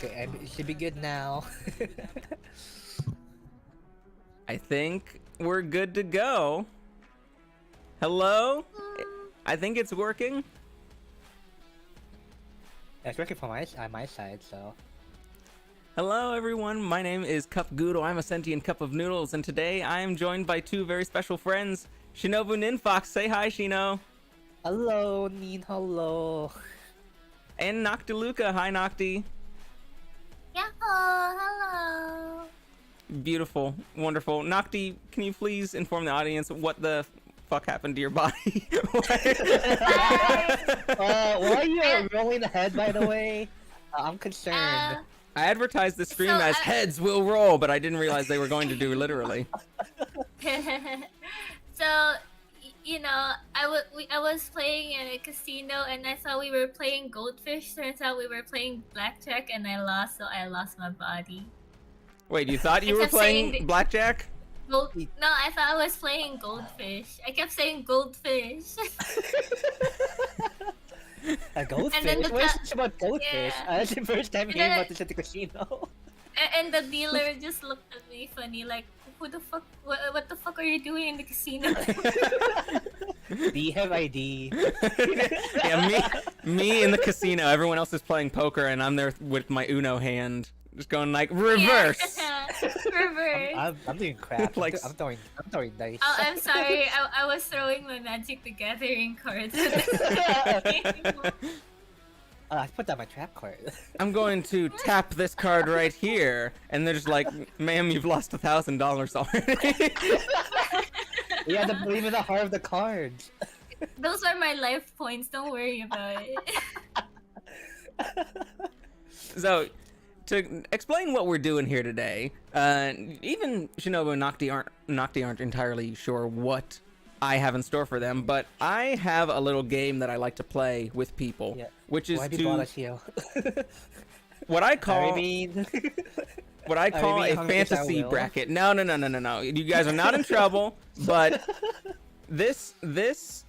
Okay, it should be good now. I think we're good to go. Hello? I think it's working. It's working for my side, so. Hello everyone, my name is Goodle. I'm a sentient cup of noodles, and today I am joined by two very special friends, Shinobu and Ninfox. Say hi, Shino. Hello, Nin, hello. And Noctiluca. Hi, Nocti. Yahoo! Hello! Beautiful. Wonderful. Nocti, can you please inform the audience what the fuck happened to your body? Why are you rolling the head, by the way? I'm concerned. I advertised the stream as heads will roll, but I didn't realize they were going to do literally. So, you know, I was playing in a casino and I thought we were playing goldfish. Turns out we were playing blackjack and I lost, so I lost my body. Wait, you thought you were playing blackjack? No, I thought I was playing goldfish. I kept saying goldfish. A goldfish? And then What's about goldfish? Yeah. That's the first time hearing about this at the casino. And the dealer just looked at me funny, like, who the fuck? What the fuck are you doing in the casino? Do you have ID? Yeah, me in the casino. Everyone else is playing poker, and I'm there with my Uno hand, just going like reverse. Yeah. Reverse. I'm doing crap. Like, I'm throwing dice. Oh, I'm sorry. I was throwing my Magic the Gathering cards. I put down my trap card. I'm going to tap this card right here, and they're just like, "Ma'am, you've lost $1,000 already." You have to believe in the heart of the cards. Those are my life points. Don't worry about it. So, to explain what we're doing here today, even Shinobu and Nocti aren't entirely sure what I have in store for them, but I have a little game that I like to play with people, which is what I call a fantasy bracket. No. You guys are not in trouble, but this is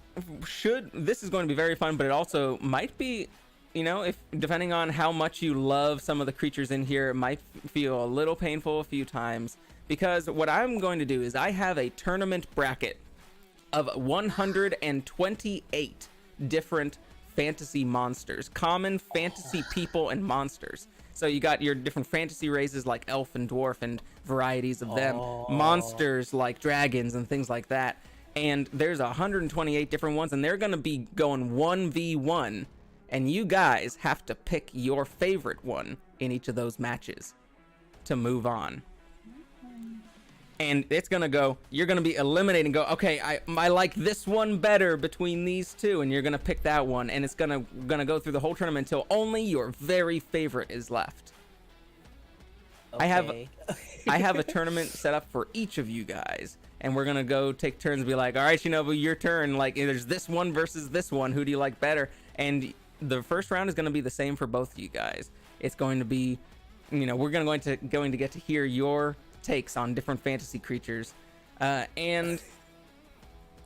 going to be very fun, but it also might be, you know, if depending on how much you love some of the creatures in here, it might feel a little painful a few times, because what I'm going to do is I have a tournament bracket of 128 different fantasy monsters, common fantasy people and monsters. So you got your different fantasy races like elf and dwarf and varieties of them, monsters like dragons and things like that. And there's 128 different ones, and they're going to be going 1v1, and you guys have to pick your favorite one in each of those matches to move on. And it's gonna go, you're gonna be eliminating, go, okay, I like this one better between these two, and you're gonna pick that one, and it's gonna go through the whole tournament until only your very favorite is left. Okay. I have a tournament set up for each of you guys, and we're gonna go take turns and be like, all right, Shinobu, your turn. Like, there's this one versus this one. Who do you like better? And the first round is gonna be the same for both of you guys. It's going to be, we're going to get to hear your takes on different fantasy creatures, and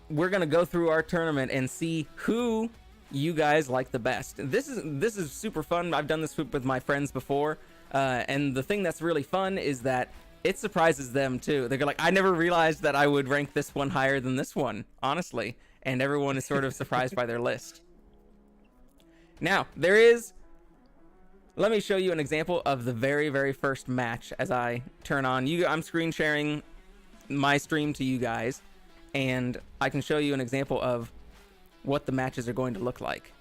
we're gonna go through our tournament and see who you guys like the best. This is super fun. I've done this with my friends before, and the thing that's really fun is that it surprises them too. They're like, I never realized that I would rank this one higher than this one, honestly. And everyone is sort of surprised by their list. Now, let me show you an example of the very, very first match as I turn on. I'm screen sharing my stream to you guys, and I can show you an example of what the matches are going to look like.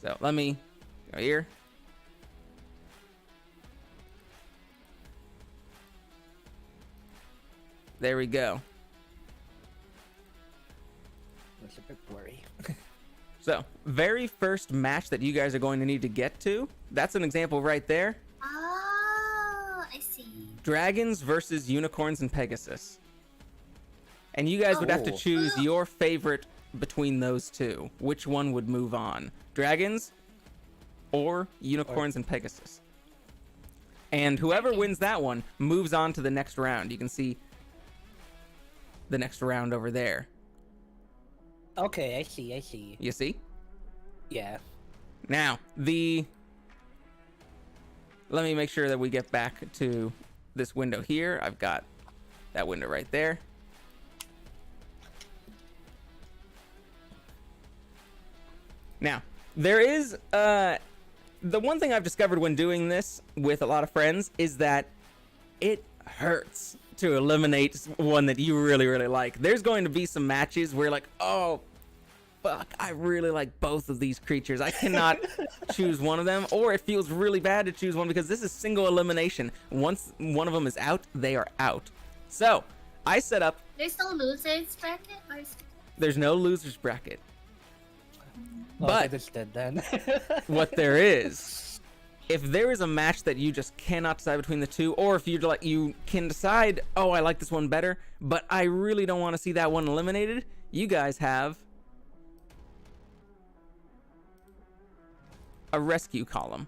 So let me go here. There we go. It's a bit blurry. So, very first match that you guys are going to need to get to, that's an example right there. Oh, I see. Dragons versus unicorns and Pegasus. And you guys would have to choose your favorite between those two. Which one would move on? Dragons or unicorns and Pegasus? And whoever wins that one moves on to the next round. You can see the next round over there. Okay, I see. You see? Yeah. Now, let me make sure that we get back to this window here. I've got that window right there. Now, there is, the one thing I've discovered when doing this with a lot of friends is that it hurts to eliminate one that you really, really like. There's going to be some matches where like, oh, fuck, I really like both of these creatures. I cannot choose one of them, or it feels really bad to choose one because this is single elimination. Once one of them is out, they are out. So, I set up... There's no losers bracket? Or is... There's no losers bracket. Oh, But understood then. what there is, if there is a match that you just cannot decide between the two, or if you can decide, oh, I like this one better, but I really don't want to see that one eliminated, you guys have a rescue column.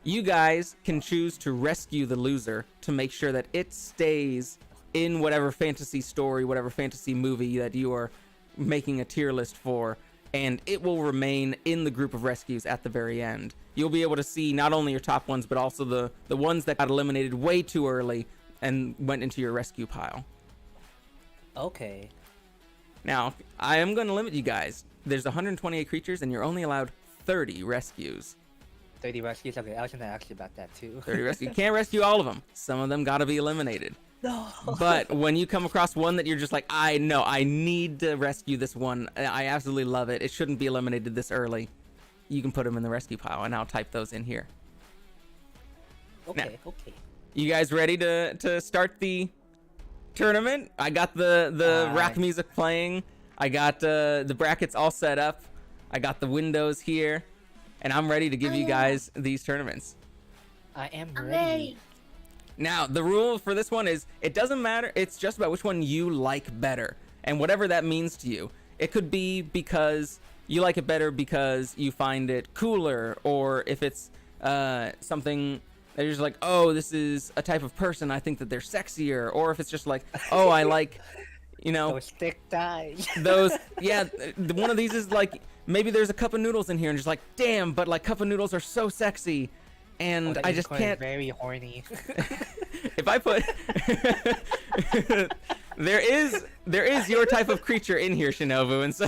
You guys can choose to rescue the loser to make sure that it stays in whatever fantasy story, whatever fantasy movie that you are making a tier list for, and it will remain in the group of rescues at the very end. You'll be able to see not only your top ones, but also the ones that got eliminated way too early and went into your rescue pile. Okay. Now, I am going to limit you guys. There's 128 creatures, and you're only allowed 30 rescues. 30 rescues? Okay, I was gonna ask you about that too. 30 rescues. You can't rescue all of them. Some of them got to be eliminated. No. But when you come across one that you're just like, I know, I need to rescue this one. I absolutely love it. It shouldn't be eliminated this early. You can put them in the rescue pile, and I'll type those in here. Okay, Now, okay. You guys ready to start the tournament? I got the rock music playing. I got the brackets all set up. I got the windows here, and I'm ready to give you guys these tournaments. I am I'm ready. ready. Now, the rule for this one is it doesn't matter. It's just about which one you like better, and whatever that means to you. It could be because you like it better because you find it cooler, or if it's something that you're just like, oh, this is a type of person, I think that they're sexier, or if it's just like, oh, I like, Those thick thighs. those, yeah, one of these is like, maybe there's a cup of noodles in here, and just like, damn, but like cup of noodles are so sexy. And I just can't. Very horny. If I put, there is your type of creature in here, Shinobu, and so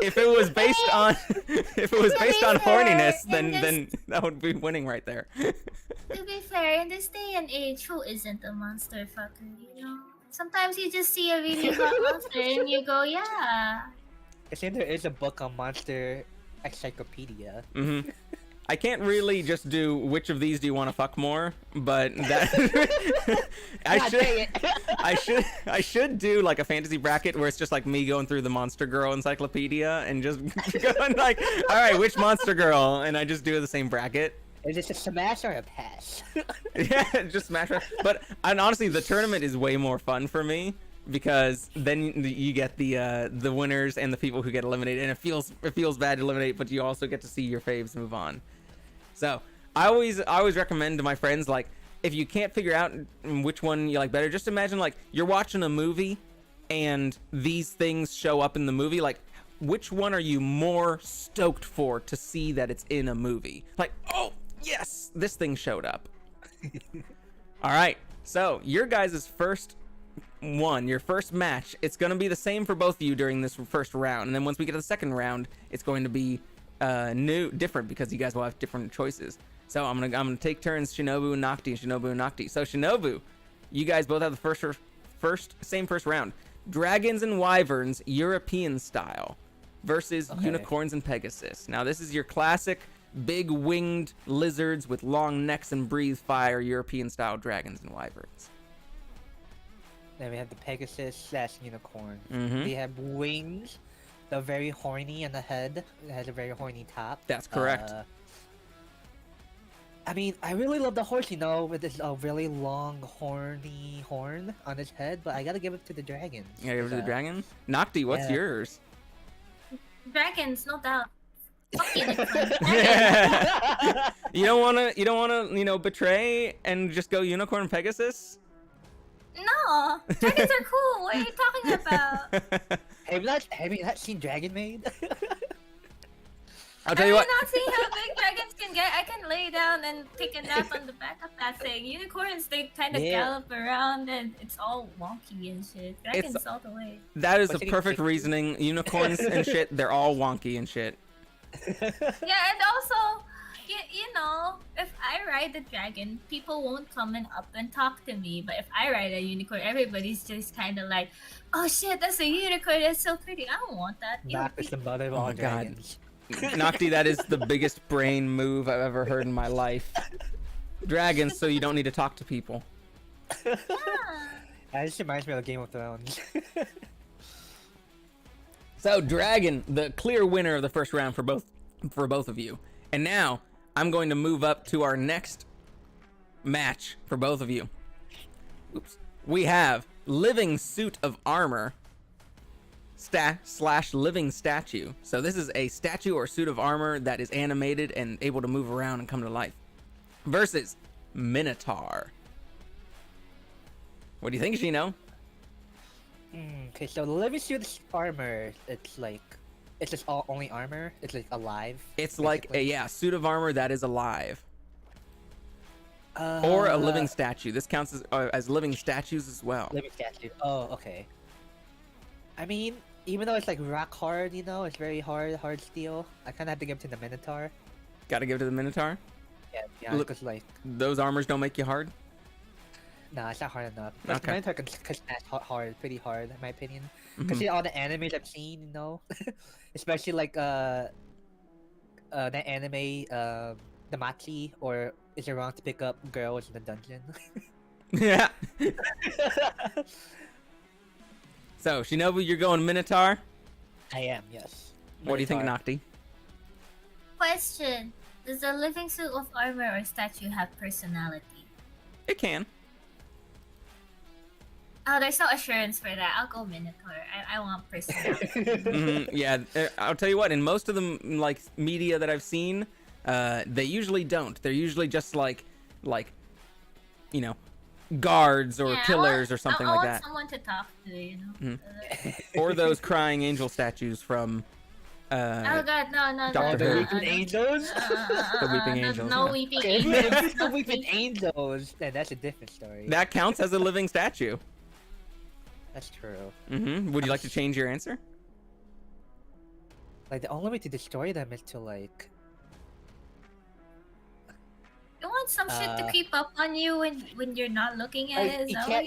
if it was based on horniness, then that would be winning right there. To be fair, in this day and age, who isn't a monster fucker, you know? Sometimes you just see a really hot monster and you go, yeah. I think there is a book on monster encyclopedia. Mm-hmm. I can't really just do which of these do you want to fuck more, but that I should do like a fantasy bracket where it's just like me going through the Monster Girl encyclopedia and just going like, all right, which Monster Girl, and I just do the same bracket, Is it a smash or a pass? Yeah, just smash. But and honestly, the tournament is way more fun for me because then you get the winners and the people who get eliminated, and it feels bad to eliminate, but you also get to see your faves move on. So I always recommend to my friends, like, if you can't figure out which one you like better, just imagine like you're watching a movie and these things show up in the movie. Like, which one are you more stoked for to see that it's in a movie? Like, oh yes, this thing showed up. All right, so your guys' first match, it's going to be the same for both of you during this first round, and then once we get to the second round, it's going to be different because you guys will have different choices. So I'm gonna take turns, Shinobu and Nocti. So Shinobu, you guys both have the first round. Dragons and Wyverns, European style, versus Unicorns and Pegasus. Now this is your classic big winged lizards with long necks and breathe fire European style dragons and wyverns. Then we have the Pegasus / unicorn. Mm-hmm. They have wings. They're very horny on the head. It has a very horny top. That's correct. I mean, I really love the horse, with this really long, horny horn on his head, but I gotta give it to the dragon. You gotta give it to the dragon? Nocti, what's yours? Dragons, no doubt. Fuck unicorn. You don't wanna, betray and just go Unicorn and Pegasus? No, dragons are cool. What are you talking about? Have you not seen Dragon Maid? I'll tell you what. Not seeing how big dragons can get. I can lay down and take a nap on the back of that thing. Unicorns, they kind of gallop around and it's all wonky and shit. Dragons all the way. That is a perfect reasoning. Unicorns and shit, they're all wonky and shit. Yeah, and also, if I ride the dragon, people won't come and up and talk to me. But if I ride a unicorn, everybody's just kind of like, oh shit, that's a unicorn. That's so pretty. I don't want that. That is the mother of all dragons. Nocti, that is the biggest brain move I've ever heard in my life. Dragons, so you don't need to talk to people. Yeah. That just reminds me of Game of Thrones. So, Dragon, the clear winner of the first round for both of you. And now, I'm going to move up to our next match for both of you. Oops. We have Living Suit of Armor / living statue. So this is a statue or suit of armor that is animated and able to move around and come to life. Versus Minotaur. What do you think, Shino? Okay, so the living suit of armor, it's just only armor. It's like alive. It's basically like a suit of armor that is alive. Or a living statue. This counts as living statues as well. Living statue. Oh, okay. I mean, even though it's like rock hard, it's very hard steel. I kind of have to give it to the Minotaur. Gotta give it to the Minotaur? Yeah, because those armors don't make you hard? Nah, it's not hard enough. Okay. The Minotaur can smash pretty hard, in my opinion. Because see all the animes I've seen, especially like that anime, the Machi, or is it wrong to pick up girls in the dungeon? Yeah. So, Shinobu, you're going Minotaur? I am, yes. Minotaur. What do you think, Nocti? Question: does a living suit of armor or statue have personality? It can. Oh, there's no assurance for that. I'll go Minotaur. I want personality. Yeah, I'll tell you what. In most of the media that I've seen, they usually don't. They're usually just like guards or killers or something like that. I want someone to talk to, Or those crying angel statues from. Oh god, no. The weeping angels. The weeping angels. No weeping angels. The weeping angels. Then that's a different story. That counts as a living statue. That's true. Would you like to change your answer? The only way to destroy them is to You want some shit to creep up on you when you're not looking at it? You can't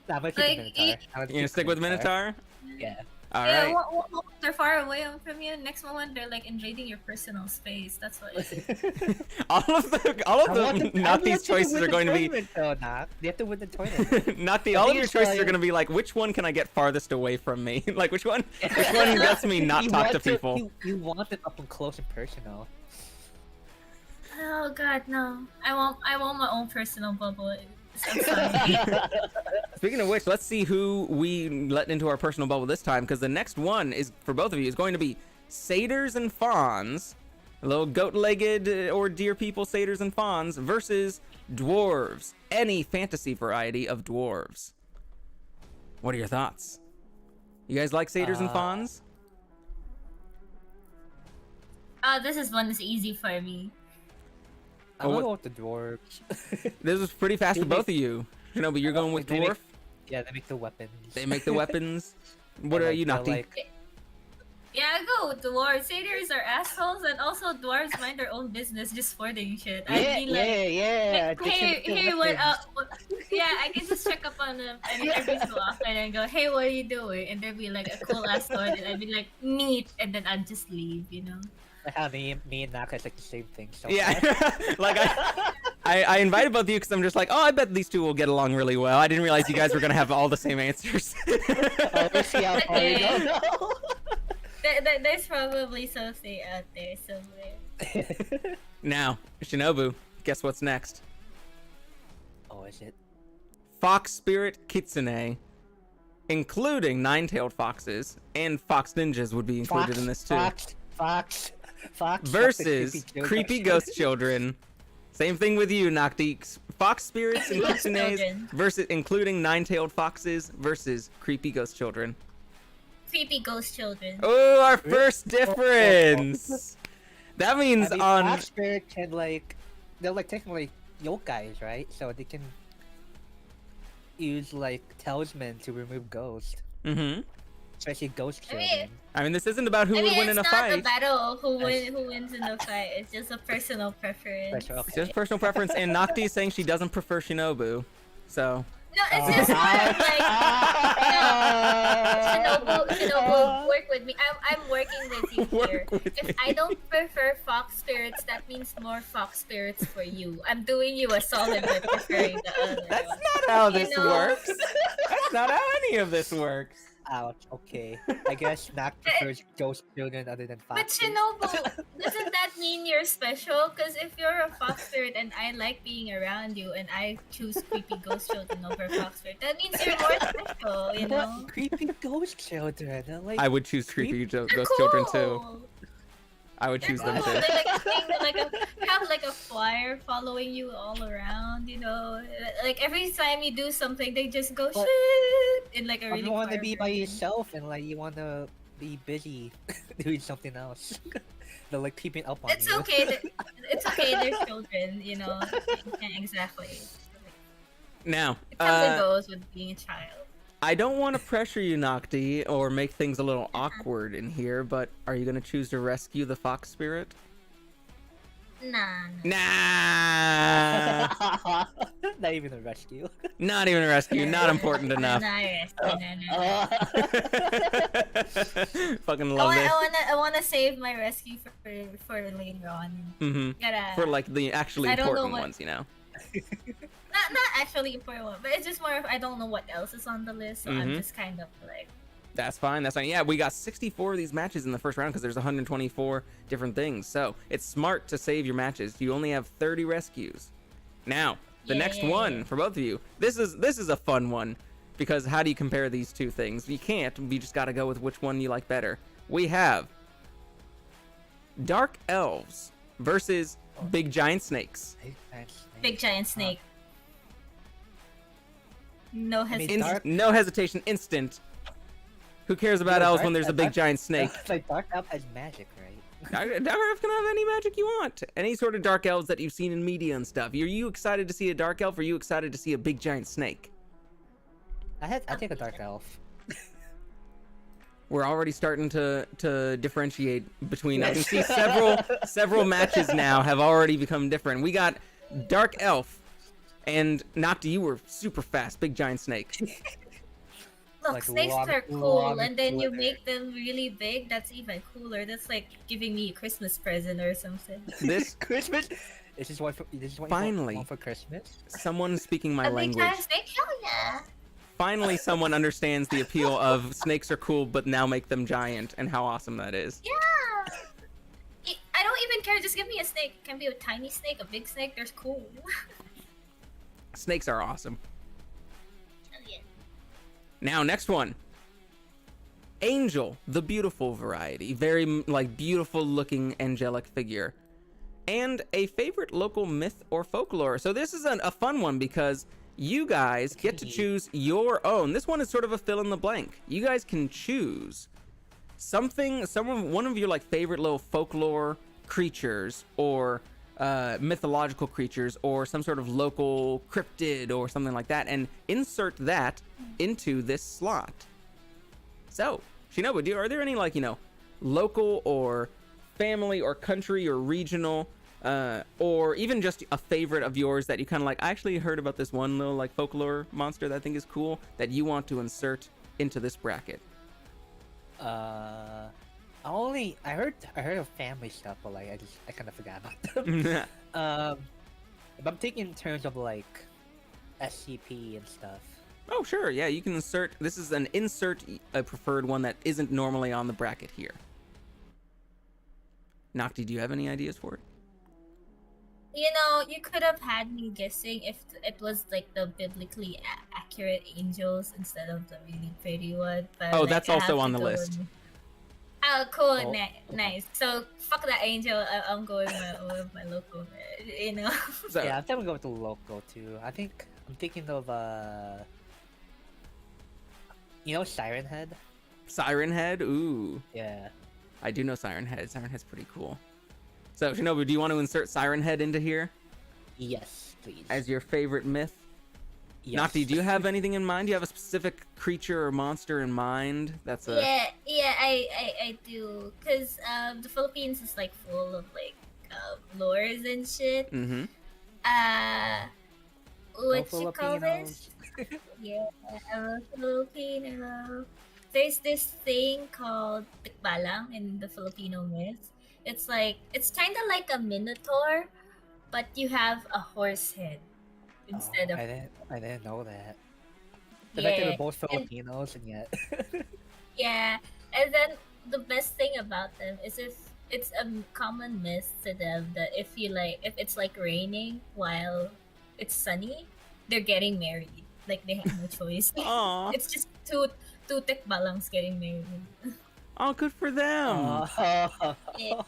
Nah, I'm gonna stick with Minotaur. You gonna stick with Minotaur? Yeah. All Yeah, right. one moment they're far away from you. Next moment they're like invading your personal space. That's what it is. all of the not these choices are going to be Though, Knock. They have to win the tournament. not the I all of think your it's choices are like- going to be like, which one can I get farthest away from me? Like which one lets me not You talk to want people? You want it up and close and personal. Oh God, no! I want my own personal bubble. So sorry. Speaking of which, let's see who we let into our personal bubble this time, because the next one is for both of you is going to be satyrs and fawns, little goat-legged or deer people, satyrs and fawns, versus dwarves, any fantasy variety of dwarves. What are your thoughts? You guys like satyrs and fawns? This one is easy for me. I'm gonna go with the dwarves. This was pretty fast for both of you. Shinobu, you're going with They make- dwarf? Yeah, they make the weapons. They make the weapons. What And, are you, they're Nocti? Yeah, I go with dwarves. Satyrs are assholes, and also dwarves mind their own business, just hoarding shit. I'd be like, yeah. like, hey, what up? Yeah, I can just check up on them every so often and go, hey, what are you doing? And they'd be like a cool ass sword, and I'd be like, neat, and then I'd just leave, you know? Like how me and Naka is like the same thing. So Yeah, like I invited both of you because I'm just like, oh, I bet these two will get along really well. I didn't realize you guys were gonna have all the same answers. Let's see how far we go. No. There's probably something out there somewhere. Now, Shinobu, guess what's next? Oh, is it? Fox Spirit Kitsune, including nine-tailed foxes, and fox ninjas would be included in this too. Fox. Versus creepy ghost children. Same thing with you, Nocti. Fox spirits and Ghost kitsunes children. versus including nine-tailed foxes versus creepy ghost children. Creepy ghost children. Oh, our first difference. That means I mean, on Fox Spirit can they're like technically yokais, right? So they can use like talisman to remove ghosts, especially ghost I mean- children. I mean, this isn't about who I would mean, win in it's a not fight. the battle who wins in the fight. It's just a personal preference. Special- It's just personal preference, and Nocti is saying she doesn't prefer Shinobu. So, No, it's just more of like, Shinobu, work with me. I'm working with you here. Work with If me. I don't prefer fox spirits, that means more fox spirits for you. I'm doing you a solid by preferring the other that's one. not how You this know? works. That's not how any of this works. Ouch. Okay. I guess Nak prefers ghost children other than But foxes. Shinobu, doesn't that mean you're special? Because if you're a fox spirit and I like being around you and I choose creepy ghost children over fox spirit, that means you're more special, you know? What? Creepy ghost children. They're like I would choose creepy They're ghost children too. cool. I would They're choose cool. them too. They're like a thing, have like a flyer following you all around, you know? Like every time you do something, they just go But- shit in like a really you want to be by version. yourself and like you want to be busy doing something else. They're like keeping up on It's you. okay. It's okay. They're children, you know. You can't exactly. Now, It comes and goes with being a child. I don't want to pressure you, Nocti, or make things a little awkward in here, but are you going to choose to rescue the fox spirit? Nah. Nah! Not even a rescue. Not even a rescue, not important enough. Nah, yes. No. Fucking love this. I wanna save my rescue for later on. Gotta. For like the actually I don't know important what- ones, you know. Not actually important one, but it's just more of I don't know what else is on the list, so I'm just kind of like. That's fine. That's fine. Yeah, we got 64 of these matches in the first round because there's 124 different things. So it's smart to save your matches. You only have 30 rescues. Now, the next one for both of you. This is a fun one because how do you compare these two things? You can't. You just got to go with which one you like better. We have Dark Elves versus Big Giant Snakes. Big giant snake. No hesitation. Dark- No hesitation, instant. Who cares about elves when there's a big Dark- giant snake? It's like Dark Elf has magic, right? Dark Elf can have any magic you want. Any sort of dark elves that you've seen in media and stuff. Are you excited to see a dark elf or are you excited to see a big giant snake? I take a Dark Elf. We're already starting to differentiate between. I can see several matches now have already become different. We got Dark Elf and Nocti, you were super fast, big giant snake. Look, Like snakes long- are cool, long and then you Twitter. make them really big. That's even cooler. That's like giving me a Christmas present or something. This Christmas. Is this one for? Is this one Finally. one for Christmas? someone speaking my A big language. giant snake? Hell yeah! Finally, someone understands the appeal of snakes are cool, but now make them giant, and how awesome that is. Yeah! I don't even care. Just give me a snake. It can be a tiny snake, a big snake. They're cool. Snakes are awesome. Hell yeah. Now, next one. Angel, the beautiful variety. Very, like, beautiful looking angelic figure. And a favorite local myth or folklore. So this is a fun one because you guys get to choose your own. This one is sort of a fill in the blank. You guys can choose one of your like favorite little folklore creatures or mythological creatures or some sort of local cryptid or something like that, and insert that into this slot. So, Shinobu, are there any like, local or family or country or regional or even just a favorite of yours that you kind of like, I actually heard about this one little like folklore monster that I think is cool that you want to insert into this bracket? I heard of family stuff, but like I kind of forgot about them. If I'm thinking in terms of like SCP and stuff. Oh, sure. Yeah, you can insert. This is an insert a preferred one that isn't normally on the bracket here. Nocti, do you have any ideas for it? You could have had me guessing if it was like the biblically accurate angels instead of the really pretty one. But Oh, like, that's I have also to on the go list. Oh, cool. Oh. Nice. So, fuck that angel. I'm going with my local, So, Yeah, I'm gonna go with the local too. I'm thinking of Siren Head. Siren Head. Ooh, Yeah. I do know Siren Head. Siren Head's pretty cool. So, Shinobu, do you want to insert Siren Head into here Yes, please. as your favorite myth? Yes. Nocti, do you have anything in mind? Do you have a specific creature or monster in mind? That's a Yeah, I do. Cause the Philippines is like full of like lures and shit. Mm-hmm. What you call this? Yeah, I'm a Filipino. There's this thing called tikbalang in the Filipino myth. It's kind of like a minotaur, but you have a horse head instead of. I didn't know that. The fact that Yeah, we're both Filipinos and yet. yeah, and then the best thing about them is if it's a common myth to them that if it's like raining while it's sunny, they're getting married. Like they have no choice. Aw. It's just two tikbalangs getting married. Oh, good for them. Yeah.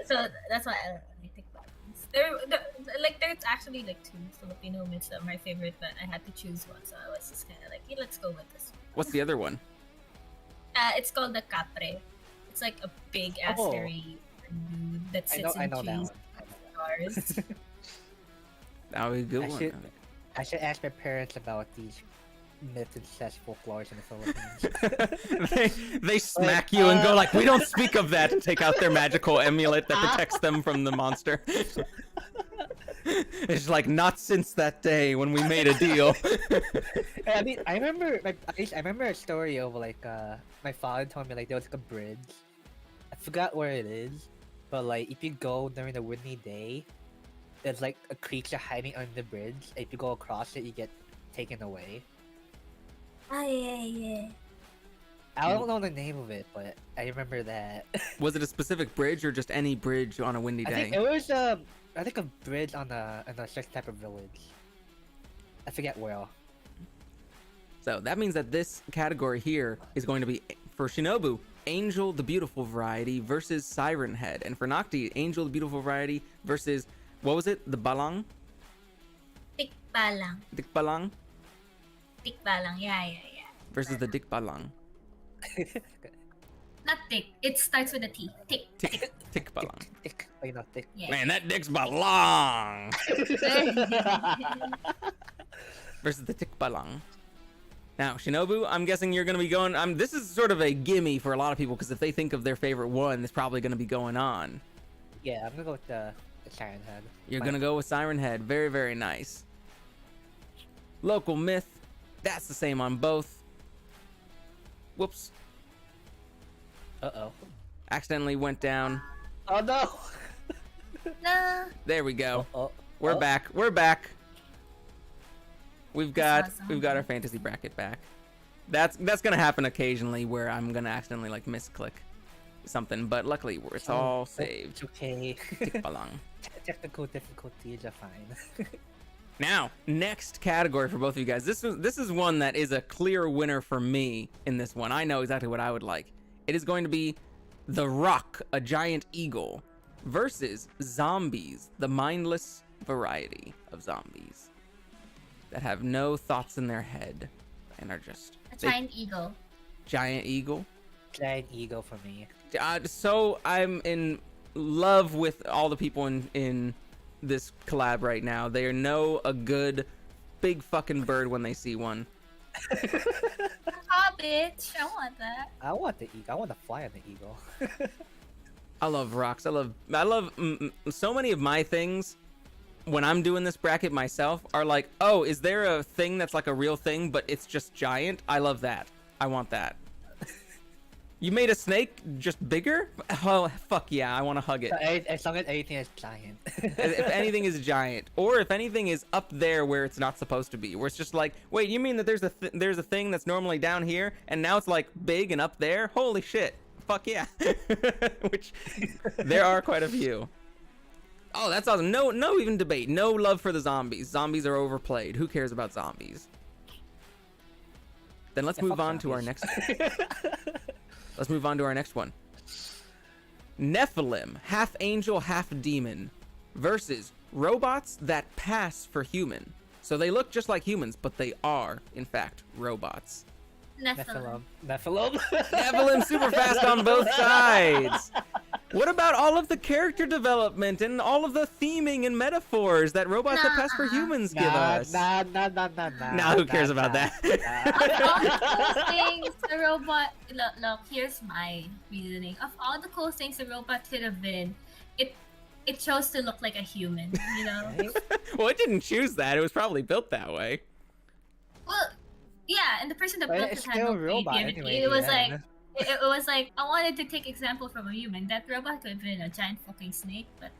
So that's why I like tikbalangs. There's actually like two Filipino myths that are my favorite, but I had to choose one, so I was just kind of like, yeah, let's go with this one. What's the other one? It's called the capre. It's like a big ass Oh. hairy dude that sits I in know that trees one. and stars. That would be a good I one. should- I should ask my parents about these myths and such folklores in the Philippines. they smack you and go like, we don't speak of that, and take out their magical amulet that protects them from the monster. It's like, not since that day when we made a deal. I mean, I remember a story of like my father told me like there was like a bridge. I forgot where it is, but like if you go during a windy day, there's like a creature hiding under the bridge. If you go across it, you get taken away. Oh yeah. I don't know the name of it, but I remember that. Was it a specific bridge or just any bridge on a windy I day? think it was I think a bridge on a certain type of village. I forget where. So that means that this category here is going to be, for Shinobu, Angel the Beautiful variety versus Siren Head. And for Nocti, Angel the Beautiful variety versus, what was it? The Balang? Tikbalang. Dikbalang? Tikbalang. Yeah. Versus the Dikbalang. Not tick. It starts with a T. Tick. Tick, Tikbalang. Thick, like not thick. Yeah. Man, that dick's balong! Versus the Tikbalang. Now, Shinobu, I'm guessing you're going to be going... this is sort of a gimme for a lot of people, because if they think of their favorite one, it's probably going to be going on. Yeah, I'm gonna go with the Siren Head. You're going to go with Siren Head. Very, very nice. Local myth. That's the same on both. Whoops. Uh-oh. Accidentally went down. Oh no! Nah. There we go. Oh, We're oh. back. We're back. We've got awesome. our fantasy bracket back. That's gonna happen occasionally where I'm gonna accidentally like misclick something, but luckily it's all saved. It's okay. Tikbalang. Technical difficulties are fine. Now, next category for both of you guys. This is one that is a clear winner for me in this one. I know exactly what I would like. It is going to be The Rock, a giant eagle, versus zombies, the mindless variety of zombies that have no thoughts in their head and are just A giant eagle. giant eagle. Giant ego for me. So I'm in love with all the people in this collab right now. They know a good big fucking bird when they see one. Ah, bitch. I want that. I want the eagle. I want to fly on the eagle. I love rocks. I love so many of my things when I'm doing this bracket myself are like, oh, is there a thing that's like a real thing but it's just giant? I love that. I want that. You made a snake just bigger? Oh, fuck yeah, I want to hug it. As long as anything is giant. If anything is giant, or if anything is up there where it's not supposed to be, where it's just like, wait, you mean that there's a thing that's normally down here and now it's like big and up there? Holy shit. Fuck yeah. Which there are quite a few. Oh, that's awesome. No even debate. No love for the zombies. Zombies are overplayed. Who cares about zombies? Then let's move on to our next Let's move on to our next one. Nephilim, half angel, half demon, versus robots that pass for human. So they look just like humans, but they are, in fact, robots. Nephilim. Nephilim. Nephilim super fast on both sides. What about all of the character development and all of the theming and metaphors that robots that pass for humans give us? Nah, who cares about that? Of all the cool things the robot... Look, here's my reasoning. Of all the cool things the robot could have been, it chose to look like a human, you know? Well, it didn't choose that. It was probably built that way. Well, yeah, and the person that But built it's it had no still a robot creativity. anyway, It was yeah. like... It was like, I wanted to take example from a human. That robot could have been a giant fucking snake, but...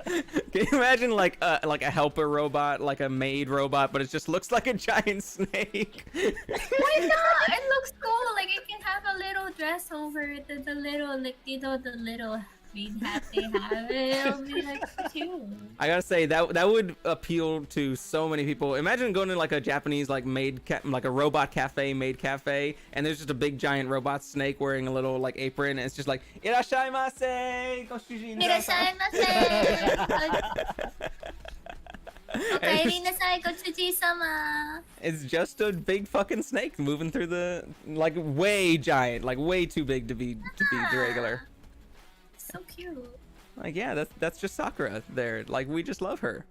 Can you imagine like a helper robot, like a maid robot, but it just looks like a giant snake? Why not? It looks cool. Like, it can have a little dress over it, the little, like, you know, the little green hat they have. It'll be, like, cute. I gotta say that would appeal to so many people. Imagine going to like a Japanese like like a robot cafe, maid cafe, and there's just a big giant robot snake wearing a little like apron, and it's just like "Irashaimase, goshujin nasai." Okaeri-nasai-gochuji-sama. It's just a big fucking snake moving through the like way giant, like way too big to be regular. So cute. Like, yeah, that's just Sakura there. Like, we just love her.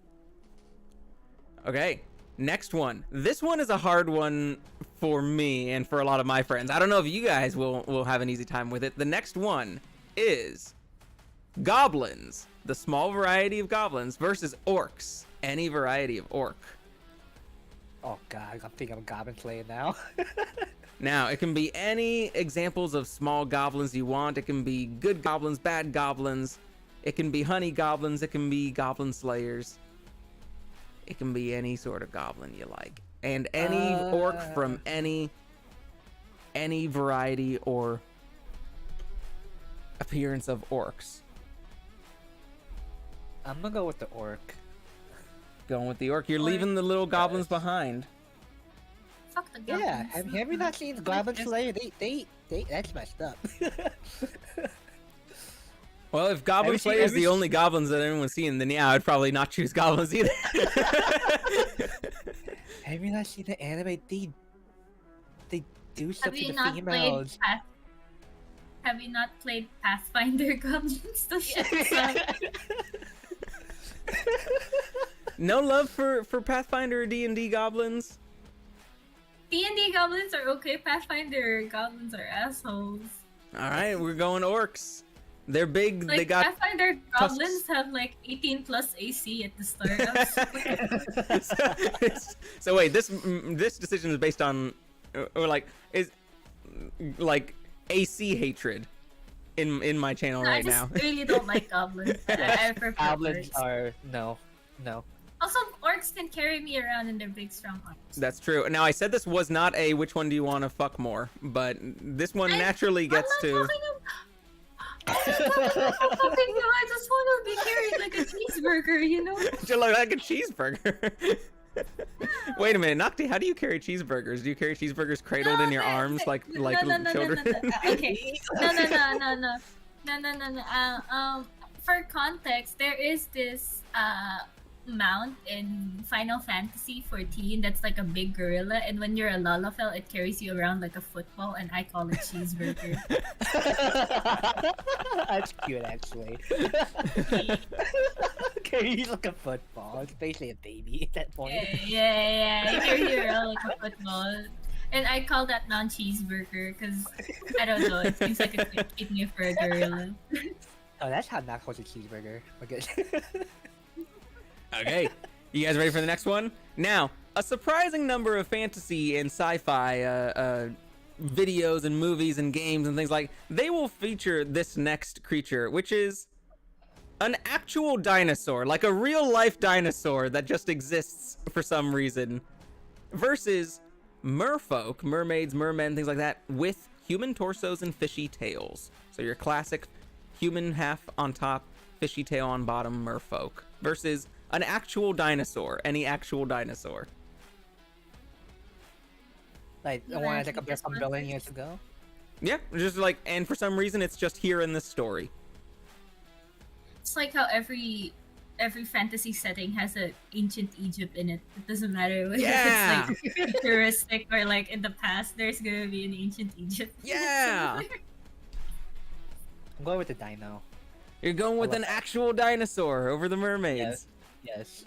Okay, next one. This one is a hard one for me and for a lot of my friends. I don't know if you guys will have an easy time with it. The next one is goblins, the small variety of goblins, versus orcs, any variety of orc. Oh god, I'm thinking I'm Goblin Slayer now. Now, it can be any examples of small goblins you want. It can be good goblins, bad goblins. It can be honey goblins. It can be goblin slayers. It can be any sort of goblin you like. And any orc from any variety or appearance of orcs. I'm gonna go with the orc. Going with the orc. You're leaving the little goblins behind. Fuck the goblins. Yeah, have you not seen Goblin Slayer? They that's messed up. Well, if Goblin Slayer is the only goblins that anyone's seen, then yeah, I'd probably not choose goblins either. Have you not seen the anime? They do stuff Have to you the not females. Have you not played Pathfinder goblins? The shit sucks. No love for Pathfinder or D&D goblins? D&D goblins are okay. Pathfinder goblins are assholes. All right, we're going orcs. They're big. Like, they got Pathfinder goblins have like 18 plus AC at the start. so wait, this decision is based on or like is like AC hatred in my channel right I now. just really don't like goblins. I prefer Goblins orcs. are no. Also, orcs can carry me around in their big strong arms. That's true. Now I said this was not a which one do you want to fuck more, but this one naturally gets to. I'm not talking about I just want to be carried like a cheeseburger, you know? You look like a cheeseburger. Wait a minute, Nocti, how do you carry cheeseburgers? Do you carry cheeseburgers cradled in your arms like children? Okay. No. For context, there is this mount in Final Fantasy 14 that's like a big gorilla, and when you're a Lalafell, it carries you around like a football, and I call it cheeseburger. That's cute, actually. Carries like a football. It's basically a baby at that point. Yeah. It carries you around like a football. And I call that non-cheeseburger because, I don't know, it seems like a good kidney for a gorilla. Oh, that's how Knock calls a cheeseburger. Okay. Okay, you guys ready for the next one? Now, a surprising number of fantasy and sci-fi videos and movies and games and things like they will feature this next creature, which is an actual dinosaur, like a real-life dinosaur that just exists for some reason, versus merfolk, mermaids, mermen, things like that, with human torsos and fishy tails. So your classic human half on top, fishy tail on bottom merfolk, versus an actual dinosaur, any actual dinosaur. Like the one I think appeared from a billion years ago. Yeah, just like, and for some reason it's just here in this story. It's like how every fantasy setting has an ancient Egypt in it. It doesn't matter whether it's like futuristic or like in the past. There's gonna be an ancient Egypt. Yeah. I'm going with the dino. You're going with an actual dinosaur over the mermaids. Yes.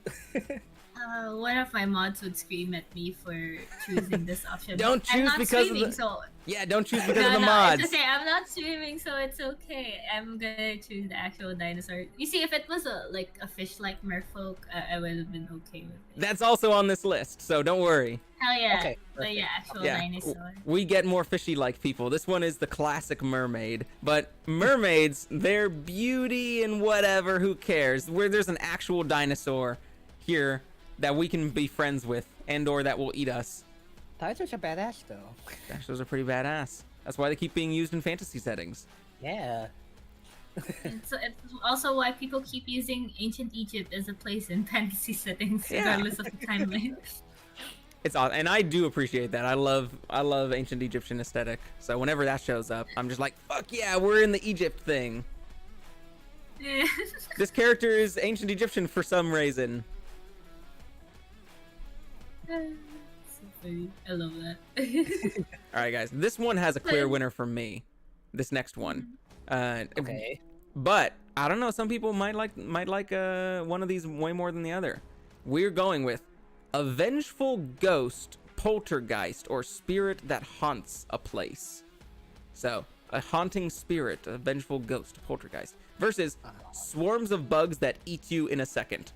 One of my mods would scream at me for choosing this option. Don't I'm choose not because of streaming, the- so Yeah, don't choose because of the it's mods. okay. I'm not streaming, so it's okay. I'm gonna choose the actual dinosaur. You see, if it was a fish-like merfolk, I would have been okay with it. That's also on this list, so don't worry. Hell yeah! Okay, But yeah, actual Yeah, dinosaur. we get more fishy-like people. This one is the classic mermaid, but mermaids, their beauty and whatever, who cares? Where there's an actual dinosaur here that we can be friends with, and/or that will eat us. Dinosaurs are badass though. Dinosaurs are pretty badass. That's why they keep being used in fantasy settings. Yeah. It's also why people keep using ancient Egypt as a place in fantasy settings, Yeah. regardless of the timeline. It's awesome, and I do appreciate that. I love ancient Egyptian aesthetic. So whenever that shows up, I'm just like, fuck yeah, we're in the Egypt thing. Yeah. This character is ancient Egyptian for some reason. So funny. I love that. All right, guys, this one has a clear winner for me. This next one. Okay. But I don't know. Some people might like one of these way more than the other. We're going with a vengeful ghost, poltergeist, or spirit that haunts a place. So a haunting spirit, a vengeful ghost, poltergeist, versus swarms of bugs that eat you in a second.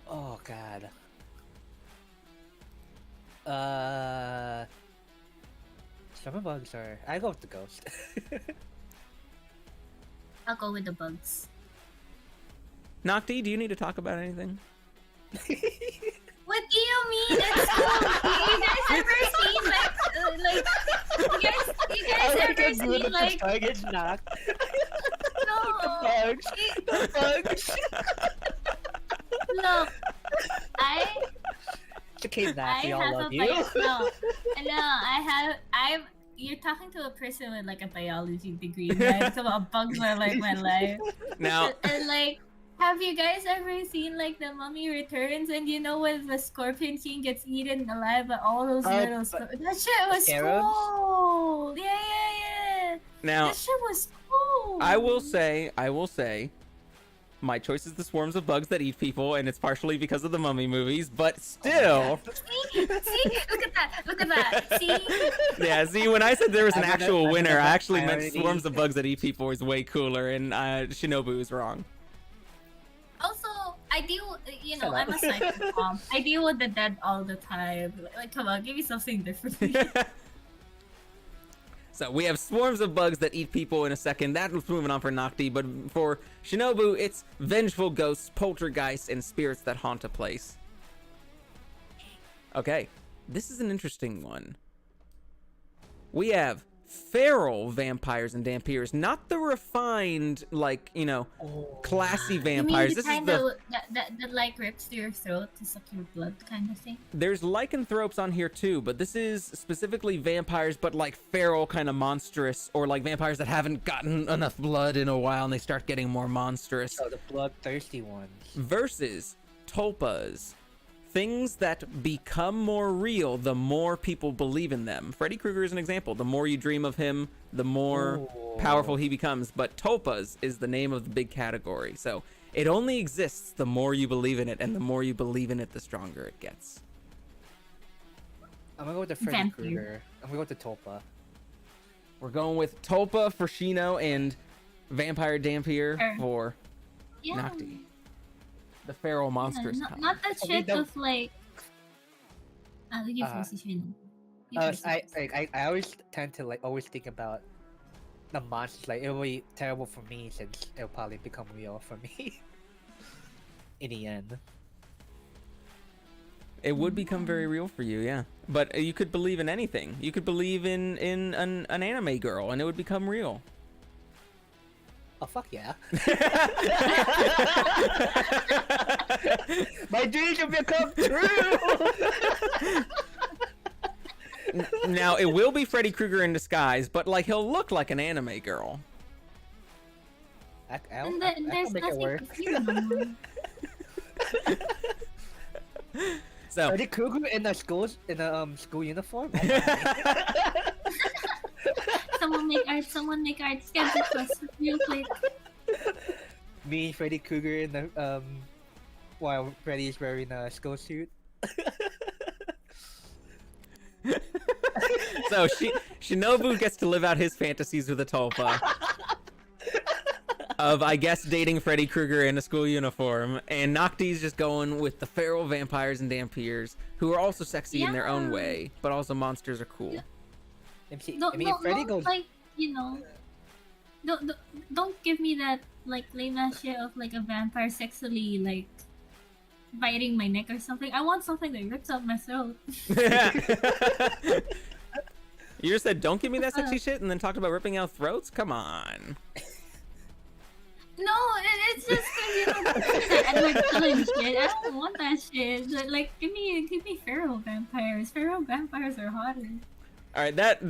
Oh god. Some bugs are. I go with the ghost. I'll go with the bugs. Nocti, do you need to talk about anything? What do you mean? It's cool. You guys ever seen you guys ever seen like Target's knocked. no Bugs. The bugs. look It's okay, Knock. I We all have love a you. you're talking to a person with like a biology degree, right? So bugs are like my life. Now, And like, have you guys ever seen like the Mummy Returns? And you know when the Scorpion King gets eaten alive by all those little that shit was scarabs? cool. Yeah. now. That shit was cool. I will say, my choice is the swarms of bugs that eat people, and it's partially because of the Mummy movies, but still. See, look at that. See, Yeah, see, when I said there was an I'm gonna- actual I'm winner, gonna I actually meant priority. swarms of bugs that eat people is way cooler, and Shinobu is wrong. also I deal, you know, Shut I'm up. a psychopath. I deal with the dead all the time. Like, come on, give me something different. So we have swarms of bugs that eat people in a second. That was moving on for Nocti, but for Shinobu, it's vengeful ghosts, poltergeists, and spirits that haunt a place. Okay, this is an interesting one. We have feral vampires and vampires, not the refined, like, you know, classy vampires. This is the that like rips through your throat to suck your blood kind of thing. There's lycanthropes on here too, but this is specifically vampires, but like feral, kind of monstrous, or like vampires that haven't gotten enough blood in a while and they start getting more monstrous. So the bloodthirsty ones. Versus tulpas. Things that become more real the more people believe in them. Freddy Krueger is an example. The more you dream of him, the more powerful he becomes. But tulpas is the name of the big category. So it only exists the more you believe in it, and the more you believe in it, the stronger it gets. I'm gonna go with the Freddy Krueger. I'm gonna go with the Tulpa. We're going with tulpa for Shino and vampire dampier for Nocti. The feral monsters. Not that shit of like. You first, Shino. I always tend to like always think about the monsters. Like it will be terrible for me since it'll probably become real for me in the end. It would become very real for you, yeah. But you could believe in anything. You could believe in an anime girl, and it would become real. Oh fuck yeah! My dreams will become true. Now it will be Freddy Krueger in disguise, but like he'll look like an anime girl. There's nothing to So Freddy Krueger in a school uniform. Someone make art. Schedule us real quick. Me, Freddy Krueger in the while Freddy is wearing a school suit. So Shinobu gets to live out his fantasies with a tulpa of, I guess, dating Freddy Krueger in a school uniform, and Nocti's just going with the feral vampires and dampiers, who are also sexy in their own way, but also monsters are cool. Freddy goes like, you know, don't give me that like lame ass shit of like a vampire sexually like biting my neck or something. I want something that rips out my throat. You just said don't give me that sexy shit and then talked about ripping out throats? Come on. No, it's just cause you know Edward Cullen shit. I don't want that shit. Like give me feral vampires. Feral vampires are hotter. All right, that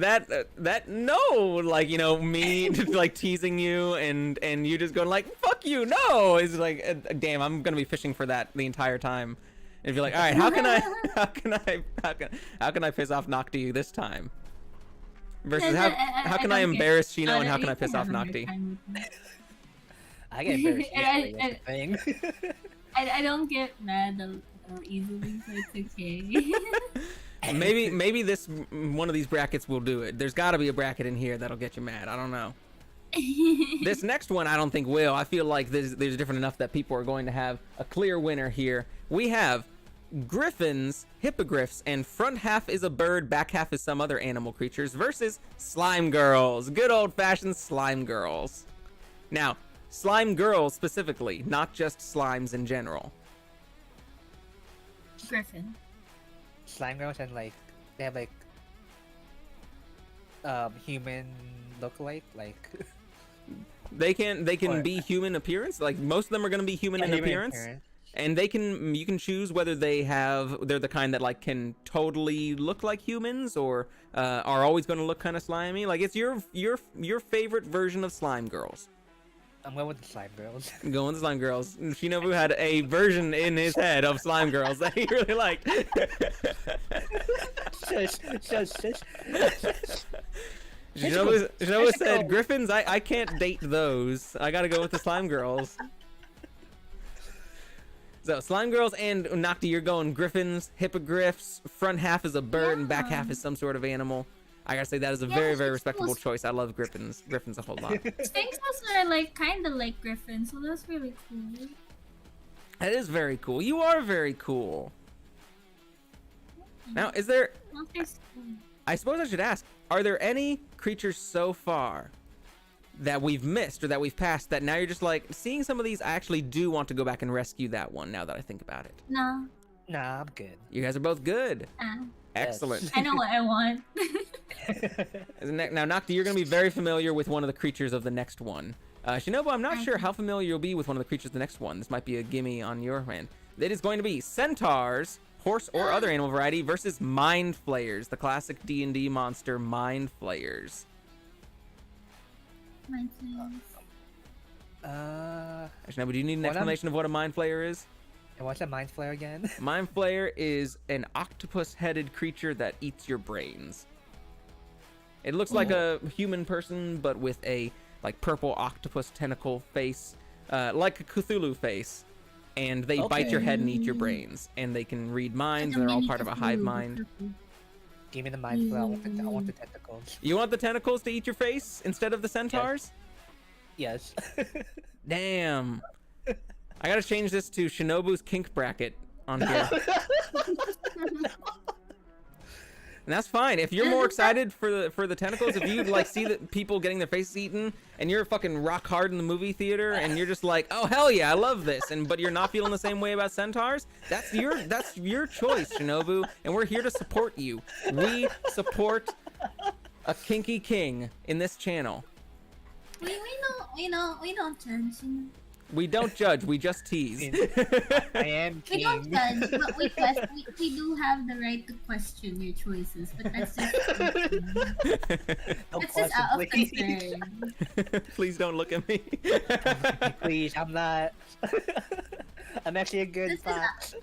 no, like, you know, me like teasing you and you just going like fuck you, no, is like damn, I'm gonna be fishing for that the entire time. And you're like, all right, how can I piss off Nocti this time? Versus how can I embarrass Shino and how can I piss off Nocti? I get embarrassed. I don't get mad easily, so it's okay. Maybe this one of these brackets will do it. There's got to be a bracket in here that'll get you mad. I don't know. This next one I don't think will. I feel like there's different enough that people are going to have a clear winner here. We have griffins, hippogriffs, and front half is a bird, back half is some other animal creatures versus slime girls. Good old-fashioned slime girls. Now, slime girls specifically, not just slimes in general. Griffin. Slime girls and like they have like human look-alike, like they can be human appearance. Like most of them are going to be human in appearance. And you can choose whether they're the kind that like can totally look like humans or are always going to look kind of slimy. Like it's your favorite version of slime girls. I'm going with the slime girls. Going with the slime girls. Shinobu had a version in his head of slime girls that he really liked. Shinobu said, Griffins, I can't date those. I gotta go with the slime girls. So, slime girls and Nocti, you're going griffins, hippogriffs, front half is a bird and back half is some sort of animal. I gotta say that is a very, very respectable choice. I love griffins a whole lot. Sphinxes are like kind of like griffins, so that's really cool. That is very cool. You are very cool. Now, is there... I suppose I should ask, are there any creatures so far that we've missed or that we've passed that now you're just like, seeing some of these, I actually do want to go back and rescue that one now that I think about it? No. Nah, I'm good. You guys are both good. Excellent. I know what I want. Now, Nocti, you're going to be very familiar with one of the creatures of the next one. Shinobu, I'm not sure how familiar you'll be with one of the creatures of the next one. This might be a gimme on your end. It is going to be centaurs, horse or other animal variety, versus mind flayers, the classic D&D monster mind flayers. Mind flayers. Shinobu, do you need an explanation of what a mind flayer is? And what's a mind flare again? Mind flayer is an octopus-headed creature that eats your brains. It looks like a human person, but with a like purple octopus tentacle face, like a Cthulhu face, and they bite your head and eat your brains, and they can read minds, and they're all part of a hive mind. Give me the mind flare. I want the tentacles. You want the tentacles to eat your face instead of the centaurs? Yes. Damn. I gotta change this to Shinobu's kink bracket on here. And that's fine. If you're more excited for the tentacles, if you like see the people getting their faces eaten, and you're fucking rock hard in the movie theater, and you're just like, oh hell yeah, I love this, but you're not feeling the same way about centaurs, that's your choice, Shinobu, and we're here to support you. We support a kinky king in this channel. We don't judge. We don't judge, we just tease. I am king. We don't judge, but we do have the right to question your choices, but that's just that's just out of concern. Please don't look at me. Please, I'm not. I'm actually a good fox.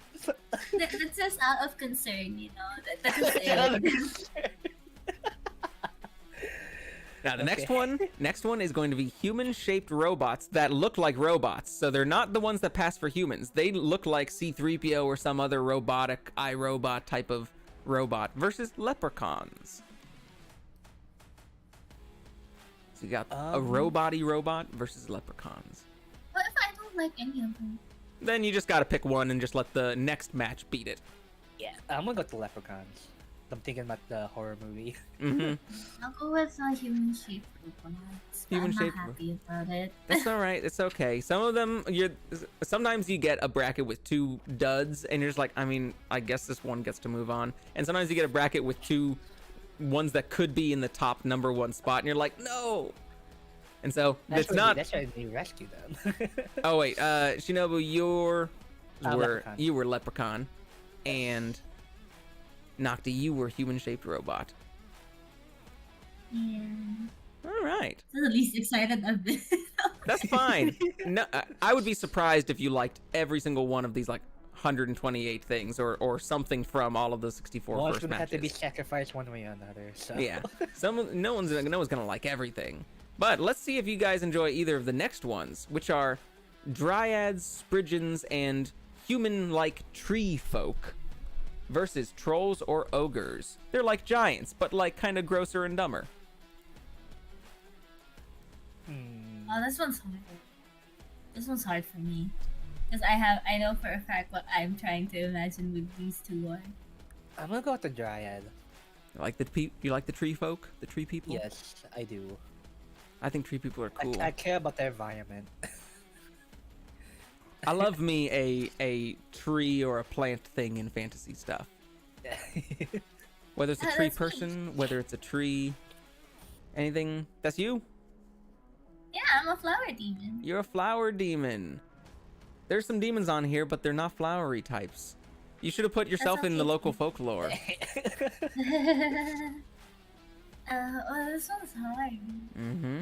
That's just out of concern, you know. That's it. Now the next one is going to be human-shaped robots that look like robots. So they're not the ones that pass for humans. They look like C-3PO or some other robotic iRobot type of robot versus leprechauns. So you got a robot-y robot versus leprechauns. What if I don't like any of them? Then you just gotta pick one and just let the next match beat it. Yeah, I'm gonna go with the leprechauns. I'm thinking about the horror movie. I'll go with human-shaped robots. I'm not happy about it. That's all right. It's okay. Some of them, sometimes you get a bracket with two duds, and you're just like, I mean, I guess this one gets to move on. And sometimes you get a bracket with two ones that could be in the top #1 spot, and you're like, no. And so that's why you rescue them. Oh wait, Shinobu, you were leprechaun, and Nocti, you were human-shaped robot. Yeah. All right. I'm the least excited of this. That's fine. No, I would be surprised if you liked every single one of these like 128 things or something from all of the 64 well, first it's gonna matches. have to be sacrificed one way or another. So. Yeah. No one's gonna like everything. But let's see if you guys enjoy either of the next ones, which are dryads, Sprigians, and human-like tree folk versus trolls or ogres. They're like giants, but like kind of grosser and dumber. Oh, this one's hard. This one's hard for me. Because I know for a fact what I'm trying to imagine with these two are. I'm gonna go with the dryad. You like the tree folk? The tree people? Yes, I do. I think tree people are cool. I care about their environment. I love me a tree or a plant thing in fantasy stuff. Whether it's a tree person, whether it's a tree, anything. That's you? Yeah, I'm a flower demon. You're a flower demon. There's some demons on here, but they're not flowery types. You should have put yourself in the local folklore. Oh, this one's hard. Mm-hmm.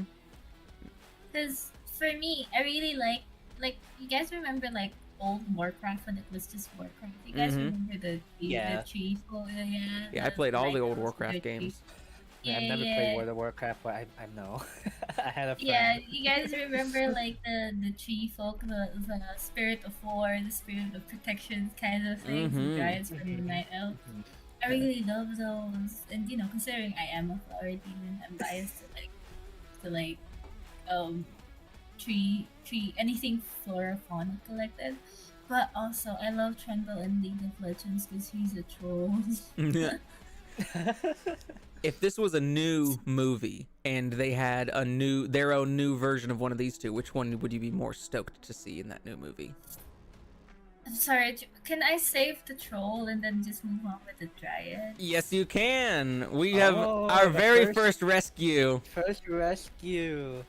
Because for me, I really like you guys remember like old Warcraft when it was just Warcraft. You guys remember the tree? Oh, yeah, I played all the old Warcraft games. Yeah, I've never played World of Warcraft, but I know. I had a friend. Yeah, you guys remember like the tree folk, the spirit of war, the spirit of protection kind of things, the guys from the Night Elf. I really love those, and you know, considering I am a flower demon, I'm biased to tree anything flora fauna collected. But also, I love Trundle in League of Legends because he's a troll. If this was a new movie and they had their own new version of one of these two, which one would you be more stoked to see in that new movie? I'm sorry, can I save the troll and then just move on with the dryad? Yes, you can. We have our very first rescue. First rescue.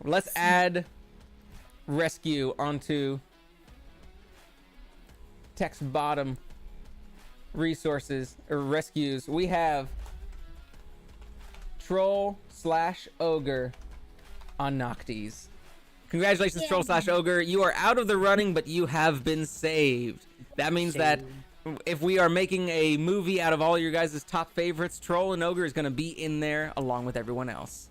Let's add rescue onto text bottom resources or rescues. We have troll/ogre on Noctis. Congratulations, troll/ogre. You are out of the running, but you have been saved. That means that if we are making a movie out of all your guys' top favorites, Troll and Ogre is going to be in there along with everyone else.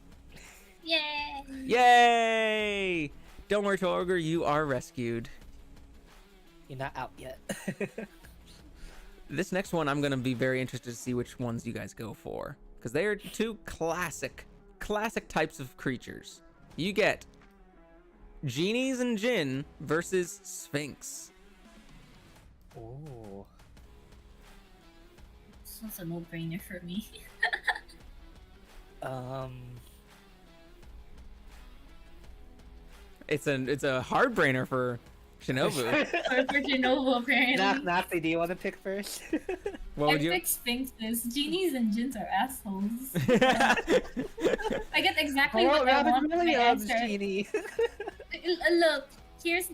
Yay! Yay! Don't worry, Troll Ogre, you are rescued. You're not out yet. This next one, I'm going to be very interested to see which ones you guys go for, because they are two classic types of creatures. You get Genies and Jinn versus Sphinx. Oh. This one's a no-brainer for me. It's a hard brainer for Shinobu. Or for Shinobu, apparently. Nocti, do you want to pick first? What would I you? pick Sphinxes. Genies and Jinns are assholes. I get exactly what I want from my answer. Genie. Look, here's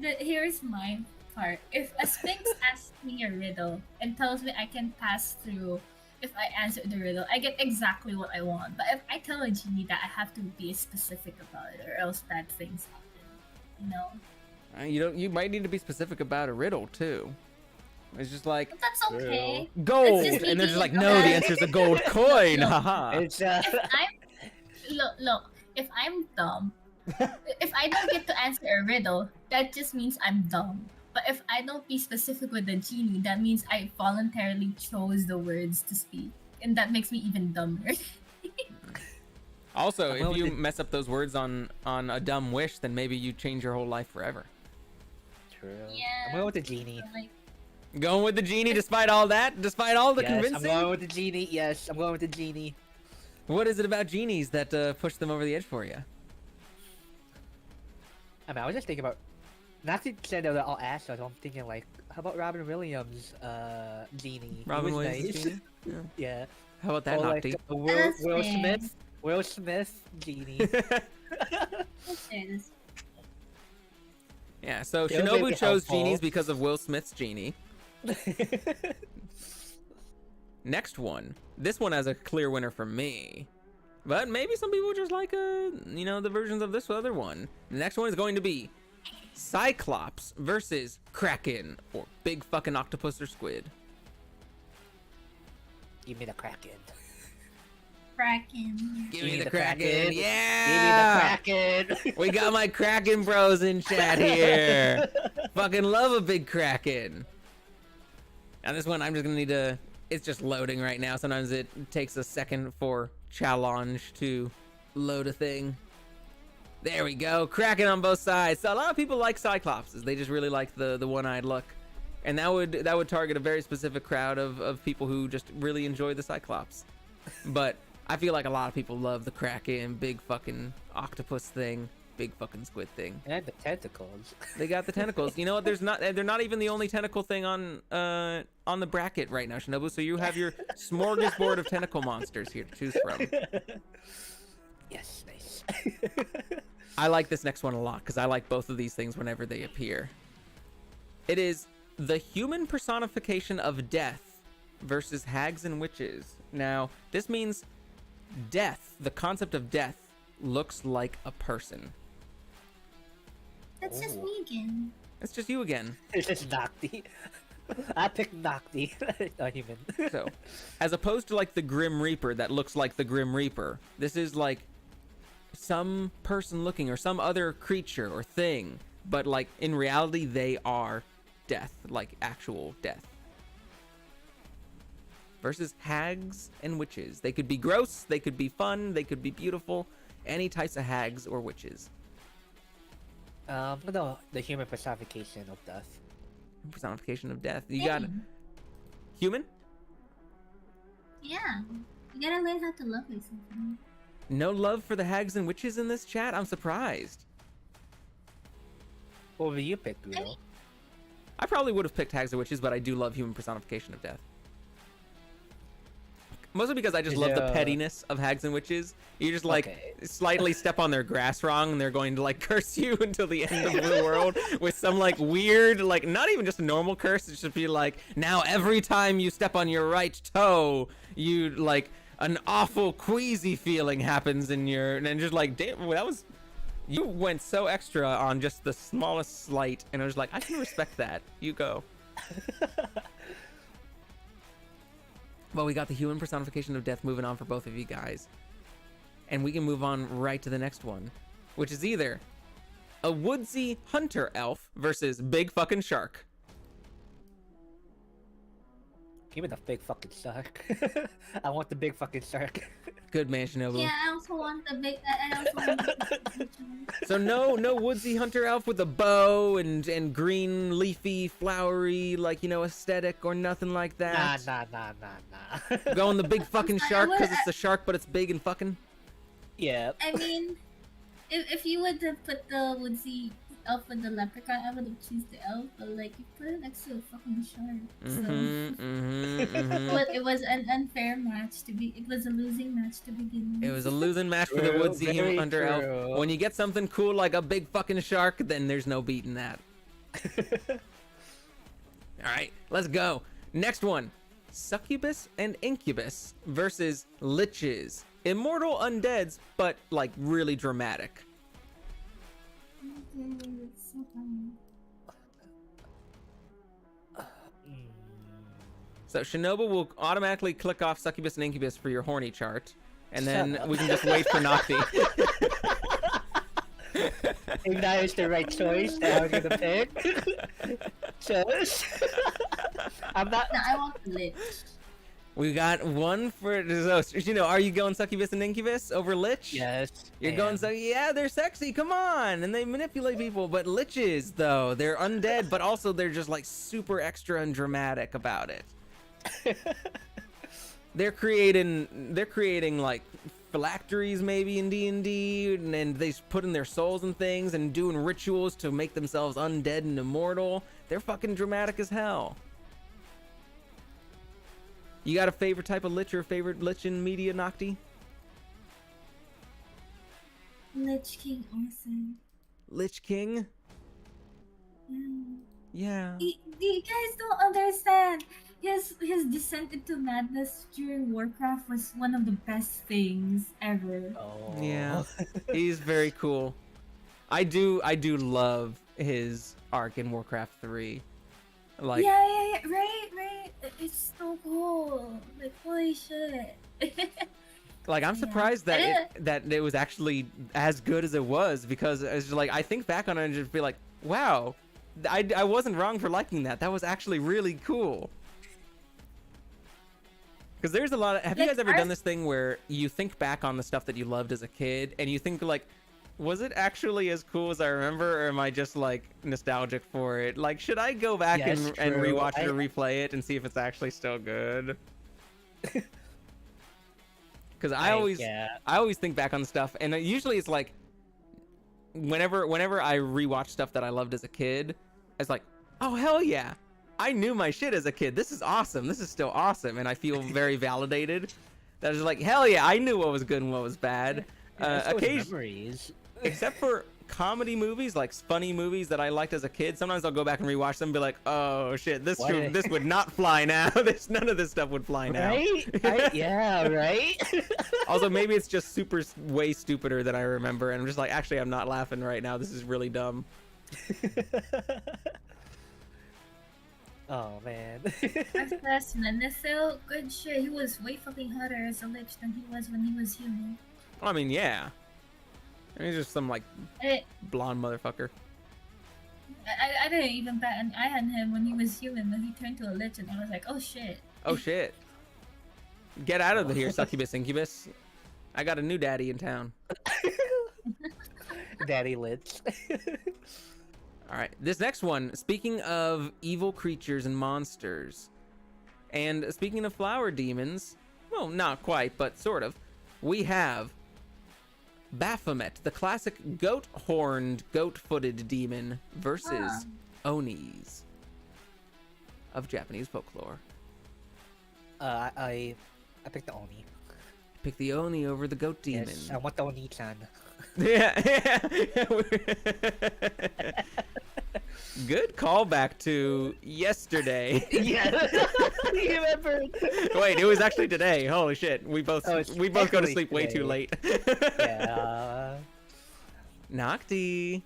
my part. If a Sphinx asks me a riddle and tells me I can pass through if I answer the riddle, I get exactly what I want. But if I tell a genie that I have to be specific about it, or else bad things happen, you know. You might need to be specific about a riddle too. It's just like, But that's okay. gold, It's just and they're just like, being no, the okay. answer's a gold coin. Haha. It's If I'm dumb, if I don't get to answer a riddle, that just means I'm dumb. But if I don't be specific with the genie, that means I voluntarily chose the words to speak, and that makes me even dumber. Also, if you mess up those words on a dumb wish, then maybe you change your whole life forever. True. Yeah. I'm going with the genie. Like, Going with the genie despite all that? Despite all the Yes, convincing? I'm going with the genie. Yes, I'm going with the genie. What is it about genies that push them over the edge for you? I mean, I was just thinking about. Not to say that they're all assholes. I'm thinking like, how about Robin Williams' genie? Robin He was Williams' nice. genie? Yeah. Yeah. How about that, Or like Nocti? That's Will fair. Smith. Will Smith genie. Yeah, so They'll Shinobu make it chose helpful. genies because of Will Smith's genie. Next one. This one has a clear winner for me. But maybe some people just like, the versions of this other one. The next one is going to be Cyclops versus Kraken, or big fucking octopus or squid. Give me the Kraken. Kraken. Give me the Kraken. Kraken. Give me Yeah! the Kraken. We got my Kraken bros in chat here. Fucking love a big Kraken. Now this one, I'm just gonna need to. It's just loading right now. Sometimes it takes a second for challenge to load a thing. There we go. Kraken on both sides. So a lot of people like Cyclopses. They just really like the one-eyed look. And that would target a very specific crowd of people who just really enjoy the Cyclops. But I feel like a lot of people love the Kraken, big fucking octopus thing, big fucking squid thing. And the tentacles. They got the tentacles. You know what? They're not even the only tentacle thing on the bracket right now, Shinobu. So you have your smorgasbord of tentacle monsters here to choose from. Yes, nice. I like this next one a lot because I like both of these things whenever they appear. It is the human personification of death versus hags and witches. Now, this means death, the concept of death, looks like a person. That's just me again. It's just you again. It's just Nocti. I picked Nocti, a human. So, as opposed to like the Grim Reaper that looks like the Grim Reaper, this is like some person looking or some other creature or thing, but like in reality they are death, like actual death. Versus hags and witches. They could be gross, they could be fun, they could be beautiful. Any types of hags or witches. No, the human personification of death. personification of death. You got human? Yeah. You gotta learn how to love yourself. No love for the hags and witches in this chat? I'm surprised. What would you pick, Guido? I probably would have picked hags and witches, but I do love human personification of death. Mostly because I just love the pettiness of hags and witches. You just like slightly step on their grass wrong and they're going to like curse you until the end of the world with some like weird, like not even just a normal curse. It should be like, now every time you step on your right toe, you like an awful queasy feeling happens in your, and just like, damn, that was, you went so extra on just the smallest slight. And I was like, I can respect that. You go. Well, we got the human personification of death moving on for both of you guys. And we can move on right to the next one, which is either a woodsy hunter elf versus big fucking shark. Give me the big fucking shark. I want the big fucking shark. Good man, Shinobu. Yeah, I also want the big. I also want the big shark. So no woodsy hunter elf with a bow and green leafy flowery like, you know, aesthetic or nothing like that. Nah. Going the big fucking shark because it's a shark but it's big and fucking. Yeah. I mean, if you would have put the woodsy elf with the leprechaun, I would have choose the elf. But like, you put it next to a fucking shark. But it was an unfair match to be. It was a losing match to begin with. It was a losing match for the woodsy hunter elf. When you get something cool like a big fucking shark, then there's no beating that. All right, let's go. Next one. Succubus and incubus versus liches. Immortal undeads, but like really dramatic. So Shinobu will automatically click off succubus and incubus for your horny chart, and then we can just wait for Nocti. If that is the right choice that I'm gonna pick. Just I'm not. No, I want the lich. We got one for, you know, are you going succubus and incubus over lich? Yes. You're going, so yeah, they're sexy, come on, and they manipulate people, but liches, though, they're undead, but also they're just like super extra and dramatic about it. They're creating like phylacteries maybe in D&D, and they put in their souls and things and doing rituals to make themselves undead and immortal. They're fucking dramatic as hell. You got a favorite type of lich or favorite lich in media, Nocti? Lich King awesome. Lich King? Yeah. You guys don't understand. His descent into madness during Warcraft was one of the best things ever. Oh. Yeah. He's very cool. I do love his arc in Warcraft 3. Like, yeah, right. It's so cool. Like, holy shit. like I'm surprised that it was actually as good as it was, because it's just like I think back on it and just be like, wow, I wasn't wrong for liking that. That was actually really cool. Because there's a lot of, have you guys ever done this thing where you think back on the stuff that you loved as a kid and you think like, was it actually as cool as I remember, or am I just like nostalgic for it? Like, should I go back and rewatch it or replay it and see if it's actually still good? Because I always think back on stuff, and usually it's like, whenever I rewatch stuff that I loved as a kid, it's like, oh hell yeah, I knew my shit as a kid. This is awesome. This is still awesome, and I feel very validated. That is like, hell yeah, I knew what was good and what was bad. Occasionally, except for comedy movies, like funny movies that I liked as a kid, sometimes I'll go back and rewatch them and be like, oh shit, this would not fly now. None of this stuff would fly now. Right? Yeah, right? Also, maybe it's just way stupider than I remember, and I'm just like, actually, I'm not laughing right now. This is really dumb. Oh man. That's Menethil, good shit. He was way fucking hotter as a lich than he was when he was human. I mean, yeah. I mean, he's just some like blonde motherfucker. I didn't even bat an eye on him when he was human, but he turned to a lich, and I was like, oh shit. Oh shit. Get out of here, succubus incubus. I got a new daddy in town. Daddy lich. All right, this next one, speaking of evil creatures and monsters, and speaking of flower demons, well, not quite, but sort of, we have Baphomet, the classic goat-horned, goat-footed demon versus Onis of Japanese folklore. I picked the Oni. Pick the Oni over the goat demon. Yes, I want the Oni-chan. Yeah. Good callback to yesterday. Yeah, you remember? Wait, it was actually today. Holy shit, we both go to sleep way too late. Yeah. Nocti.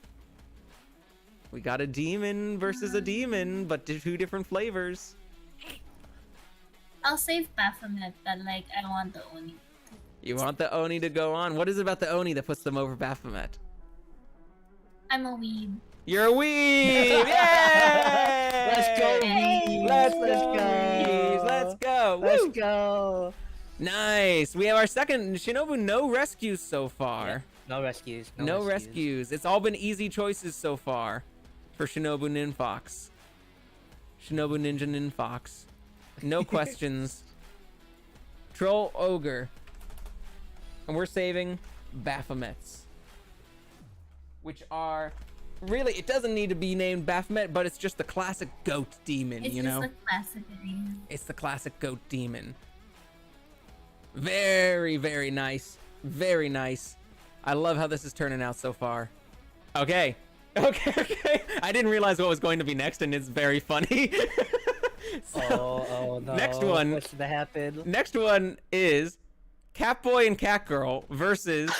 We got a demon versus a demon, but two different flavors. I'll save Baphomet, but like I want the Oni. You want the Oni to go on? What is it about the Oni that puts them over Baphomet? I'm a weeb. You're a weeb! Yay! Let's go, weebs! Let's go! Let's Woo! go! Nice! We have our second Shinobu, no rescues so far. Yeah, no rescues. No rescues. It's all been easy choices so far for Shinobu Ninfox. Shinobu Ninja Ninfox. No questions. Troll Ogre. And we're saving Baphomets. Which are... Really, it doesn't need to be named Baphomet, but it's just the classic goat demon, It's you just know? the classic demon. It's the classic goat demon. Very, very nice. Very nice. I love how this is turning out so far. Okay. Okay. I didn't realize what was going to be next, and it's very funny. Oh no. Next one. What's gonna happen? Next one is Catboy and Catgirl versus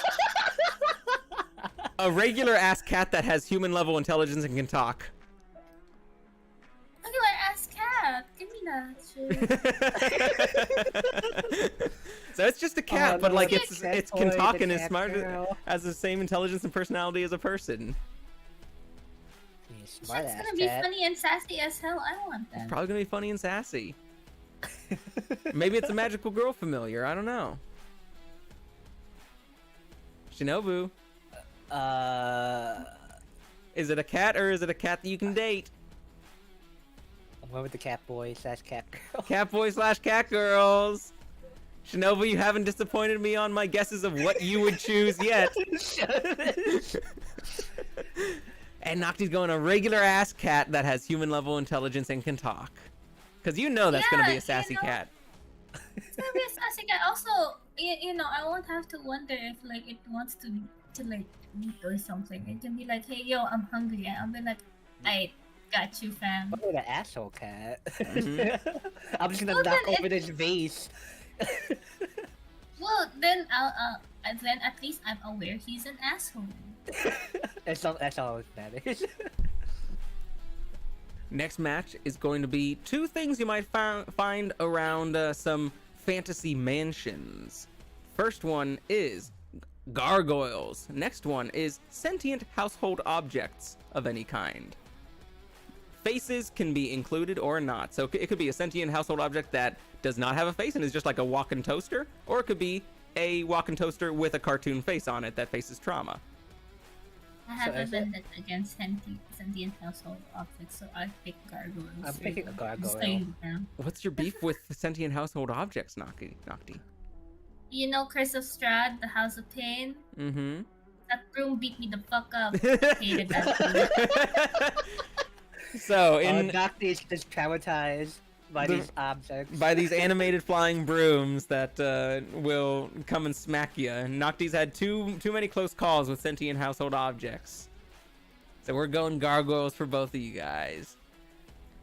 a regular ass cat that has human level intelligence and can talk. Look at ass cat. Give me that shit. So it's just a cat, but no, like the it cat can boy, talk the and is cat smart, girl. has the same intelligence and personality as a person. You smart It's ass gonna be cat. funny and sassy as hell. I want that. Probably gonna be funny and sassy. Maybe it's a magical girl familiar. I don't know. Shinobu, is it a cat or is it a cat that you can date? I'm going with the cat boy / cat girl. Catboy / catgirls. Shinobu, you haven't disappointed me on my guesses of what you would choose yet. And Nocti's going a regular ass cat that has human level intelligence and can talk. Cause you know that's gonna be Yeah, a sassy you know. cat. It's gonna be a sassy cat. Also, you know, I won't have to wonder if like it wants to like eat or something. It can be like, hey yo, I'm hungry, and I'll be like, I got you, fam. Oh, the asshole cat. Mhm. I'm just gonna Well, knock then over this vase. Well, then then at least I'm aware he's an asshole. That's all that matters. Next match is going to be two things you might find around some fantasy mansions. First one is gargoyles. Next one is sentient household objects of any kind. Faces can be included or not. So it could be a sentient household object that does not have a face and is just like a walk-in toaster, or it could be a walk-in toaster with a cartoon face on it that faces trauma. I have So a is it- vendetta against sentient household objects, so I pick gargoyles. I'm picking a gargoyle. Just saying it now. What's your beef with sentient household objects, Nocti? You know Curse of Strahd, the House of Pain? Mm-hmm. That broom beat me the fuck up. Hated that broom. So in Nocti is just traumatized by these objects. by these animated flying brooms that will come and smack you. Nocti's had too many close calls with sentient household objects. So we're going gargoyles for both of you guys.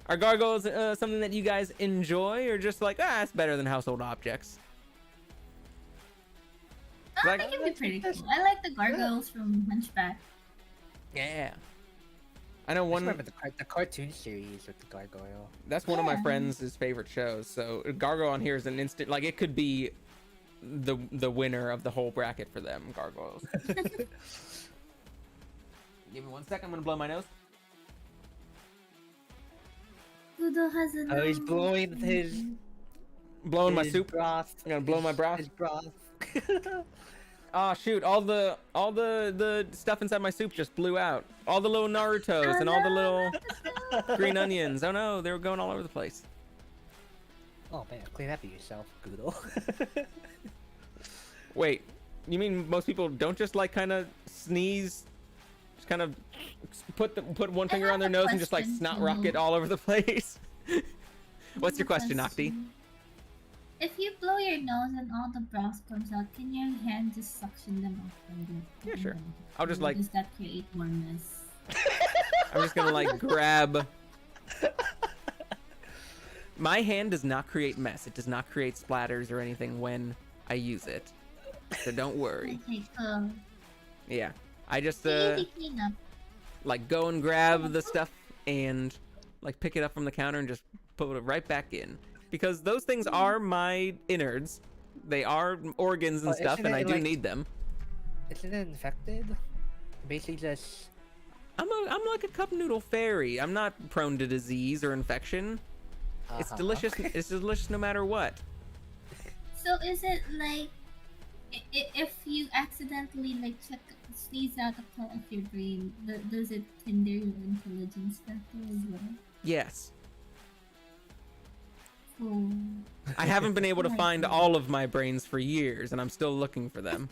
Are gargoyles something that you guys enjoy, or just like, it's better than household objects? I think it'd be pretty cool. I like the gargoyles from Hunchback. Yeah. I know I just one. remember the cartoon series with the gargoyle. That's one of my Yeah. friends' favorite shows. So gargoyle on here is an instant. Like it could be the winner of the whole bracket for them. Gargoyles. Give me 1 second. I'm gonna blow my nose. Goodle has a Oh, he's blowing Blowing my his soup. broth. I'm gonna blow my broth. His broth. Oh shoot! All the stuff inside my soup just blew out. All the little Narutos and all the little green onions. Oh no, they were going all over the place. Oh man, clean up yourself, Goodle. Wait, you mean most people don't just like kind of sneeze, just kind of put one finger on their nose and just like snot rocket all over the place? What's your question, Nocti? If you blow your nose and all the broth comes out, can your hand just suction them off from the? Yeah, sure. I'll just like. Does that create more mess? I'm just gonna like grab. My hand does not create mess. It does not create splatters or anything when I use it. So don't worry. Okay, cool. Yeah, I just Easy cleanup. like go and grab the stuff and like pick it up from the counter and just put it right back in. Because those things are my innards. They are organs and stuff, and I do need them. Isn't it infected? Basically just... I'm like a cup noodle fairy. I'm not prone to disease or infection. It's delicious. It's delicious no matter what. So is it like if you accidentally like sneeze out a part of your brain, does it hinder your intelligence factor as well? Yes. Oh. I haven't been able to find all of my brains for years, and I'm still looking for them.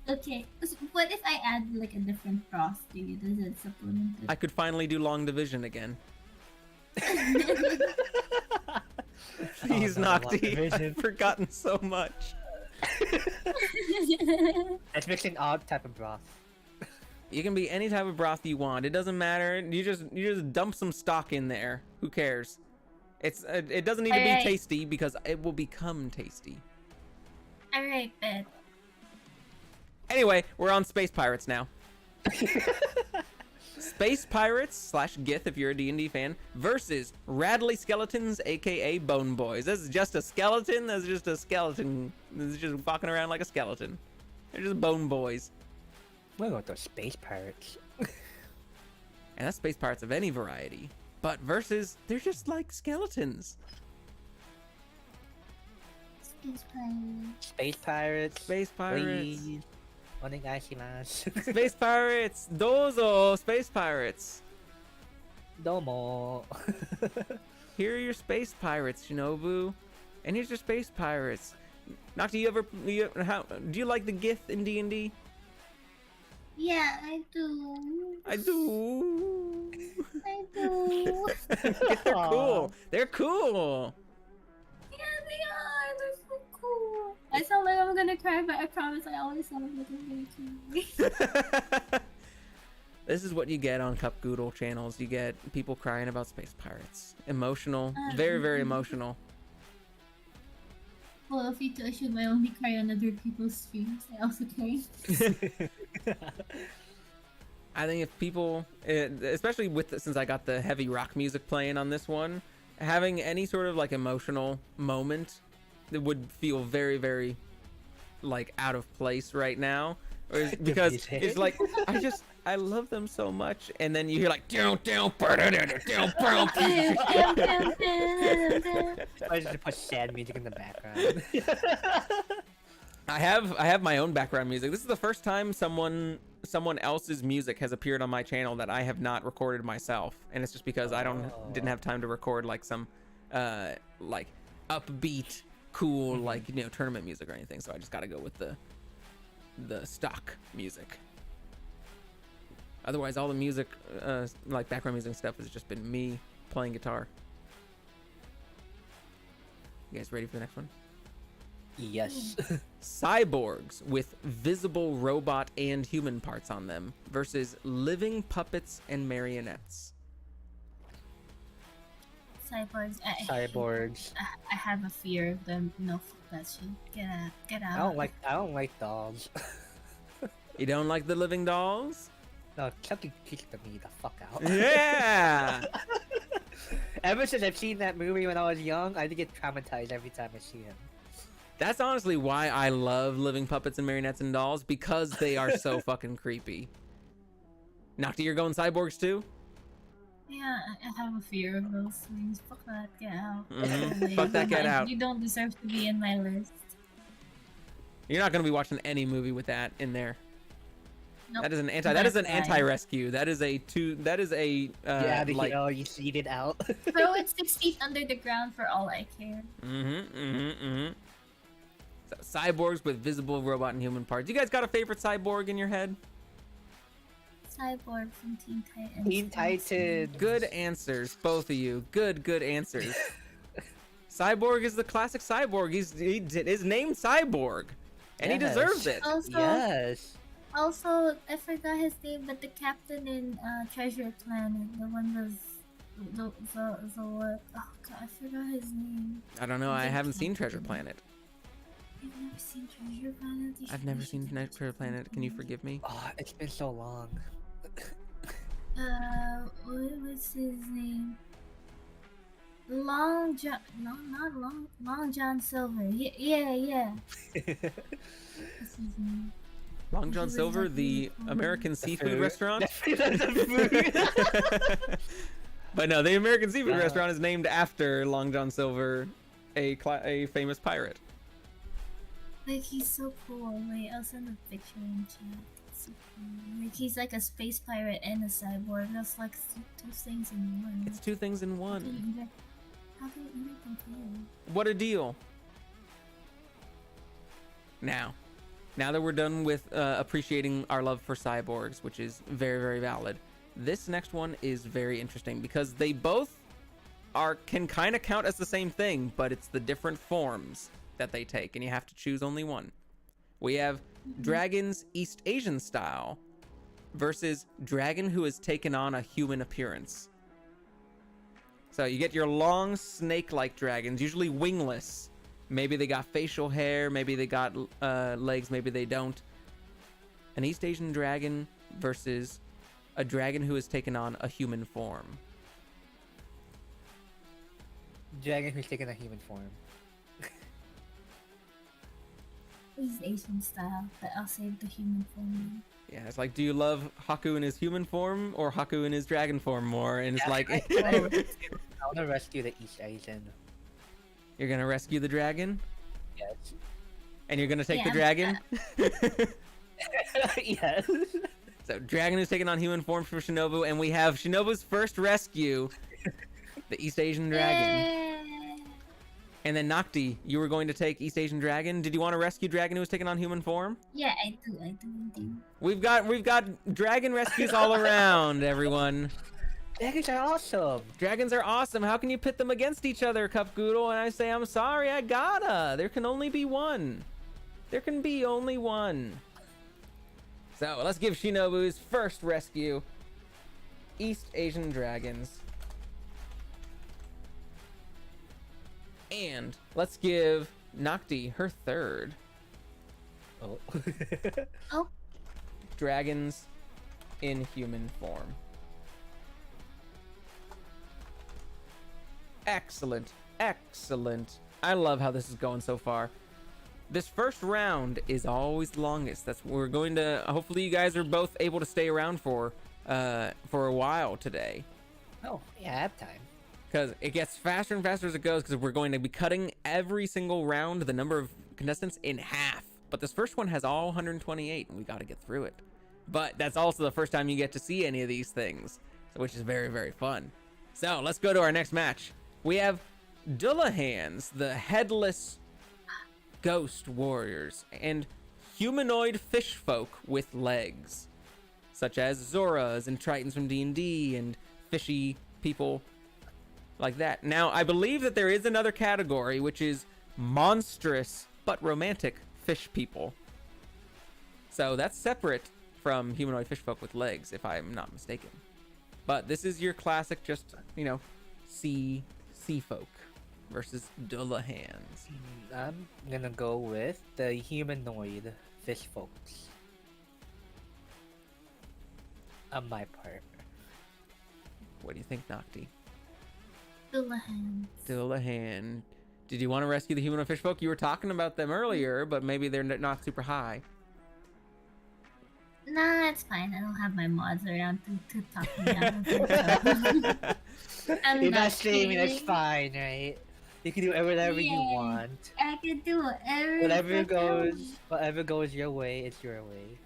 Okay, so what if I add like a different broth to you? Does it supplement it? I could finally do long division again. Please, Nocti. I've forgotten so much. It's mixing odd type of broth. You can be any type of broth you want. It doesn't matter. You just dump some stock in there. Who cares? It doesn't need to be tasty because it will become tasty. Alright, bet. Anyway, we're on Space Pirates now. Space Pirates / Gith if you're a D&D fan versus Radley Skeletons aka Bone Boys. This is just a skeleton. That's just a skeleton. This is just walking around like a skeleton. They're just Bone Boys. We're going to Space Pirates. And that's Space Pirates of any variety. But versus, they're just like skeletons. Space Pirates. Space Pirates. Space Pirates. Please. Onegaishimasu. Space Pirates. Dozo. Space Pirates. Domo. Here are your Space Pirates, Shinobu. And here's your Space Pirates. Nocti, do you like the Gith in D&D? Yeah, I do. I do. I do. They're cool. They're cool. Yeah, they are. They're so cool. I sound like I'm gonna cry, but I promise I always sound like I'm gonna cry. This is what you get on Cup Goodle channels. You get people crying about Space Pirates. Emotional. Very, very emotional. Well, if you to assume I only cry on other people's streams, I also cry. I think if people, especially since I got the heavy rock music playing on this one, having any sort of like emotional moment that would feel very, very like out of place right now, because it's like I love them so much, and then you hear like I just put sad music in the background. I have my own background music. This is the first time someone else's music has appeared on my channel that I have not recorded myself, and it's just because I didn't have time to record like some like upbeat, cool like tournament music or anything. So I just got to go with the stock music. Otherwise, all the music, like background music and stuff, has just been me playing guitar. You guys ready for the next one? Yes. Cyborgs with visible robot and human parts on them versus living puppets and marionettes. Cyborgs. Cyborgs. I have a fear of them. No, fuck that shit. Get out. I don't like dolls. You don't like the living dolls? No, Chucky kicked me the fuck out. Yeah. Ever since I've seen that movie when I was young, I get traumatized every time I see him. That's honestly why I love living puppets and marionettes and dolls, because they are so fucking creepy. Nocti, you're going cyborgs too? Yeah, I have a fear of those things. Fuck that, get out. Fuck that, get out. You don't deserve to be in my list. You're not gonna be watching any movie with that in there. Nope. That is an anti-rescue. That is a you seed it out. Throw it 6 feet under the ground for all I care. So, cyborgs with visible robot and human parts. You guys got a favorite cyborg in your head? Cyborg from Teen Titans. Teen Titans. Good answers, both of you. Good answers. Cyborg is the classic cyborg. He's named Cyborg, and he deserves it. Also, I forgot his name, but the captain in Treasure Planet, the one was the what? Oh god, I forgot his name. I don't know. I haven't seen Treasure Planet. You've never seen Treasure Planet? I've never seen Treasure Planet. Can you forgive me? Oh, it's been so long. What's his name? Long John? No, not Long John Silver. Yeah. What's his name? Long John Silver, the American seafood restaurant? But no, the American seafood restaurant is named after Long John Silver, a famous pirate. Like, he's so cool. Wait, I'll send a picture in chat. It's so cool. Like, he's like a space pirate and a cyborg. That's like two things in one. It's two things in one. How do you even compare? What a deal. Now that we're done with appreciating our love for cyborgs, which is very, very valid, this next one is very interesting because they both can kind of count as the same thing, but it's the different forms that they take, and you have to choose only one. We have dragons East Asian style versus dragon who has taken on a human appearance. So you get your long snake-like dragons, usually wingless. Maybe they got facial hair, maybe they got legs, maybe they don't. An East Asian dragon versus a dragon who has taken on a human form. Dragon who's taken a human form. He's Asian style, but I'll save the human form. Yeah, it's like, do you love Haku in his human form or Haku in his dragon form more? And it's like... I want to rescue the East Asian. You're gonna rescue the dragon? Yes. And you're gonna take the dragon? Yes. So, dragon is taking on human form from Shinobu, and we have Shinobu's first rescue, the East Asian dragon. Yay! And then Nocti, you were going to take East Asian dragon. Did you want to rescue dragon who was taking on human form? Yeah, I do. We've got dragon rescues all around, everyone. Dragons are awesome. Dragons are awesome. How can you pit them against each other, Goodle? And I say, I'm sorry, I gotta. There can only be one. There can be only one. So let's give Shinobu's first rescue, East Asian dragons. And let's give Nocti her third. Oh. Dragons in human form. Excellent. I love how this is going so far. This first round is always the longest. That's what we're going to... Hopefully you guys are both able to stay around for a while today. Oh, yeah, I have time. Because it gets faster and faster as it goes, because we're going to be cutting every single round, the number of contestants, in half. But this first one has all 128, and we got to get through it. But that's also the first time you get to see any of these things, which is very, very fun. So let's go to our next match. We have Dullahans, the headless ghost warriors, and humanoid fish folk with legs, such as Zoras and Tritons from D&D and fishy people like that. Now, I believe that there is another category, which is monstrous but romantic fish people. So that's separate from humanoid fish folk with legs, if I'm not mistaken. But this is your classic, just, you know, sea folk versus Dullahans. I'm gonna go with the humanoid fish folks. On my part. What do you think, Nocti? Dullahan. Did you want to rescue the humanoid fish folk? You were talking about them earlier, but maybe they're not super high. Nah, it's fine. I don't have my mods around to talk me down. You're not streaming, it's fine, right? You can do whatever you Yeah. want. I can do whatever. Whatever goes your way, it's your way.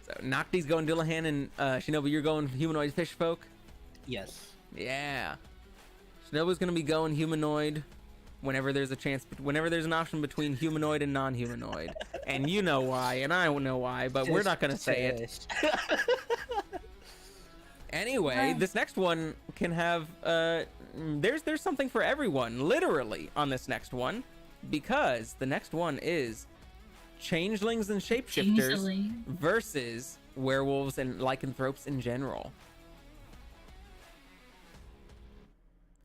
So Nocti's going Dillahan, and Shinobu, you're going humanoid fish folk. Yes. Yeah. Shinobu's gonna be going humanoid whenever there's a chance, whenever there's an option between humanoid and non-humanoid. And you know why, and I know why, but we're not gonna say it. Anyway, this next one can have there's something for everyone, literally, on this next one, because the next one is changelings and shapeshifters Changeling. versus werewolves and lycanthropes in general.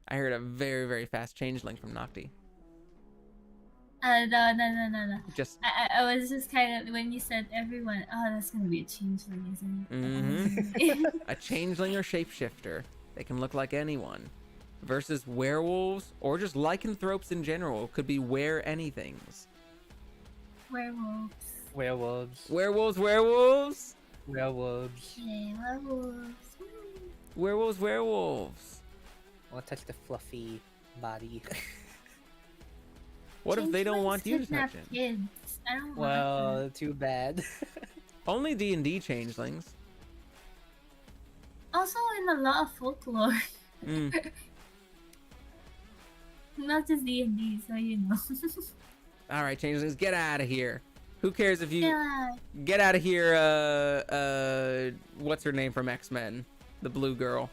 I heard a very, very fast changeling from Nocti. No. Just I was just kind of, when you said everyone, oh, that's gonna be a changeling, isn't it? Mhm. A changeling or shapeshifter. They can look like anyone. Versus werewolves or just lycanthropes in general. Could be anythings. Werewolves. Werewolves. Werewolves. Werewolves. Yeah, werewolves. Werewolves. I want to touch the fluffy body. What if they don't want you to Changelings touch it? kidnap kids. I don't want Well, too bad. Only D&D changelings. that. Also, in a lot of folklore, Mm. not just D&D, so you know. All right, changelings, get out of here. Who cares if you Yeah. get out of here? What's her name from X-Men? The blue girl.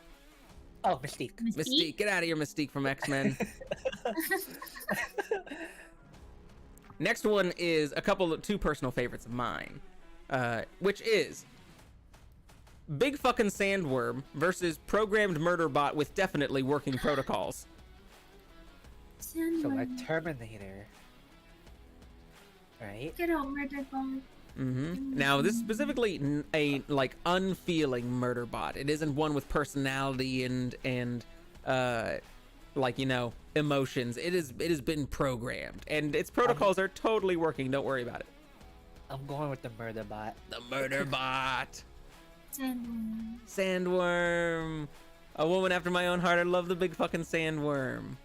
Oh, Mystique. Mystique. Get out of here, Mystique from X-Men. Next one is two personal favorites of mine, which is big fucking sandworm versus programmed murder bot with definitely working protocols. So like Sandworm. Terminator. Right? Get out, murder bomb. Now, this is specifically a like unfeeling murder bot. It isn't one with personality and like, you know, emotions. It has been programmed, and its protocols are totally working. Don't worry about it. I'm going with the murder bot. The murder bot. Sandworm. Sandworm. A woman after my own heart. I love the big fucking sandworm.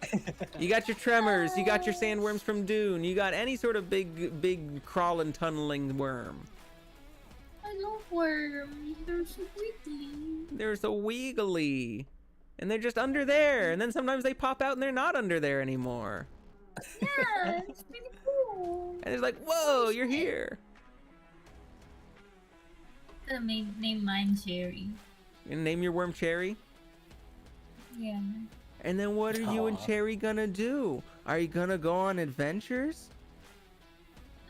You got your tremors. You got your sandworms from Dune. You got any sort of big crawling, tunneling worm. I love worms. They're so wiggly. They're so wiggly. And they're just under there. And then sometimes they pop out and they're not under there anymore. Yeah, it's pretty cool. And it's like, whoa, you're here. I'm gonna name mine Cherry. You gonna name your worm Cherry? Yeah. And then what are you and Aw. Cherry gonna do? Are you gonna go on adventures?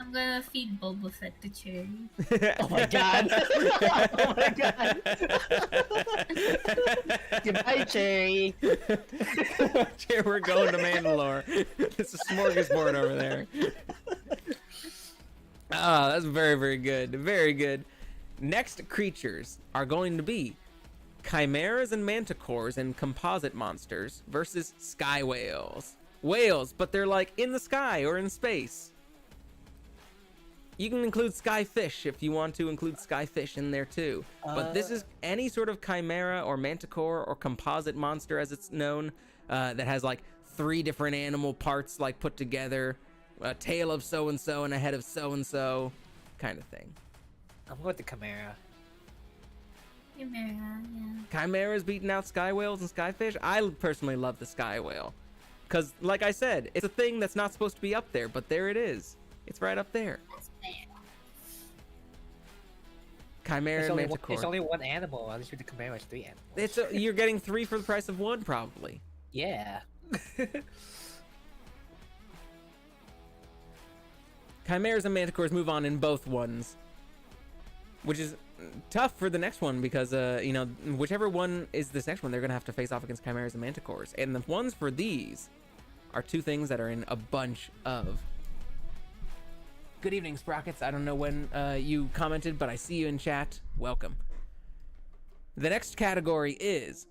I'm gonna feed Boba Fett to Cherry. Oh my god. Oh my god. Goodbye, Cherry. Cherry, we're going to Mandalore. It's a smorgasbord over there. Ah, that's very, very good. Very good. Next creatures are going to be chimeras and manticores and composite monsters versus sky whales. Whales, but they're like in the sky or in space. You can include skyfish if you want to include skyfish in there too. But this is any sort of chimera or manticore or composite monster, as it's known, that has like 3 different animal parts like put together, a tail of so-and-so and a head of so-and-so kind of thing. I'm going with the Chimera. Chimera, yeah. Chimeras beating out sky whales and skyfish? I personally love the sky whale. Because, like I said, it's a thing that's not supposed to be up there, but there it is. It's right up there. That's fair. Chimera and manticore. It's only one animal. At least with the Chimera, it's 3 animals. You're getting 3 for the price of 1, probably. Yeah. Chimeras and manticores move on in both ones, which is tough for the next one because, you know, whichever one is this next one, they're going to have to face off against chimeras and manticores. And the ones for these are 2 things that are in a bunch of. Good evening, Sprockets. I don't know when you commented, but I see you in chat. Welcome. The next category is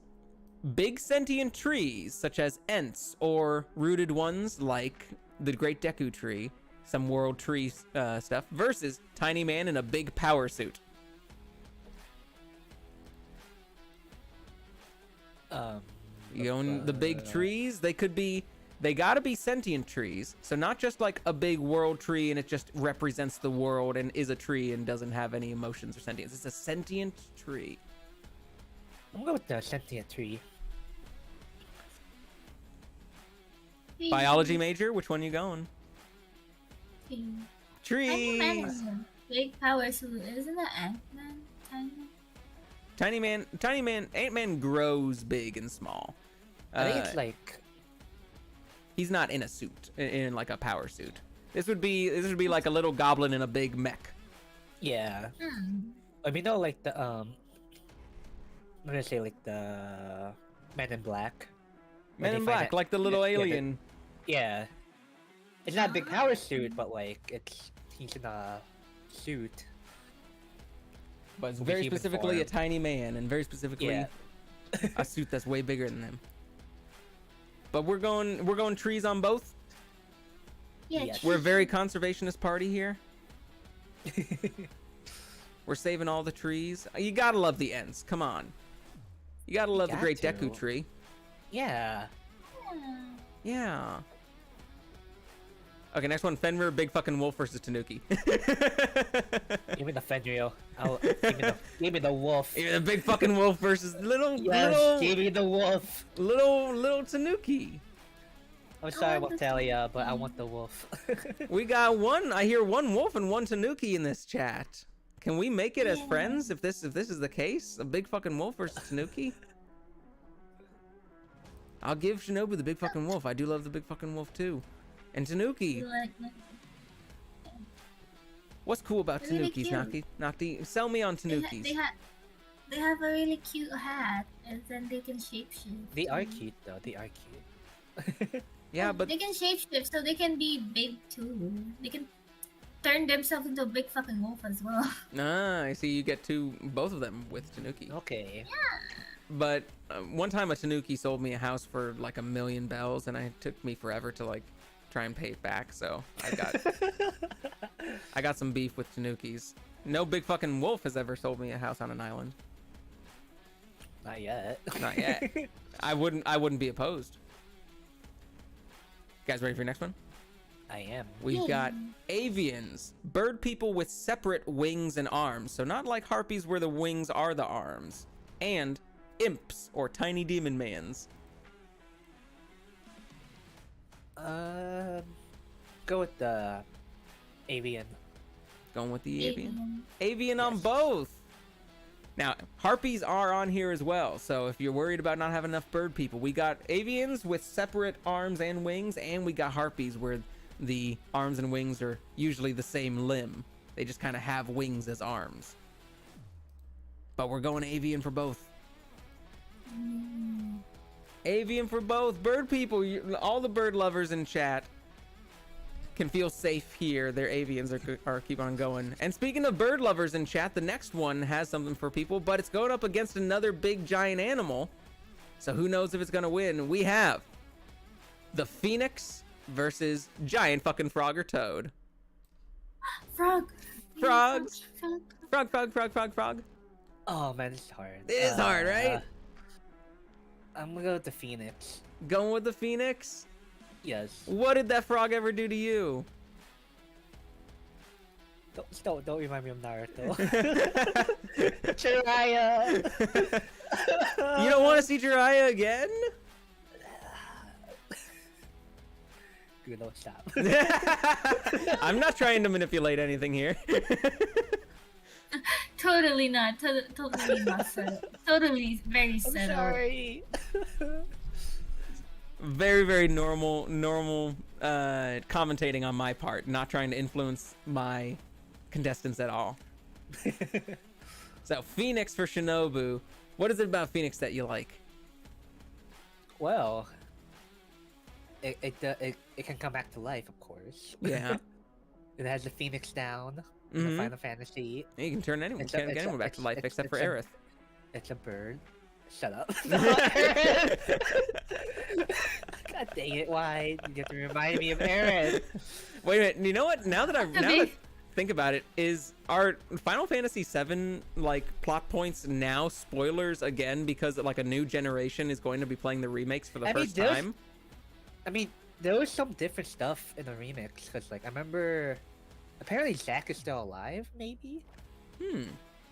big sentient trees, such as Ents, or rooted ones like the Great Deku Tree, some world tree stuff, versus tiny man in a big power suit. You own the big trees. They could be They gotta be sentient trees. So not just like a big world tree and it just represents the world and is a tree and doesn't have any emotions or sentience. It's a sentient tree. I'm going with the sentient tree. Biology major, which one you going? Trees. Ant-Man is a big power, so isn't it Ant-Man? Tiny man, Ant-Man grows big and small. I think it's like he's not in a suit, in like a power suit. This would be like a little goblin in a big mech. yeah. I mean, no, like the I'm gonna say like the Men in Black. When Men they in find Black, it- like the little yeah, alien. Yeah. It's not a big power suit, but like he's in a suit. But it's Will be very human specifically a form. tiny man, and very specifically Yeah. a suit that's way bigger than him. But we're going trees on both. Yeah, Yes. We're a very conservationist party here. We're saving all the trees. You gotta love the Ents. Come on. You gotta love the got Great to. Deku tree. Yeah. Yeah. Okay, next one. Fenrir, big fucking wolf versus Tanuki. Give me the Fenrir. Give me the wolf. Yeah, the big fucking wolf versus little Yes, give me the wolf. little Tanuki. I'm sorry about Talia, but I want the wolf. We got one. I hear one wolf and one Tanuki in this chat. Can we make it as friends if this is the case? A big fucking wolf versus Tanuki? I'll give Shinobu the big fucking wolf. I do love the big fucking wolf too. And Tanuki. What's cool about They're really Tanukis, cute. Nocti? Sell me on Tanukis. They have a really cute hat, and then they can shapeshift. They are cute though. They are cute. Yeah, but they can shapeshift, so they can be big too. They can turn themselves into a big fucking wolf as well. I see you get both of them with Tanuki. Okay. But one time a Tanuki sold me a house for like 1,000,000 bells, and it took me forever to like try and pay it back. So I got some beef with Tanukis. No big fucking wolf has ever sold me a house on an island. Not yet. Not yet. I wouldn't be opposed. You guys ready for your next one? I am. We've got avians, bird people with separate wings and arms. So not like harpies where the wings are the arms. And imps or tiny demon mans. Go with the avian. Going with the avian. Avian. Avian on Yes. both. Now, harpies are on here as well. So if you're worried about not having enough bird people, we got avians with separate arms and wings, and we got harpies where the arms and wings are usually the same limb. They just kind of have wings as arms. But we're going avian for both. Avian for both. Bird people, all the bird lovers in chat can feel safe here. Their avians are keep on going. And speaking of bird lovers in chat, the next one has something for people, but it's going up against another big giant animal. So who knows if it's going to win? We have the phoenix versus giant fucking frog or toad. Frog. Frogs. Frog. Frog. Oh man, it's hard. It is hard, right? I'm gonna go with the phoenix. Going with the phoenix? Yes. What did that frog ever do to you? Don't remind me of Naruto. Jiraiya. You don't want to see Jiraiya again? Good, don't stop. I'm not trying to manipulate anything here. Totally not. Totally not set. Totally very I'm set up. sorry. Very, very normal commentating on my part, not trying to influence my contestants at all. So Phoenix for Shinobu. What is it about Phoenix that you like? Well, it can come back to life, of course. Yeah. It has the phoenix down in the Mhm. Final Fantasy. You can turn anyone, It's a- get it's anyone a- back to it's- life it's- except for it's a- Aerith. It's a bird. Shut up. God dang it! Why you have to remind me of Aaron? Wait a minute. You know what? Now that I be- think about it, is our Final Fantasy VII like plot points now spoilers again because like a new generation is going to be playing the remakes for the I mean, first there's- time? I mean, there was some different stuff in the remix because like I remember apparently Zack is still alive, maybe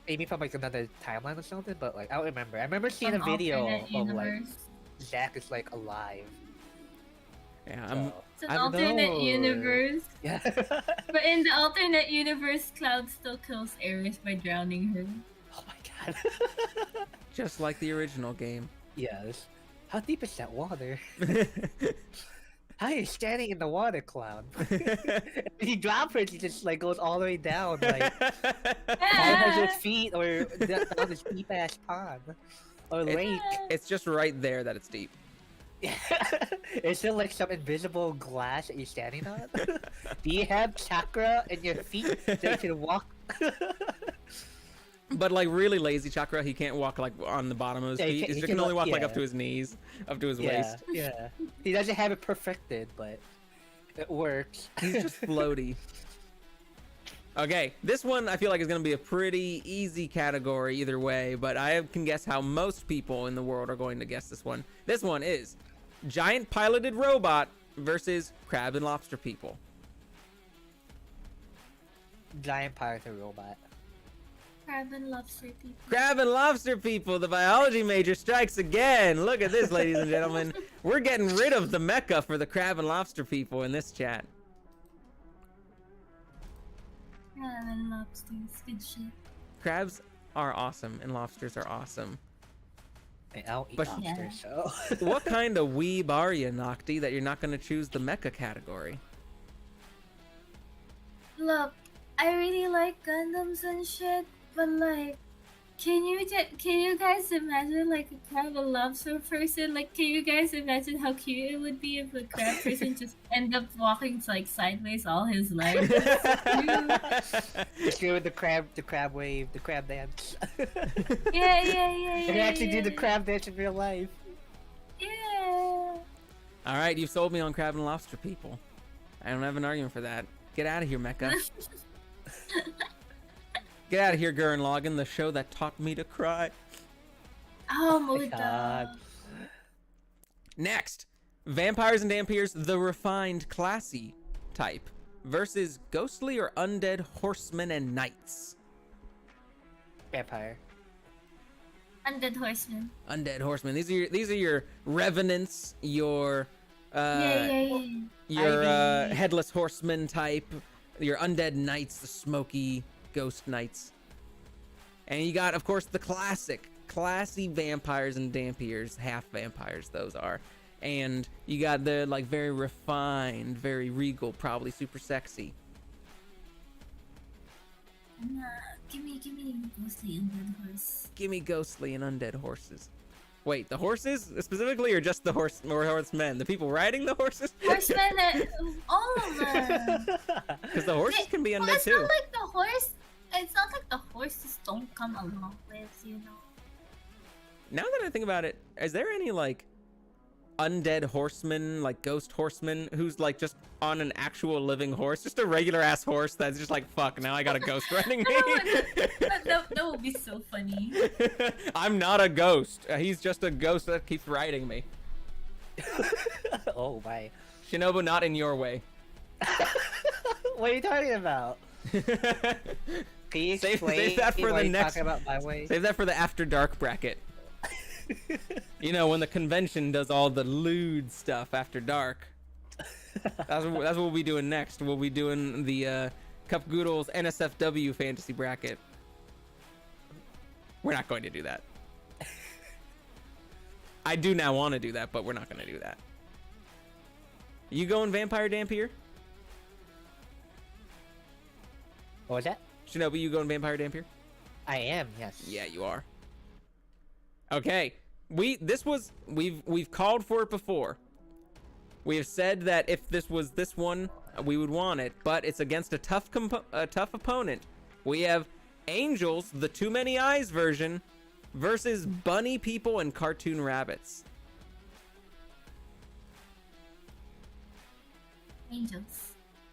maybe from like another timeline or something, but like I don't remember. I remember seeing An a video alternate of like universe. Zack is like alive. Yeah, So, It's an I don't alternate know. universe. Yeah. But in the alternate universe, Cloud still kills Aerith by drowning her. Oh my god. just like the original game. Yes. How deep is that water? How are you standing in the water, Cloud? If you drop it, it just like goes all the way down, like 500 feet, or down this deep ass pond or lake. It's just right there that it's deep. Is there like some invisible glass that you're standing on? Do you have chakra in your feet so you can walk? But like really lazy chakra, he can't walk like on the bottom of his Yeah, feet. He can only walk like up to his knees, up to his waist. Yeah. He doesn't have it perfected, but it works. He's just floaty. Okay, this one I feel like is going to be a pretty easy category either way, but I can guess how most people in the world are going to guess this one. This one is giant piloted robot versus crab and lobster people. Giant pirate robot. Crab and lobster people. Crab and lobster people, the biology major strikes again. Look at this, ladies and gentlemen. We're getting rid of the mecca for the crab and lobster people in this chat. Crab and lobsters, good shit. Crabs are awesome and lobsters are awesome. I don't eat But- lobster, so. What kind of weeb are you, Nocti, that you're not going to choose the mecha category? Look, I really like Gundams and shit, but like, can you guys imagine like a crab and lobster person? Like, can you guys imagine how cute it would be if a crab person just end up walking like sideways all his life? Just do the crab wave, the crab dance. Yeah. You can actually do the crab dance in real life. Yeah. All right, you've sold me on crab and lobster people. I don't have an argument for that. Get out of here, Mecha. Get out of here, Gurren Lagann, the show that taught me to cry. Oh my my God. god. Next, vampires and vampires, the refined, classy type, versus ghostly or undead horsemen and knights. Vampire. Undead horseman. Undead horsemen. These are your revenants, your Yeah. your Ivy. headless horseman type, your undead knights, the smoky ghost knights. And you got, of course, the classy vampires and dampiers, half vampires those are. And you got the like very refined, very regal, probably super sexy. Give me ghostly undead horse. Give me ghostly and undead horses. Wait, the horses specifically, or just the horsemen? The people riding the horses? Horsemen, all of them. Because the horses can be Well, undead it's too. not like the horse. It's not like the horses don't come along with, you know. Now that I think about it, is there any like undead horseman, like ghost horseman, who's like just on an actual living horse, just a regular ass horse that's just like, fuck, now I got a ghost riding me? that would be so funny. I'm not a ghost. He's just a ghost that keeps riding me. Oh my. Shinobu, not in your way. What are you talking about? Can you Save explain that for why the you're next. talking about my way? Save that for the after dark bracket. You know, when the convention does all the lewd stuff after dark. That's what we'll be doing next. We'll be doing the Cup Goodle's NSFW fantasy bracket. We're not going to do that. I do now want to do that, but we're not going to do that. You going Vampire Dampier? What was that? Shinobu, you going Vampire Dampier? I am, yes. Yeah, you are. Okay, we've called for it before. We have said that if this was this one, we would want it, but it's against a tough opponent. We have Angels, the Too Many Eyes version, versus bunny people and cartoon rabbits.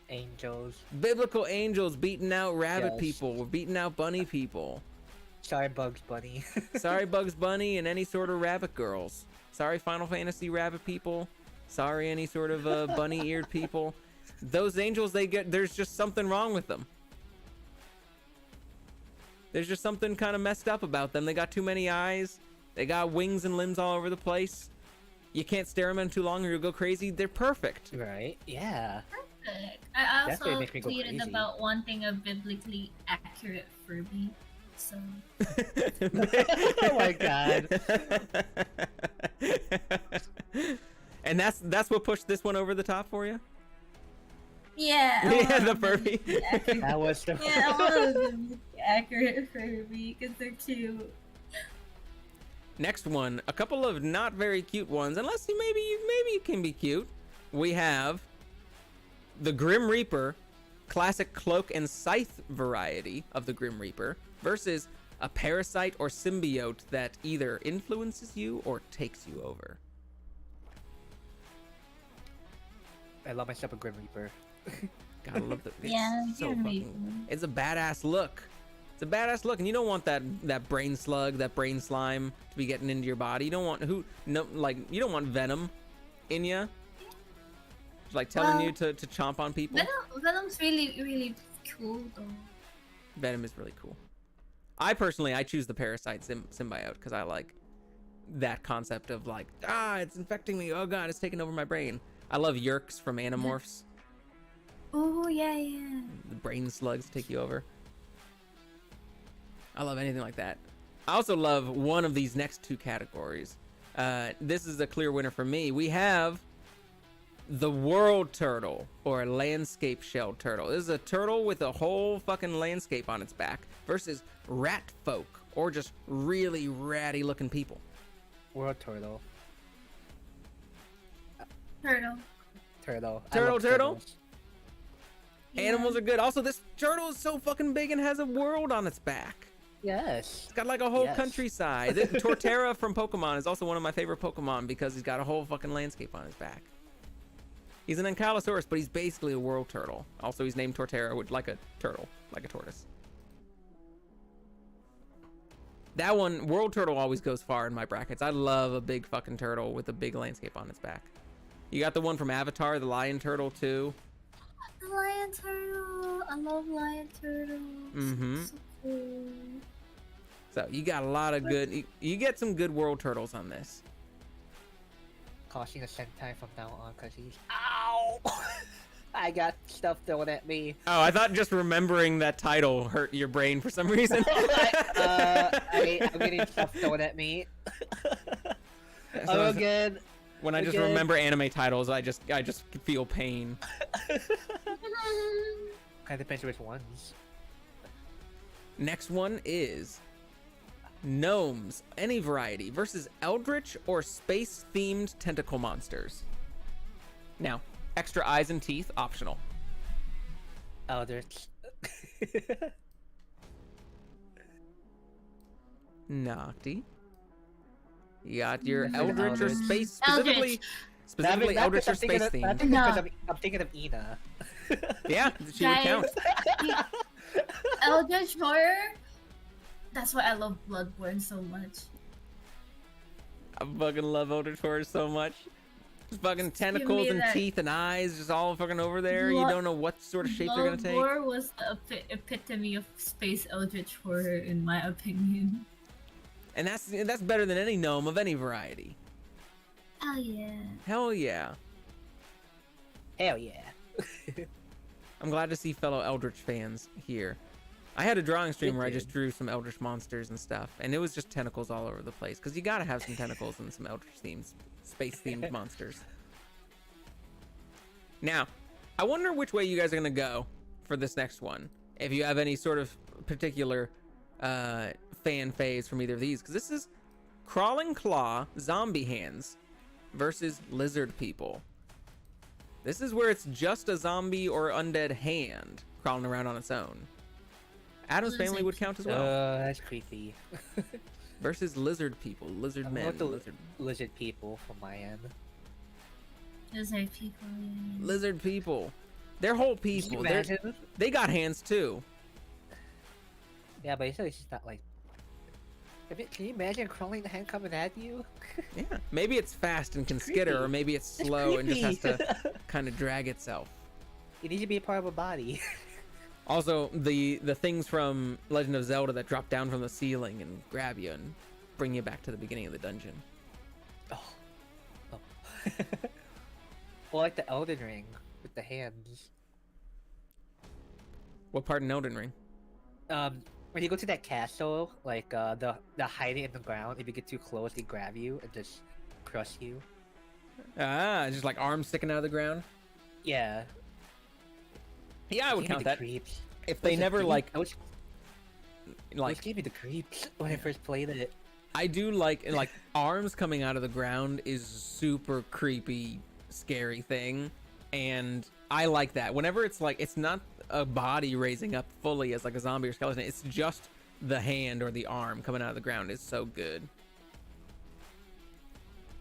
Angels. Biblical angels beating out rabbit Yes. people. We're beating out bunny people. Sorry, Bugs Bunny. Sorry, Bugs Bunny and any sort of rabbit girls. Sorry, Final Fantasy rabbit people. Sorry, any sort of bunny-eared people. Those angels, there's just something wrong with them. There's just something kind of messed up about them. They got too many eyes. They got wings and limbs all over the place. You can't stare at them too long or you'll go crazy. They're perfect. Right? Yeah. Perfect. I also Definitely makes me go tweeted crazy. about wanting a biblically accurate Furby. So. Oh my god. And that's what pushed this one over the top for you? Yeah. Yeah, the Furby. That was the Yeah, I want a biblically accurate Furby because they're cute. Next one, a couple of not very cute ones, unless maybe you can be cute. We have the Grim Reaper, classic cloak and scythe variety of the Grim Reaper, versus a parasite or symbiote that either influences you or takes you over. I love myself a Grim Reaper. Gotta love the Yeah, it's so Grim fucking, Reaper. it's a badass look. It's a badass look, and you don't want that brain slug, that brain slime to be getting into your body. You don't want you don't want venom in you, like telling you to chomp on people. Venom's really cool though. Venom is really cool. I choose the parasite symbiote because I like that concept of like, it's infecting me. Oh god, it's taking over my brain. I love Yerks from Animorphs. Oh yeah. The brain slugs take you over. I love anything like that. I also love one of these next two categories. This is a clear winner for me. We have the world turtle, or landscape shell turtle. This is a turtle with a whole fucking landscape on its back versus rat folk, or just really ratty looking people. World turtle. Turtle. Turtle. I Turtle, love turtle? turtles. Yeah. Animals are good. Also, this turtle is so fucking big and has a world on its back. Yes. It's got like a whole Yes. countryside. Torterra from Pokemon is also one of my favorite Pokemon because he's got a whole fucking landscape on his back. He's an Ankylosaurus, but he's basically a world turtle. Also, he's named Torterra, like a turtle, like a tortoise. That one, world turtle, always goes far in my brackets. I love a big fucking turtle with a big landscape on its back. You got the one from Avatar, the lion turtle, too. The lion turtle. I love lion turtles. Mm-hmm. So cool. So you got a lot of good. You get some good world turtles on this. Caution a Sentai from now on because he's. Ow! I got stuff thrown at me. Oh, I thought just remembering that title hurt your brain for some reason. I'm getting stuff thrown at me. Oh, good. When I just Okay. remember anime titles, I just feel pain. Kind of depends which ones. Next one is gnomes, any variety, versus eldritch or space-themed tentacle monsters. Now, extra eyes and teeth optional. Eldritch. Nocti. You got your Mhm. eldritch or Eldritch. space, specifically eldritch or space I'm themed. thinking, No. I'm thinking of Ina. Yeah, she would count. Eldritch horror. That's why I love Bloodborne so much. I fucking love eldritch horror so much. Just fucking tentacles and that- teeth and eyes just all fucking over there. You don't know what sort of shape they're gonna take. Bloodborne was the epitome of space eldritch horror, in my opinion. And that's better than any gnome of any variety. Oh yeah. Hell yeah. Hell yeah. I'm glad to see fellow Eldritch fans here. I had a drawing stream where I Good. just drew some Eldritch monsters and stuff, and it was just tentacles all over the place, because you gotta have some tentacles and some Eldritch themes, space-themed monsters. Now, I wonder which way you guys are gonna go for this next one. If you have any sort of particular fan phase from either of these, because this is Crawling Claw Zombie Hands versus Lizard People. This is where it's just a zombie or undead hand crawling around on its own. Adam's Lizard family would count as well. That's creepy. Versus lizard people, lizard I'm men, going to lizard lizard people from my end. Lizard people. Yeah. lizard people. They're whole Can you people. imagine? They got hands too. Yeah, but it's just not like. Can you imagine a crawling hand coming at you? Yeah, maybe it's fast and can skitter, or maybe it's slow and just has to kind of drag itself. You need to be a part of a body. Also, the things from Legend of Zelda that drop down from the ceiling and grab you and bring you back to the beginning of the dungeon. Oh. Or like the Elden Ring with the hands. What part in Elden Ring? When you go to that castle, like the hiding in the ground, if you get too close, they grab you and just crush you. Ah, just like arms sticking out of the ground. Yeah. Yeah, I would count that. Creeps. If they never like Those gave me the creeps when I first played it. I do like arms coming out of the ground is super creepy, scary thing, and I like that. Whenever it's like it's not a body raising up fully as like a zombie or skeleton, it's just the hand or the arm coming out of the ground is so good.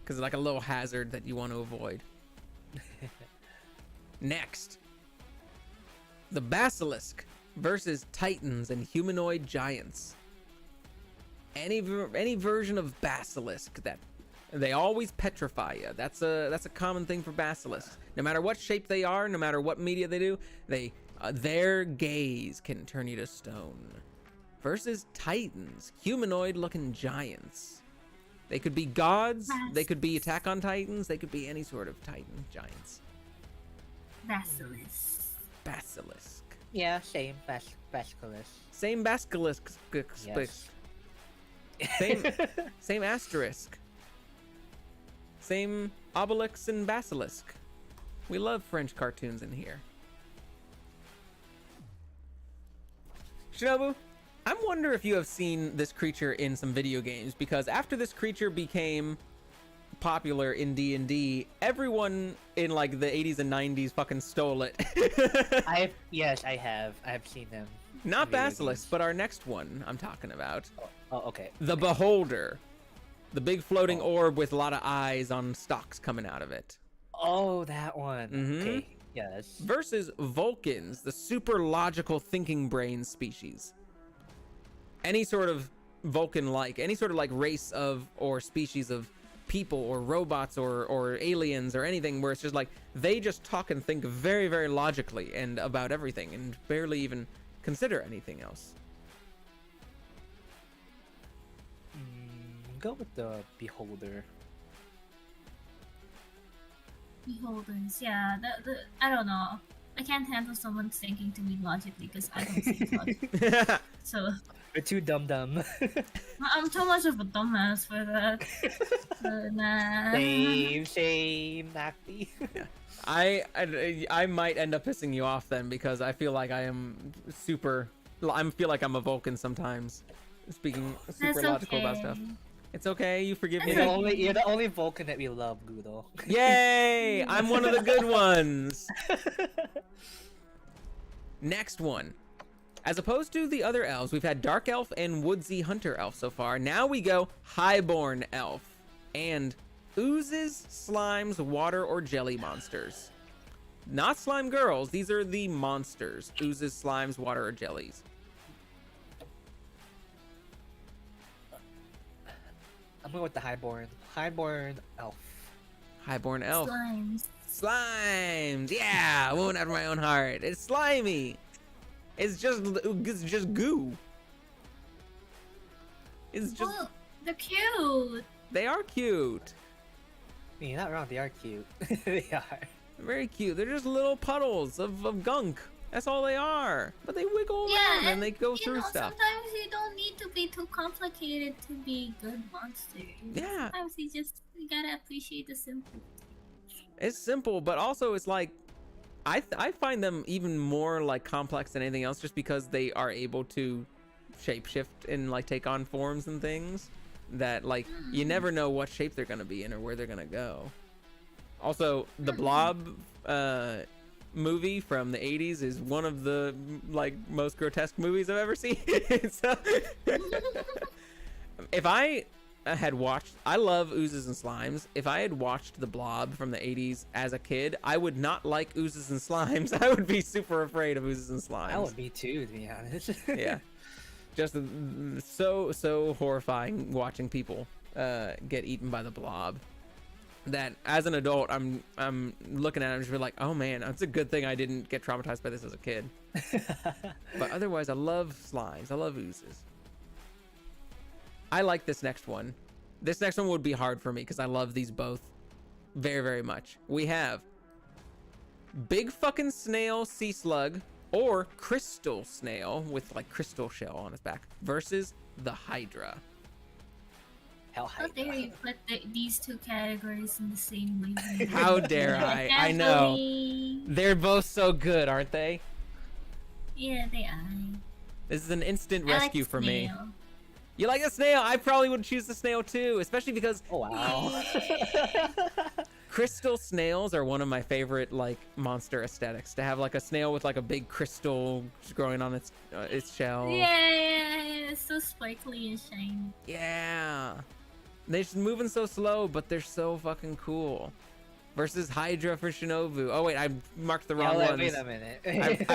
Because it's like a little hazard that you want to avoid. Next, the basilisk versus titans and humanoid giants. Any version of basilisk that they always petrify you. That's a common thing for basilisks. No matter what shape they are, no matter what media they do, their gaze can turn you to stone. Versus titans, humanoid-looking giants. They could be gods. They could be Attack on Titans. They could be any sort of titan giants. Basilisk. Yeah, same basilisk. Same basilisk. Yes. Same asterisk. Same obelix and basilisk. We love French cartoons in here. Shinobu, I'm wondering if you have seen this creature in some video games, because after this creature became popular in D&D, everyone in like the 80s and 90s fucking stole it. Yes, I have. I have seen them. Not basilisk, but our next one I'm talking about. Oh, okay. The Beholder. The big floating orb with a lot of eyes on stalks coming out of it. Oh, that one. Okay, yes. Versus Vulcans, the super logical thinking brain species. Any sort of Vulcan-like, any sort of like race of or species of people or robots or aliens or anything where it's just like they just talk and think very, very logically and about everything and barely even consider anything else. Go with the Beholder. Beholders, yeah. I don't know. I can't handle someone thinking to me logically because I don't think logically. So We're too dumb. I'm too much of a dumbass for that. Nah. Same, Nocti. I might end up pissing you off then, because I feel like I feel like I'm a Vulcan sometimes, speaking super logical about stuff. It's okay, you forgive me. You're the only Vulcan that we love, Goodle. Yay! I'm one of the good ones. Next one. As opposed to the other elves, we've had Dark Elf and Woodsy Hunter Elf so far. Now we go Highborn Elf and oozes, slimes, water, or jelly monsters. Not slime girls, these are the monsters. Oozes, slimes, water, or jellies. I'm going with the Highborn. Highborn Elf. Highborn Elf. Slimes. Slimes! Yeah! Woman out of my own heart. It's slimy! It's just goo. It's just... Oh, they're cute! They are cute. I mean, you're not wrong, they are cute. They are. Very cute. They're just little puddles of gunk. That's all they are. But they wiggle around and they go through stuff. Sometimes you don't need to be too complicated to be good monsters. Yeah. Sometimes you gotta appreciate the simple. It's simple, but also it's like I find them even more like complex than anything else, just because they are able to shapeshift and like take on forms and things that like you never know what shape they're gonna be in or where they're gonna go. Also, the Blob movie from the 80s is one of the like most grotesque movies I've ever seen. So, if I had watched, I love oozes and slimes. If I had watched the Blob from the 80s as a kid, I would not like oozes and slimes. I would be super afraid of oozes and slimes. I would be too, to be honest. Yeah. Just so horrifying watching people get eaten by the blob. That as an adult, I'm looking at it and just be like, oh man, it's a good thing I didn't get traumatized by this as a kid. But otherwise, I love slimes. I love oozes. I like this next one. This next one would be hard for me because I love these both very, very much. We have big fucking snail sea slug or crystal snail with like crystal shell on its back versus the hydra. Hell, How dare you put these two categories in the same way? How dare I? I know. They're both so good, aren't they? Yeah, they are. This is an instant I like rescue for me. snail. You like the snail? I probably would choose the snail too, especially because Oh wow. crystal snails are one of my favorite like monster aesthetics. To have like a snail with like a big crystal growing on its shell. Yeah, it's so sparkly and shiny. Yeah. They're just moving so slow, but they're so fucking cool. Versus Hydra for Shinobu. Oh wait, I marked the wrong ones. Wait a minute.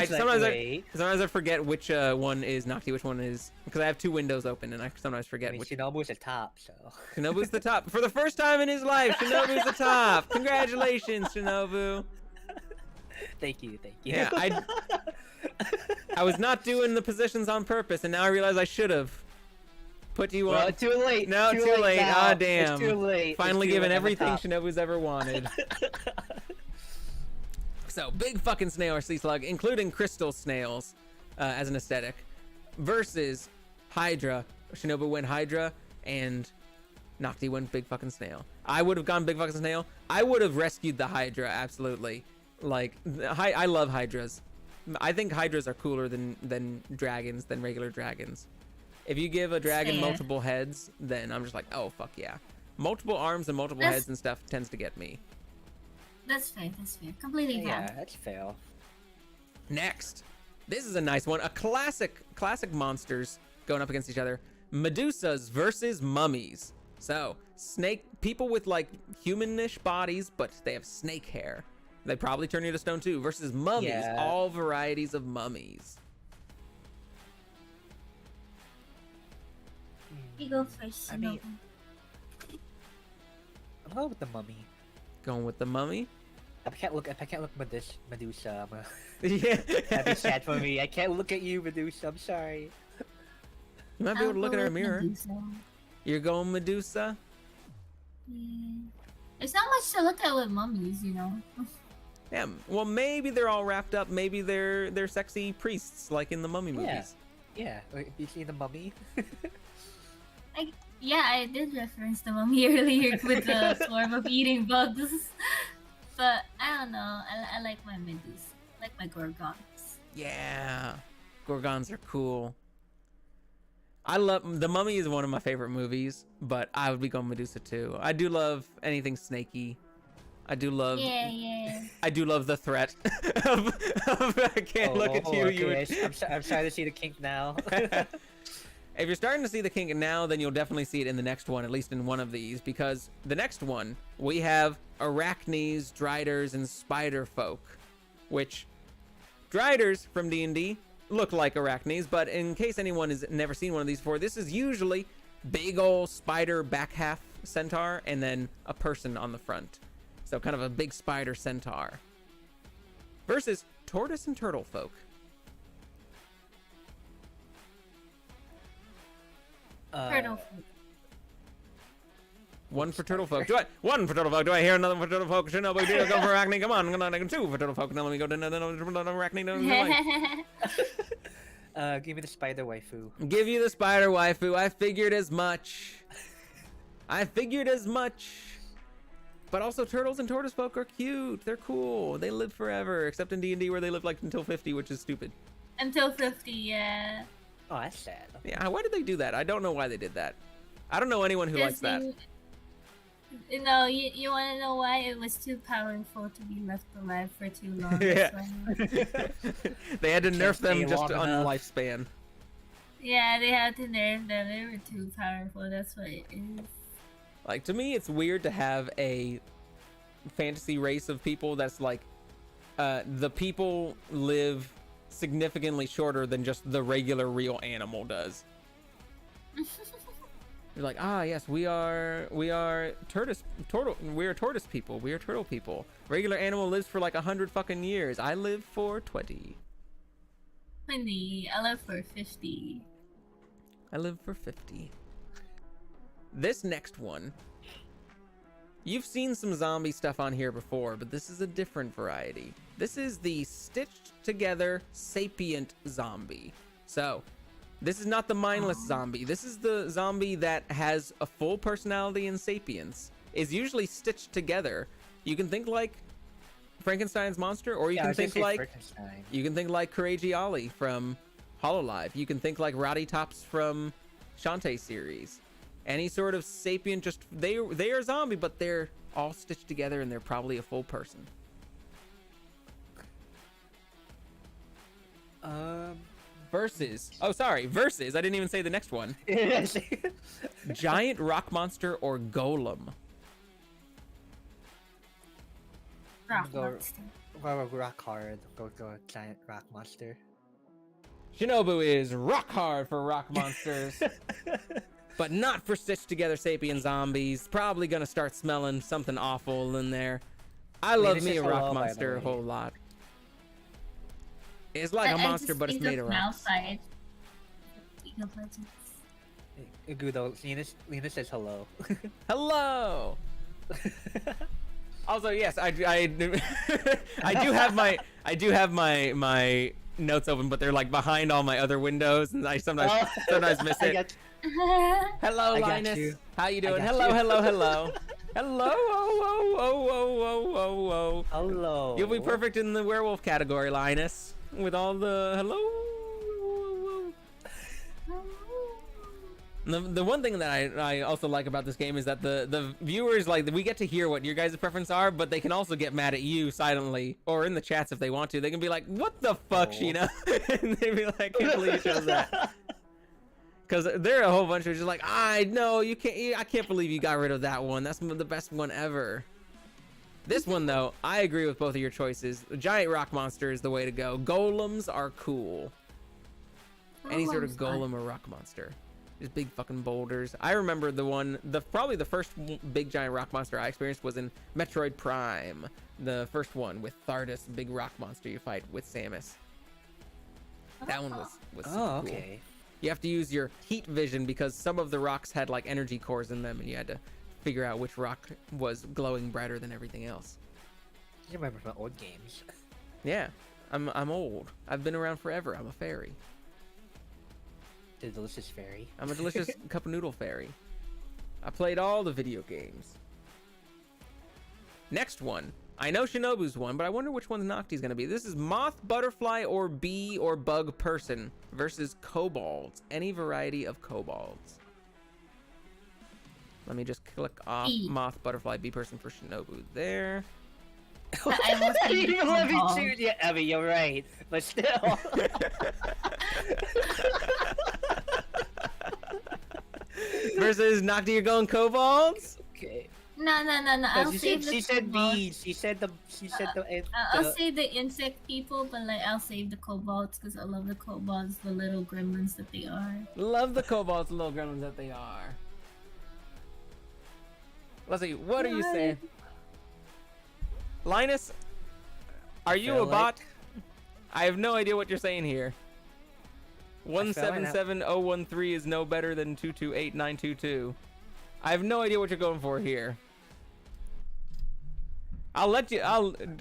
Sometimes I forget which one is Nocti, which one is, because I have two windows open and I sometimes forget which. Shinobu's the top, so. Shinobu's the top for the first time in his life. Shinobu's the top. Congratulations, Shinobu. Thank you. Yeah, I was not doing the positions on purpose, and now I realize I should have put you on. Too late. No, too late. Ah, damn. It's too late. Finally given everything top. Shinobu's ever wanted. So, big fucking snail or sea slug, including crystal snails as an aesthetic, versus Hydra. Shinobu went Hydra, and Nocti went big fucking snail. I would have gone big fucking snail. I would have rescued the Hydra, absolutely. Like, I love Hydras. I think Hydras are cooler than dragons, than regular dragons. If you give a dragon multiple heads, then I'm just like, oh, fuck yeah. Multiple arms and multiple heads and stuff tends to get me. That's fair. Completely fair. Yeah, that's fair. Next, this is a nice one. A classic monsters going up against each other. Medusas versus mummies. So, people with like humanish bodies, but they have snake hair. They probably turn you to stone too. Versus mummies, all varieties of mummies. You go first. I mean, I'm going with the mummy. Going with the mummy? If I can't look Medusa, I'm Yeah. that'd be sad for me. I can't look at you, Medusa. I'm sorry. You might be able to look in her mirror. Medusa. You're going Medusa? Yeah. There's not much to look at with mummies, you know. Yeah. Well, maybe they're all wrapped up. Maybe they're sexy priests, like in the mummy movies. Yeah. Wait, you see the mummy? Yeah, I did reference the mummy earlier with the form of eating bugs. But I don't know. I like my Medusa. I like my Gorgons. Yeah. Gorgons are cool. I love the Mummy is one of my favorite movies, but I would be going Medusa too. I do love anything snaky. I do love. Yeah. I do love the threat of I can't look at you. Okay. I'm starting to see the kink now. If you're starting to see the kink now, then you'll definitely see it in the next one, at least in one of these, because the next one we have arachnes, driders, and spider folk, which driders from D&D look like arachnes, but in case anyone has never seen one of these before, this is usually big ol' spider back half centaur and then a person on the front. So kind of a big spider centaur. Versus tortoise and turtle folk. Turtle. One for turtle folk. One for turtle folk. Do I hear another for turtle folk? Shinobu, do I go for arachne? Come on, two for turtle folk. Now let me go to another arachne. Give me the spider waifu. Give you the spider waifu. I figured as much. But also turtles and tortoise folk are cute. They're cool. They live forever. Except in D&D where they live like until 50, which is stupid. Until 50, yeah. Oh, that's sad. Yeah, why did they do that? I don't know why they did that. I don't know anyone who likes that. You know, you want to know why? It was too powerful to be left alive for too long. Yeah. They had to nerf them just on enough. lifespan. Yeah, they had to nerf them. They were too powerful. That's what it is. Like, to me, it's weird to have a fantasy race of people that's like, the people live significantly shorter than just the regular real animal does. You're like, ah, yes, we are tortoise people. We are turtle people. Regular animal lives for like 100 fucking years. I live for 20. Honey, I live for 50. I live for 50. This next one, you've seen some zombie stuff on here before, but this is a different variety. This is the stitched together sapient zombie. So, this is not the mindless zombie. This is the zombie that has a full personality and sapience. Is usually stitched together. You can think like Frankenstein's monster, or you can think like Courage Ollie from Hololive. You can think like Roddy Tops from Shantae series. Any sort of sapient, just they are zombie, but they're all stitched together and they're probably a full person. Versus. I didn't even say the next one. Giant rock monster or golem. Rock hard. Go giant rock monster. Shinobu is rock hard for rock monsters. But not for stitched together sapient zombies. Probably gonna start smelling something awful in there. I love me a rock monster a whole lot. It's like a monster, but it's made of rocks. Goodle, Lena says hello. Hello. Also, yes, I do have my notes open, but they're like behind all my other windows, and I sometimes miss it. Hello, Linus. How you doing? Hello. Hello. Hello. You'll be perfect in the werewolf category, Linus. With all the hello. The one thing that I also like about this game is that the viewers, like, we get to hear what your guys' preferences are, but they can also get mad at you silently or in the chats if they want to. They can be like, "What the fuck, Sheena?" And they'd be like, "I can't believe you chose that." Because there are a whole bunch of just like, no, you can't. I can't believe you got rid of that one. That's the best one ever. This one though, I agree with both of your choices. The giant rock monster is the way to go. Golems are cool. Any sort of golem or rock monster. Just big fucking boulders. I remember probably the first big giant rock monster I experienced was in Metroid Prime. The first one with Thardus, big rock monster you fight with Samus. That one was super cool. Okay. You have to use your heat vision because some of the rocks had like energy cores in them, and you had to figure out which rock was glowing brighter than everything else. You remember from old games. Yeah, I'm old. I've been around forever. I'm a fairy. The delicious fairy. I'm a delicious cup of noodle fairy. I played all the video games. Next one. I know Shinobu's one, but I wonder which one's Nocti's gonna be. This is moth, butterfly, or bee or bug person versus kobolds. Any variety of kobolds. Let me just click off moth, butterfly, bee person for Shinobu there. You let me choose. Yeah, I mean, you're right, but still. Versus Nocti, you're going kobolds? Okay. No. I'll save the she said bees. She said the. I'll save the insect people, but like I'll save the kobolds because I love the kobolds, the little gremlins that they are. Love the kobolds, the little gremlins that they are. Let's see. What are you saying, Linus? Are you a bot? I have no idea what you're saying here. 177013 is no better than 228922. I have no idea what you're going for here. I'll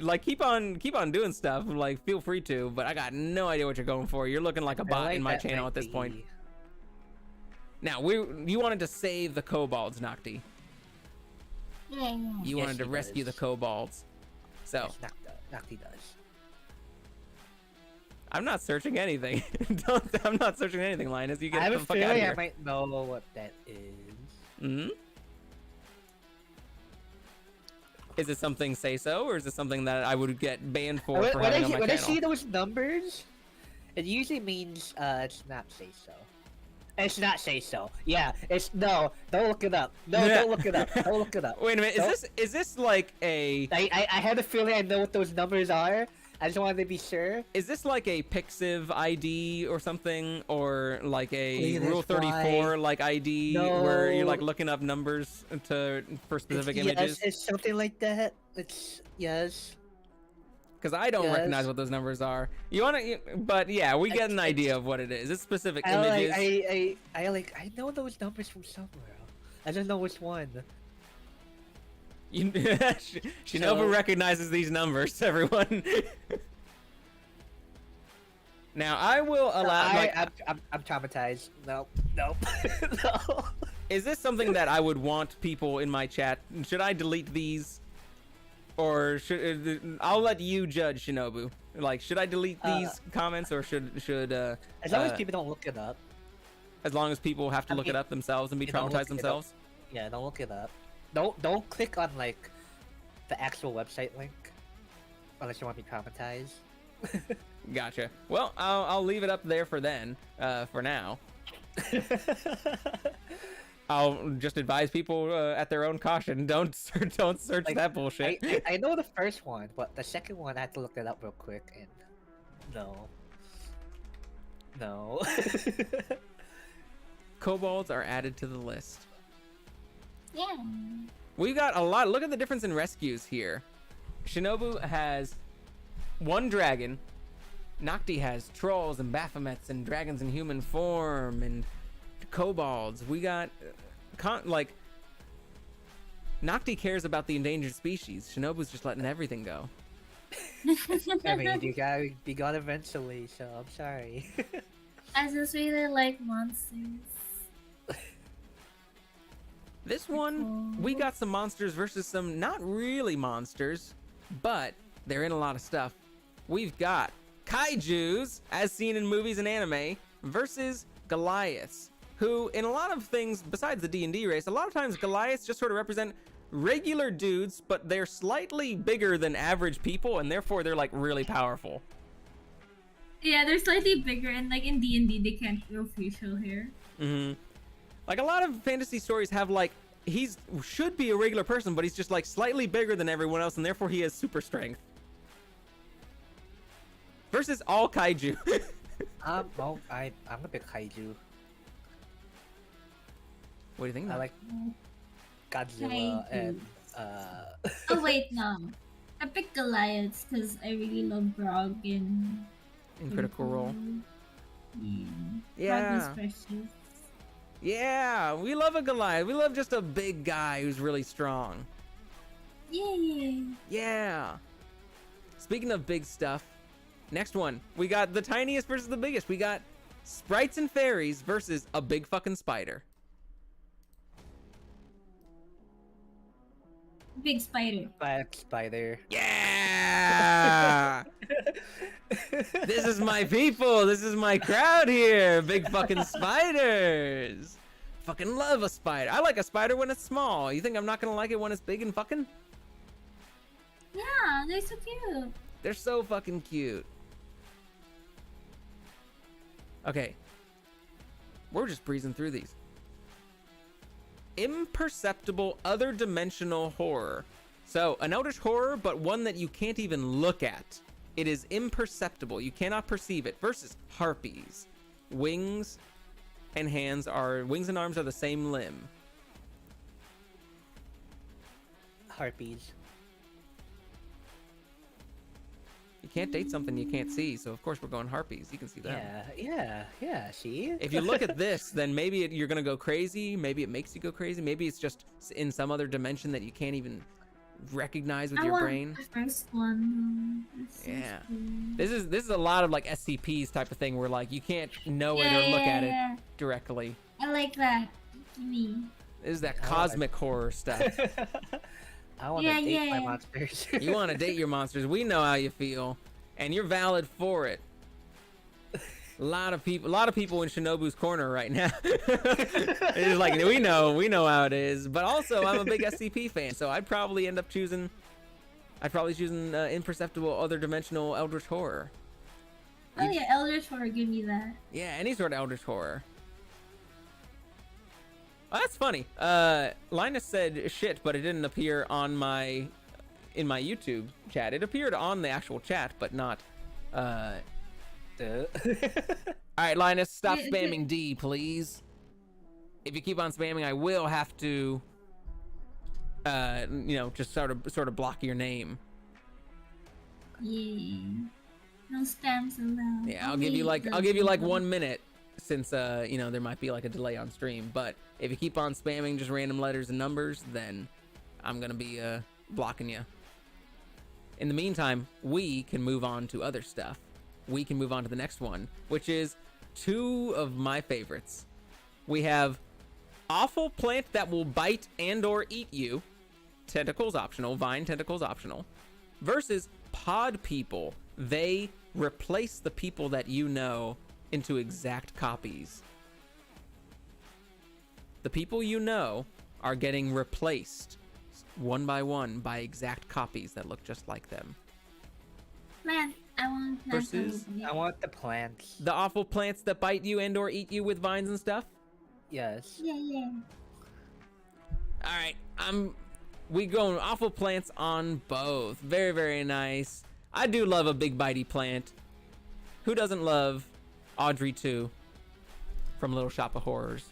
like keep on doing stuff, like feel free to, but I got no idea what you're going for. You're looking like a bot in my channel at this point. Now, you wanted to save the kobolds, Nocti. Yeah. You wanted to rescue the kobolds. So Nocti does. I'm not searching anything. I'm not searching anything, Linus. You get I have the a fuck out of feeling here. I might know what that is. Is it something say so, or is it something that I would get banned for having on my channel? When I see those numbers, it usually means it's not say so. It's not say so. Yeah, it's no. Don't look it up. No, don't look it up. Don't look it up. Wait a minute. Is this like a? I had a feeling I know what those numbers are. I just wanted to be sure. Is this like a Pixiv ID or something, or like a Please, Rule 34 like ID where you're like looking up numbers for specific images? Yes, it's something like that. It's yes. Because I don't recognize what those numbers are. You want to, but yeah, we get an idea of what it is. It's specific images. I know those numbers from somewhere. I don't know which one. Shinobu recognizes these numbers, everyone. Now I will allow. I'm traumatized. No. No. Is this something that I would want people in my chat? Should I delete these? Or should I'll let you judge, Shinobu. Like, should I delete these comments, or should as long as people don't look it up. As long as people have to look it up themselves and be traumatized themselves. Yeah, don't look it up. Don't click on like the actual website link unless you want to be traumatized. Gotcha. Well, I'll leave it up there for then. For now. I'll just advise people at their own caution. Don't search like, that bullshit. I know the first one, but the second one I had to look it up real quick, and no. Kobolds are added to the list. Yeah. We've got a lot. Look at the difference in rescues here. Shinobu has one dragon. Nocti has trolls and Baphomets and dragons in human form and kobolds. We got like Nocti cares about the endangered species. Shinobu's just letting everything go. I mean, you gotta be gone eventually, so I'm sorry. I just really like monsters. This one, we got some monsters versus some not really monsters, but they're in a lot of stuff. We've got kaijus, as seen in movies and anime, versus Goliaths, who in a lot of things besides the D&D race, a lot of times Goliaths just sort of represent regular dudes, but they're slightly bigger than average people, and therefore they're like really powerful. Yeah, they're slightly bigger, and like in D&D they can't grow facial hair. Like a lot of fantasy stories have like, should be a regular person, but he's just like slightly bigger than everyone else, and therefore he has super strength. Versus all kaiju. Well, I'm a big kaiju. What do you think? I like Godzilla and Oh wait, no. I picked Goliaths because I really love Grog and Critical Role. Yeah. Grog is precious. Yeah, we love a Goliath. We love just a big guy who's really strong. Yay! Yeah. Speaking of big stuff, next one, we got the tiniest versus the biggest. We got sprites and fairies versus a big fucking spider. Big spider. Spider. Yeah! This is my people. This is my crowd here. Big fucking spiders. Fucking love a spider. I like a spider when it's small. You think I'm not gonna like it when it's big and fucking? Yeah, they're so cute. They're so fucking cute. Okay. We're just breezing through these. Imperceptible other dimensional horror. So an eldritch horror, but one that you can't even look at. It is imperceptible. You cannot perceive it. Versus harpies. Wings and arms are the same limb. Harpies. You can't date something you can't see, so of course we're going harpies. You can see that. Yeah, see? If you look at this, then maybe you're gonna go crazy. Maybe it makes you go crazy. Maybe it's just in some other dimension that you can't even recognize with your brain. The first one. Yeah. This is a lot of like SCPs type of thing where like you can't know it or look at it directly. I like that. Me. This is that cosmic horror stuff. I want to date my monsters. You want to date your monsters. We know how you feel, and you're valid for it. A lot of people in Shinobu's corner right now. It's like we know how it is. But also, I'm a big SCP fan, so I'd probably choosing imperceptible other dimensional eldritch horror. Oh yeah, eldritch horror, give me that. Yeah, any sort of eldritch horror. Oh, that's funny. Linus said shit, but it didn't appear on my in my YouTube chat. It appeared on the actual chat, but not. All right, Linus, stop spamming D, please. If you keep on spamming, I will have to, just sort of block your name. Yeah. No spams allowed. Yeah, I'll give you like 1 minute, since there might be like a delay on stream. But if you keep on spamming just random letters and numbers, then I'm gonna be blocking you. In the meantime, we can move on to other stuff. We can move on to the next one, which is 2 of my favorites. We have awful plant that will bite and or eat you, tentacles optional, vine tentacles optional, versus pod people. They replace the people that you know into exact copies. The people you know are getting replaced one by one by exact copies that look just like them. Man, I want Versus, I want the plants. the awful plants that bite you and or eat you with vines and stuff. Yes. Yeah. All right, we going awful plants on both. Very, very nice. I do love a big bitey plant. Who doesn't love Audrey 2 from Little Shop of Horrors?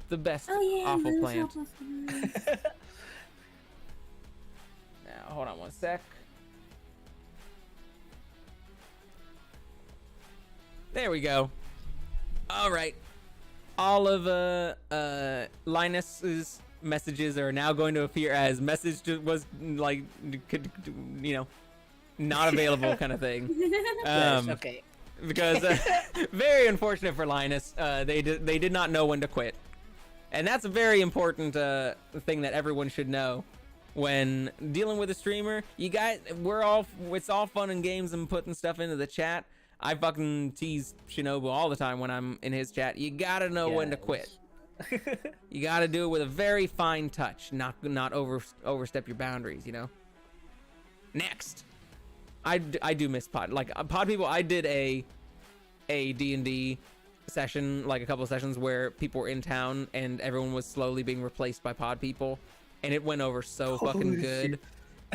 The best awful plant. Now, hold on one sec. There we go. All right. All of Linus's messages are now going to appear as message was like not available kind of thing. Yes, okay. Because very unfortunate for Linus, they did not know when to quit, and that's a very important thing that everyone should know when dealing with a streamer. You guys, it's all fun and games and putting stuff into the chat. I fucking tease Shinobu all the time when I'm in his chat. You gotta know when to quit. You gotta do it with a very fine touch, not overstep your boundaries. Next. I do miss pod. Like pod people, I did a D&D session, like a couple of sessions where people were in town and everyone was slowly being replaced by pod people, and it went over so fucking good.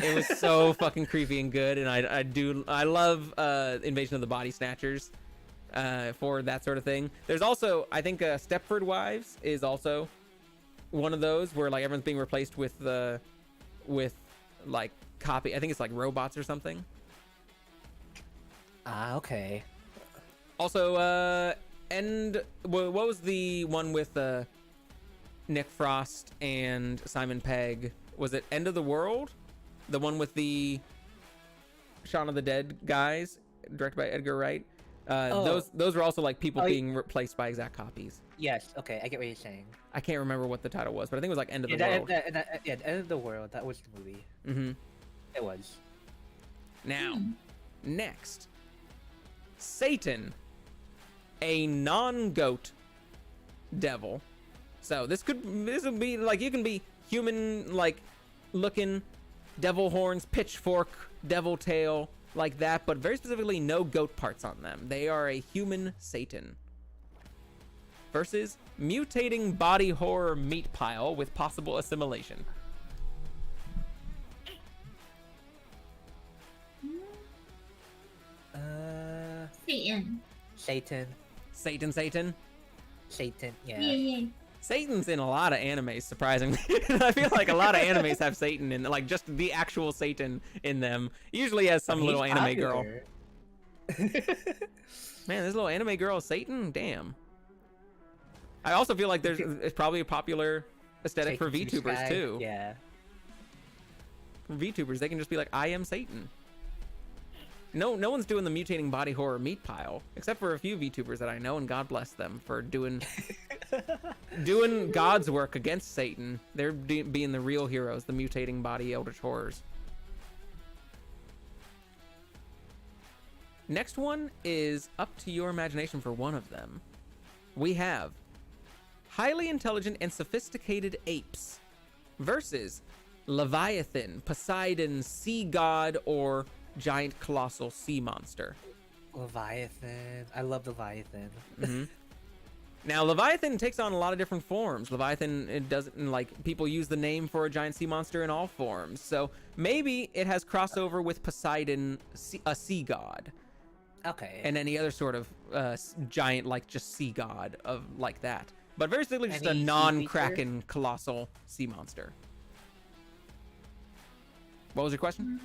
It was so fucking creepy and good, and I love Invasion of the Body Snatchers for that sort of thing. There's also, I think, Stepford Wives is also one of those where like everyone's being replaced with like copy. I think it's like robots or something. Ah, okay. Also, what was the one with Nick Frost and Simon Pegg? Was it End of the World? The one with the Shaun of the Dead guys, directed by Edgar Wright. Those were also like people being replaced by exact copies. Yes, okay, I get what you're saying. I can't remember what the title was, but I think it was like End of the World. End of the World. That was the movie. Mm-hmm. It was. Now, next, Satan, a non-goat devil. So this would be like, you can be human like looking, devil horns, pitchfork, devil tail, like that, but very specifically no goat parts on them. They are a human Satan. Versus mutating body horror meat pile with possible assimilation. Satan. Yeah. Satan's in a lot of animes, surprisingly. I feel like a lot of animes have Satan in, like just the actual Satan in them. Usually has some little anime girl. Man, this little anime girl is Satan? Damn. I also feel like it's probably a popular aesthetic for VTubers too. Yeah. For VTubers, they can just be like, I am Satan. No one's doing the mutating body horror meat pile, except for a few VTubers that I know, and God bless them for doing God's work against Satan. They're being the real heroes, the mutating body eldritch horrors. Next one is up to your imagination for one of them. We have highly intelligent and sophisticated apes versus Leviathan, Poseidon, sea god, or giant colossal sea monster. Leviathan. I love Leviathan. Mm-hmm. Now, Leviathan takes on a lot of different forms. Leviathan, it doesn't, like, people use the name for a giant sea monster in all forms. So maybe it has crossover with Poseidon, a sea god. Okay. And any other sort of giant, like, just sea god of like that. But very simply just a Any sea non-Kraken colossal sea monster. What was your question?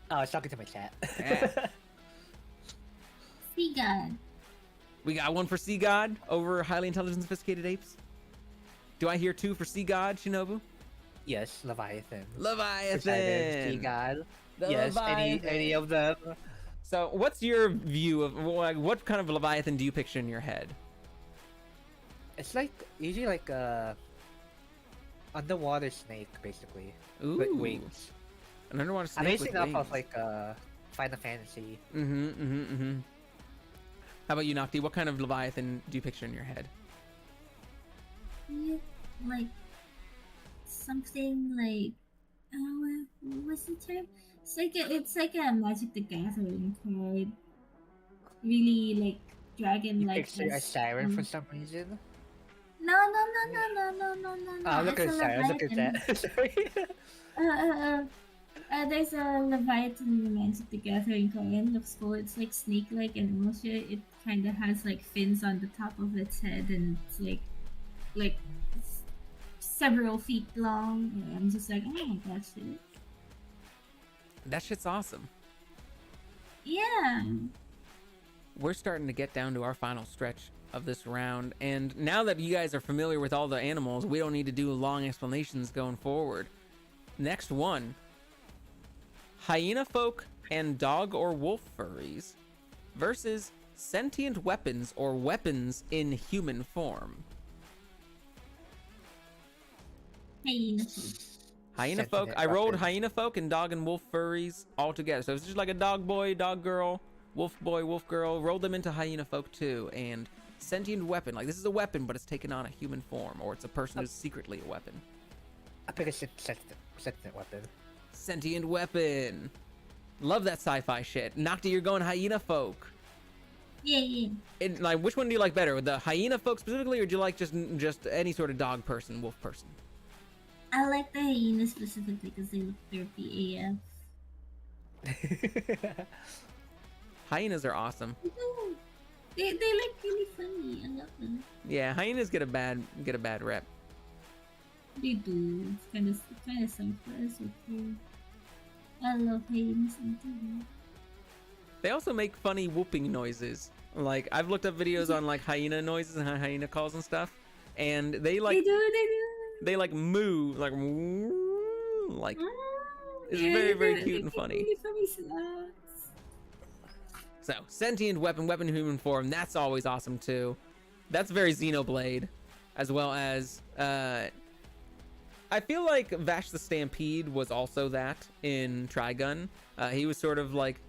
Oh, I was talking to my chat. Yeah. Sea god. We got one for Sea God over highly intelligent and sophisticated apes. Do I hear two for Sea God, Shinobu? Yes, Leviathan. Leviathan. Poseidon, Sea God. The Yes, Leviathan. any of them. So, what's your view of what kind of Leviathan do you picture in your head? It's like usually like a underwater snake, basically, Ooh. with wings. An underwater snake I'm basing with off wings. of like Final Fantasy. How about you, Nocti? What kind of Leviathan do you picture in your head? Yeah, like something like what's the term? It's like a Magic the Gathering card. Really like dragon You like picture a siren for some reason. No. Oh, look at It's a siren. Look at Leviathan. that. Sorry. There's a Leviathan in the Magic the Gathering card. It looks cool. It's like snake-like and also it kind of has like fins on the top of its head and it's like several feet long. And I'm just like, oh my gosh, shit. That shit's awesome. Yeah. We're starting to get down to our final stretch of this round, and now that you guys are familiar with all the animals, we don't need to do long explanations going forward. Next one. Hyena folk and dog or wolf furries versus sentient weapons or weapons in human form. Hyena food. Hyena folk. Sentient I rolled weapons. hyena folk and dog and wolf furries all together. So it's just like a dog boy, dog girl, wolf boy, wolf girl. Rolled them into hyena folk too. And sentient weapon. Like this is a weapon, but it's taken on a human form, or it's a person who's secretly a weapon. I pick a sentient weapon. Sentient weapon. Love that sci-fi shit. Nocti, you're going hyena folk. Yeah. Like, which one do you like better? The hyena folk specifically, or do you like just any sort of dog person, wolf person? I like the hyenas specifically because they look derpy AF. Hyenas are awesome. They look really funny. I love them. Yeah, hyenas get a bad rep. They do. It's kind of selfless. Okay. I love hyenas and too. They also make funny whooping noises. Like I've looked up videos on like hyena noises and hyena calls and stuff, and they like They do. they like moo like it's Yeah, very they cute and make funny. Really funny sounds. So sentient weapon in human form, that's always awesome too. That's very Xenoblade, as well as I feel like Vash the Stampede was also that in Trigun. He was sort of like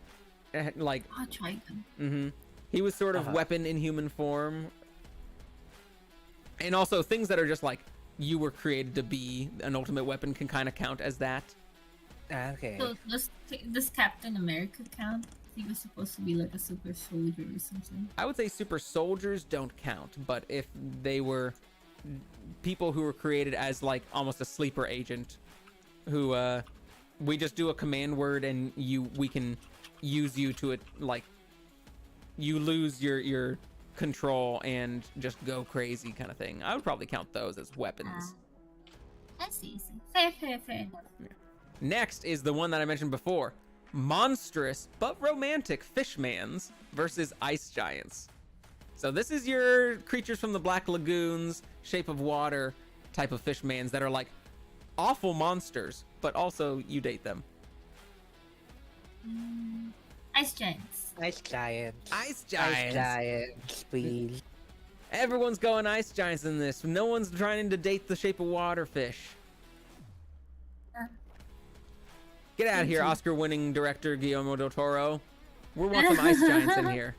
Oh, Trigun. he was sort of weapon in human form, and also things that are just like you were created to be an ultimate weapon can kind of count as that. Okay. So does Captain America count? He was supposed to be like a super soldier or something. I would say super soldiers don't count, but if they were people who were created as like almost a sleeper agent, who we just do a command word and we can use you to it, like you lose your control and just go crazy kind of thing. I would probably count those as weapons. That's easy. Fair enough. Next is the one that I mentioned before. Monstrous but romantic fishmans versus ice giants. So this is your creatures from the Black Lagoons, Shape of Water type of fishmans that are like awful monsters, but also you date them. Ice giants. Ice giants. Ice giants. Ice giants, please. Everyone's going ice giants in this. No one's trying to date the Shape of Water fish. Get out of here, Oscar-winning director Guillermo del Toro. We want some ice giants in here.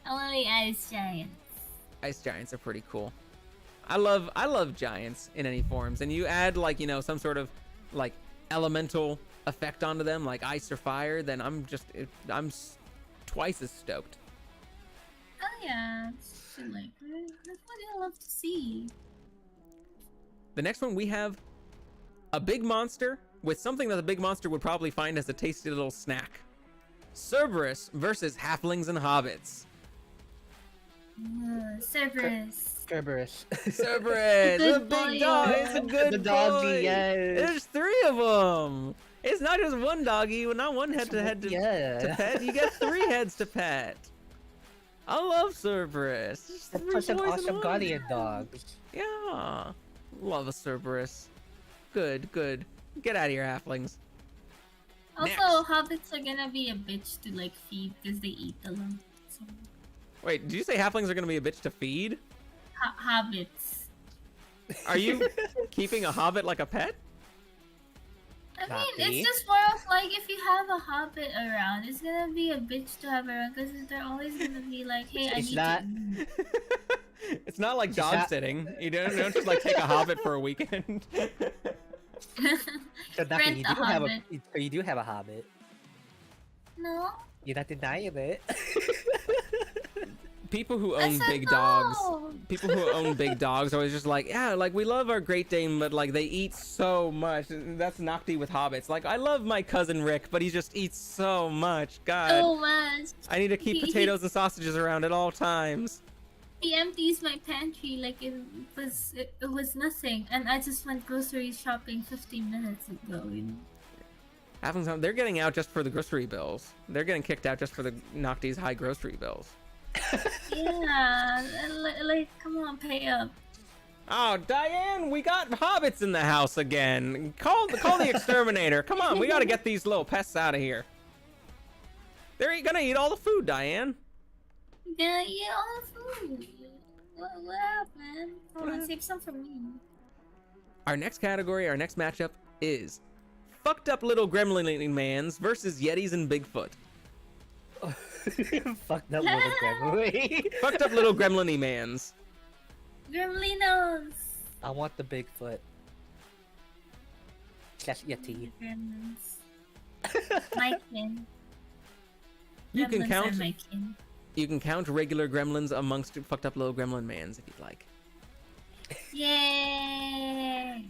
Only ice giants. Ice giants are pretty cool. I love giants in any forms, and you add like, you know, some sort of like elemental effect onto them, like ice or fire, then I'm twice as stoked. Oh yeah, like that's what I love to see. The next one we have a big monster with something that the big monster would probably find as a tasty little snack. Cerberus versus halflings and hobbits. Cerberus. Cerberus. Cerberus, a Good big boy. dog. It's a good The doggy, boy. yes. There's 3 of them. It's not just one doggy, not one head to Yeah. pet. You get 3 heads to pet. I love Cerberus. There's That's 3 such an boys in awesome one. guardian dog. Yeah. Love a Cerberus. Good. Get out of here, halflings. Also, Next. hobbits are gonna be a bitch to like feed because they eat a lot. So, Wait, did you say halflings are gonna be a bitch to feed? hobbits. Are you keeping a hobbit like a pet? I Not mean, me. it's just more of like if you have a hobbit around, it's gonna be a bitch to have around because they're always gonna be like, "Hey, I It's need not- to." It's not like dog not- sitting. You don't just like take a hobbit for a weekend. So Naki, Rent you a do have hobbit. you do have a hobbit. No. You're not denying it. People who I own said big dogs, no. people who own big dogs are always just like, yeah, like we love our Great Dane, but like they eat so much. That's Nocti with hobbits. Like I love my cousin Rick, but he just eats so much. God, So much. I need to keep potatoes and sausages around at all times. He empties my pantry like it was nothing, and I just went grocery shopping 15 minutes ago. You know. Having some, they're getting out just for the grocery bills. They're getting kicked out just for the Nocti's high grocery bills. Yeah, like come on, pay up. Oh, Diane, we got hobbits in the house again. Call the exterminator. Come on, we gotta get these little pests out of here. They're gonna eat all the food, Diane. Yeah, eat all the food. What happened? Hold on, save some for me. Our next category, our next matchup is fucked up little gremlin mans versus Yetis and Bigfoot. Fuck that little gremlin. Fucked up little gremlin-y mans. Gremlinos. I want the Bigfoot. Slash Yeti. Gremlins. My kin. You can Gremlins count. are my kin. You can count regular gremlins amongst fucked up little gremlin mans if you'd like. Yay!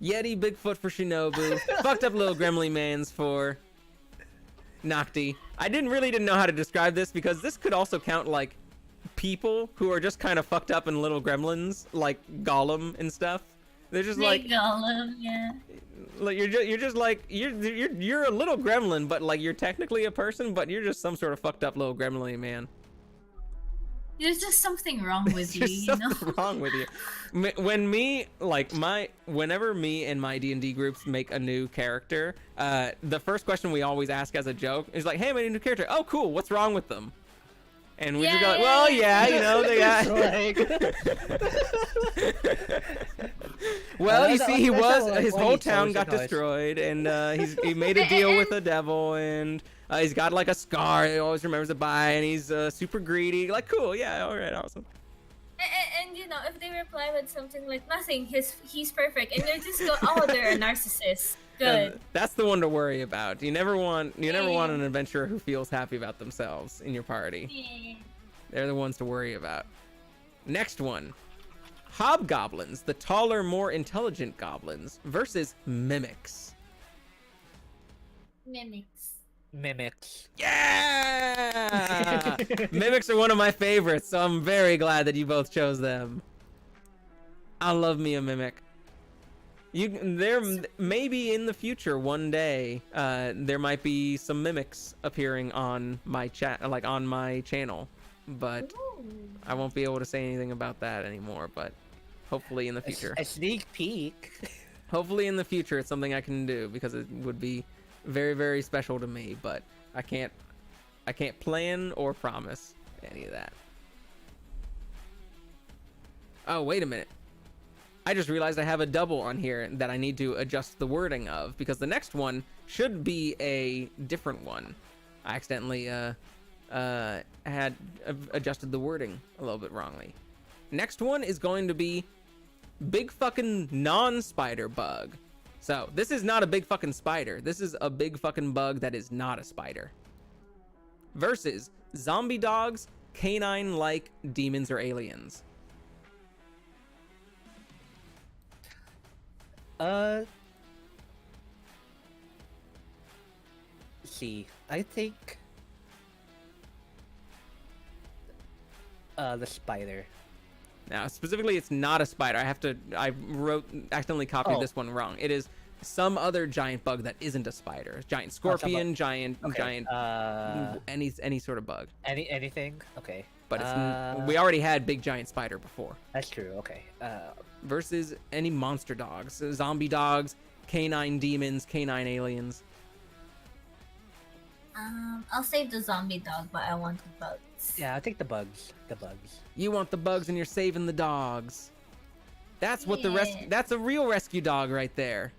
Yeti, Bigfoot for Shinobu. Fucked up little gremlin mans for Nocti. I didn't know how to describe this because this could also count like people who are just kind of fucked up and little gremlins, like Gollum and stuff. They're just like Gollum, yeah. you're just like you're a little gremlin, but like you're technically a person, but you're just some sort of fucked up little gremlin man. There's just something wrong with you, There's you know? something wrong with you. Whenever me and my D&D groups make a new character, the first question we always ask as a joke is like, "Hey, my new character. Oh, cool. What's wrong with them?" And we just go, like, "Well, yeah, you know, they got." Well, you see, his whole town got destroyed, and he made a deal with the devil, and he's got like a scar he always remembers to buy, and he's super greedy. Like, cool, yeah, all right, awesome. And you know, if they reply with something like nothing, he's perfect, and they just go, "Oh, they're a narcissist." Good. That's the one to worry about. You never want an adventurer who feels happy about themselves in your party. Yeah. They're the ones to worry about. Next one. Hobgoblins, the taller, more intelligent goblins, versus mimics. Mimics. Yeah! Mimics are one of my favorites, so I'm very glad that you both chose them. I love me a mimic. There maybe in the future one day there might be some mimics appearing on my channel, but Ooh. I won't be able to say anything about that anymore. But hopefully in the future, A sneak peek. hopefully in the future it's something I can do because it would be very, very special to me. But I can't plan or promise any of that. Oh, wait a minute. I just realized I have a double on here that I need to adjust the wording of because the next one should be a different one. I accidentally had adjusted the wording a little bit wrongly. Next one is going to be big fucking non-spider bug. So this is not a big fucking spider. This is a big fucking bug that is not a spider. versus zombie dogs, canine-like demons or aliens. See, I think the spider. Now, specifically, it's not a spider. I accidentally copied this one wrong. It is some other giant bug that isn't a spider. Giant scorpion, giant, any sort of bug. Anything? Okay. But it's, we already had big giant spider before. That's true. Okay. Versus any monster dogs, zombie dogs, canine demons, canine aliens. I'll save the zombie dog, but I want the bugs. Yeah, I'll take the bugs. The bugs. You want the bugs, and you're saving the dogs. That's what that's a real rescue dog right there.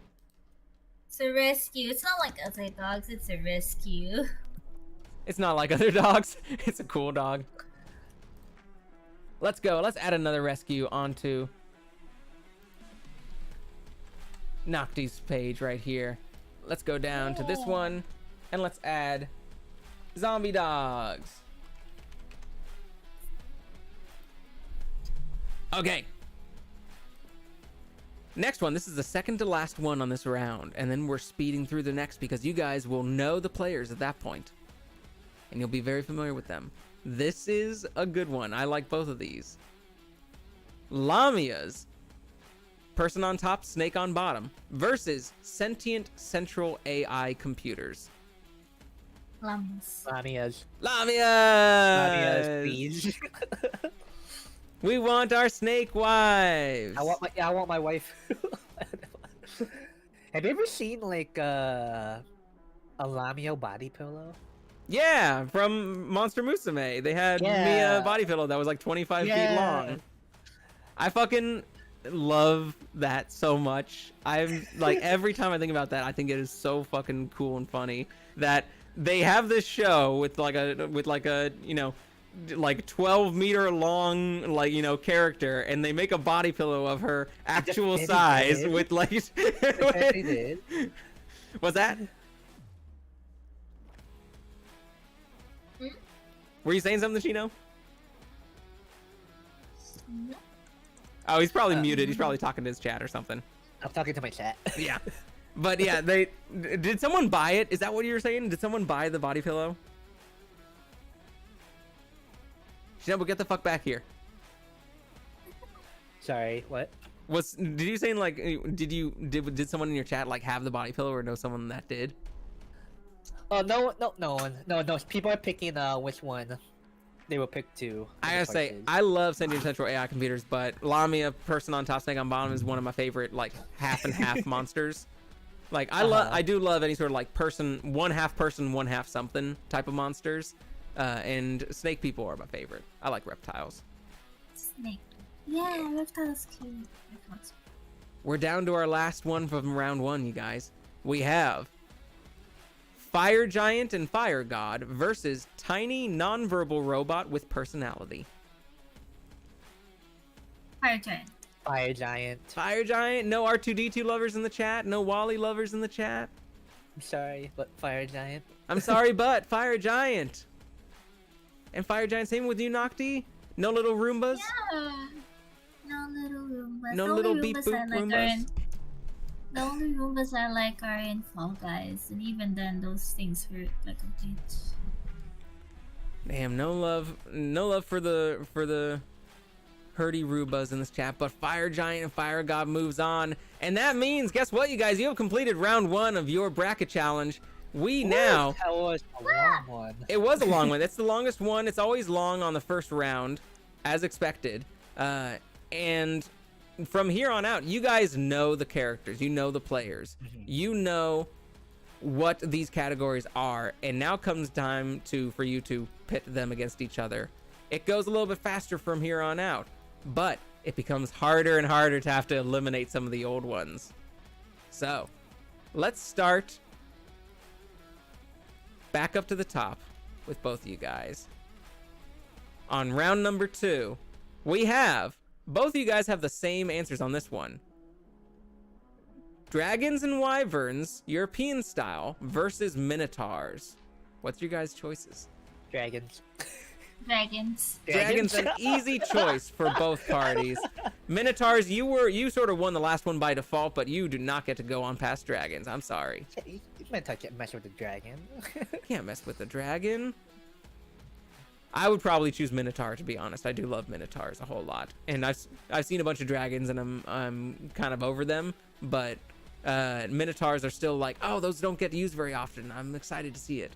It's a rescue. It's not like other dogs. It's a rescue. It's not like other dogs. It's a cool dog. Let's go. Let's add another rescue onto Nocti's page right here. Let's go down to this one, and let's add zombie dogs. Okay. Next one. This is the second to last one on this round, and then we're speeding through the next because you guys will know the players at that point, and you'll be very familiar with them. This is a good one. I like both of these. Lamia's person on top, snake on bottom versus sentient central AI computers. Lamias. Lamias. Lamias, please. We want our snake wives. I want my wife. Have you ever seen like a Lamio body pillow? Yeah, from Monster Musume. They had me a body pillow that was like 25 feet long. I fucking love that so much. I'm like, every time I think about that, I think it is so fucking cool and funny that they have this show with like a you know, like 12-meter long, like, you know, character, and they make a body pillow of her actual size with like what's that? Were you saying something, Shino? No. Oh, he's probably muted. He's probably talking to his chat or something. I'm talking to my chat. Yeah. But yeah, did someone buy it? Is that what you were saying? Did someone buy the body pillow? Shinobu, get the fuck back here. Sorry, what? Did you say like did someone in your chat like have the body pillow or know someone that did? Oh no one. No. People are picking which one they will pick to. I gotta say, I love sentient central AI computers, but Lamia, person on top, snake on bottom, is one of my favorite like half and half monsters. Like I do love any sort of like one half something type of monsters. And snake people are my favorite. I like reptiles. Snake. Yeah, reptiles cute. We're down to our last one from round one, you guys. We have Fire Giant and Fire God versus tiny non-verbal robot with personality. Fire Giant. Fire Giant. Fire Giant. No R2D2 lovers in the chat. No Wally lovers in the chat. I'm sorry, but Fire Giant. I'm sorry, but Fire Giant. And Fire Giant, same with you, Nocti? No little Roombas? Yeah. No little Roombas. No little beep boop Roombas? The only Roombas I like are in Fall Guys, and even then, those things hurt like a bitch. Damn, no love for the hurdy Roombas in this chat, but Fire Giant and Fire God moves on, and that means, guess what, you guys? You have completed round one of your bracket challenge. Now. That was a long one. It was a long one. It's the longest one. It's always long on the first round, as expected. And from here on out, you guys know the characters. You know the players. You know what these categories are. And now comes time for you to pit them against each other. It goes a little bit faster from here on out, but it becomes harder and harder to have to eliminate some of the old ones. So, let's start back up to the top with both of you guys. On round number 2, we have both of you guys have the same answers on this one. Dragons and wyverns, European style, versus minotaurs. What's your guys' choices? Dragons. Dragons. An easy choice for both parties. Minotaurs, you sort of won the last one by default, but you do not get to go on past dragons. I'm sorry. You might mess with the dragon. Can't mess with the dragon. I would probably choose Minotaur, to be honest. I do love Minotaurs a whole lot, and I've seen a bunch of dragons, and I'm kind of over them. But Minotaurs are still like, oh, those don't get used very often. I'm excited to see it.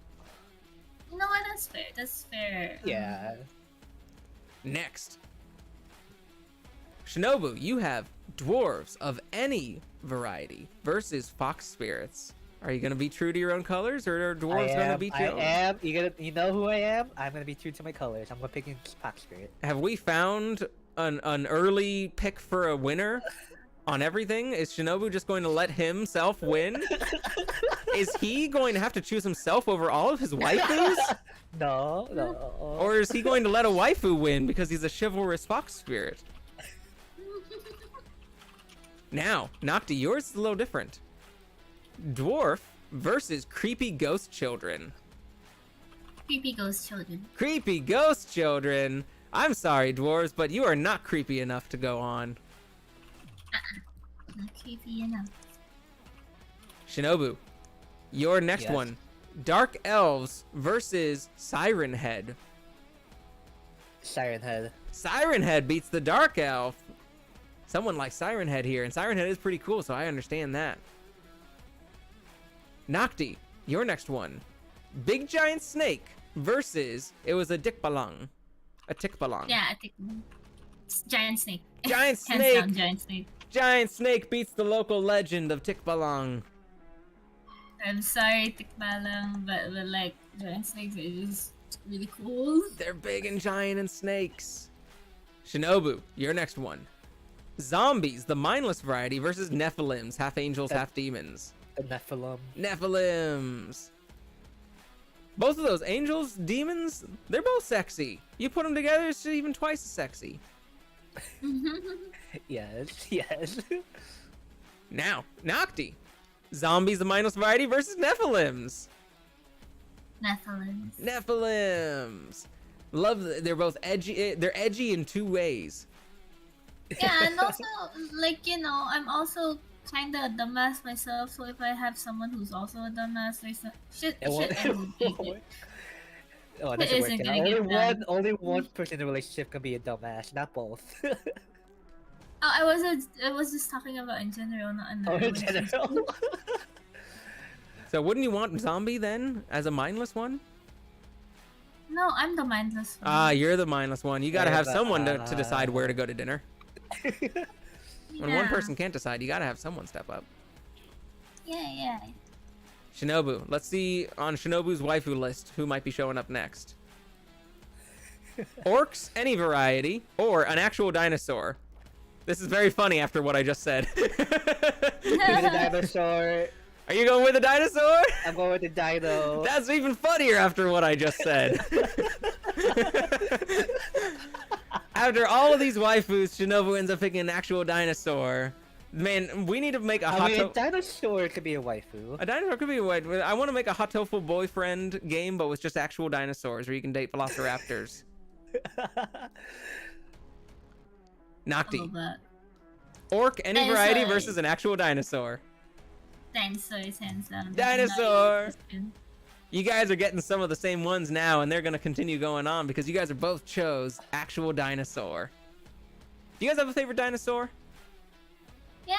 You know what? That's fair. That's fair. Yeah. Next, Shinobu, you have dwarves of any variety versus fox spirits. Are you gonna be true to your own colors, or are dwarves gonna be true? I am. You know who I am? I'm gonna be true to my colors. I'm gonna pick in fox spirit. Have we found an early pick for a winner on everything? Is Shinobu just going to let himself win? Is he going to have to choose himself over all of his waifus? No. Or is he going to let a waifu win because he's a chivalrous fox spirit? Now, Nocti, yours is a little different. Dwarf versus creepy ghost children. Creepy ghost children. Creepy ghost children. I'm sorry, dwarves, but you are not creepy enough to go on. Not creepy enough. Shinobu, your next Yes. one. Dark elves versus Siren Head. Siren Head. Siren Head beats the dark elf. Someone likes Siren Head here, and Siren Head is pretty cool, so I understand that. Nocti, your next one. Big giant snake versus it was a Dikbalong. A Tikbalong. Yeah, I think giant snake. Giant Hands snake. down, giant snake. Giant snake beats the local legend of Tikbalong. I'm sorry, Tikbalang, but like giant snakes are just really cool. They're big and giant and snakes. Shinobu, your next one. Zombies, the mindless variety versus Nephilims, half angels, half demons. The Nephilim. Nephilims. Both of those angels, demons, they're both sexy. You put them together, it's even twice as sexy. Yes. Now, Nocti. Zombies, the mindless variety versus Nephilims. Nephilims. They're both edgy. They're edgy in two ways. Yeah, and also, like, you know, I'm also kind of a dumbass myself, so if I have someone who's also a dumbass, there's shit It won't- ends with it. Oh, It that's isn't working. gonna get done. Only one person in the relationship can be a dumbass, not both. I was just talking about in general, not in the Oh, in relationship. general. So wouldn't you want zombie then as a mindless one? No, I'm the mindless one. Ah, you're the mindless one. You gotta Yeah, have but, someone to decide where to go to dinner. When one Yeah. person can't decide, you gotta have someone step up. Yeah. Shinobu, let's see on Shinobu's waifu list who might be showing up next. Orcs, any variety, or an actual dinosaur. This is very funny after what I just said. Give me the dinosaur. Are you going with a dinosaur? I'm going with the dino. That's even funnier after what I just said. After all of these waifus, Shinobu ends up picking an actual dinosaur. Man, we need to make a I hot mean, a dinosaur could be a waifu. A dinosaur could be a waifu. I want to make a hot tofu boyfriend game, but with just actual dinosaurs, where you can date velociraptors. Nocti. All that. Orc, any variety Dinosaur. versus an actual dinosaur. Dinosaurs, hands down. Dinosaur. Not even You guys are getting some of the same ones now, and they're going to continue going on because you guys are both chose actual dinosaur. Do you guys have a favorite dinosaur? Yeah,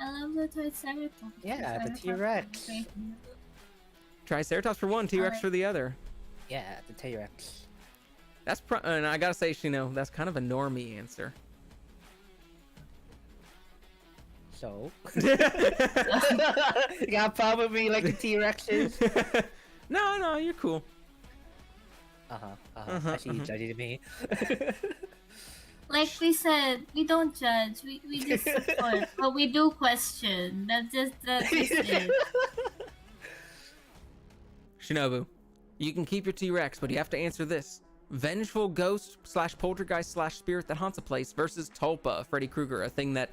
I love the Triceratops. Yeah, the Triceratops is T-Rex. great. Triceratops for one, T-Rex Alright. for the other. Yeah, the T-Rex. That's and I gotta say, Shino, that's kind of a normie answer. So? You got a problem with me like the T-Rexes? No, you're cool. I see you judging me. Like we said, we don't judge. We just support, but we do question. That's it. Shinobu, you can keep your T-Rex, but you have to answer this. Vengeful ghost / poltergeist / spirit that haunts a place versus Tulpa, Freddy Krueger, a thing that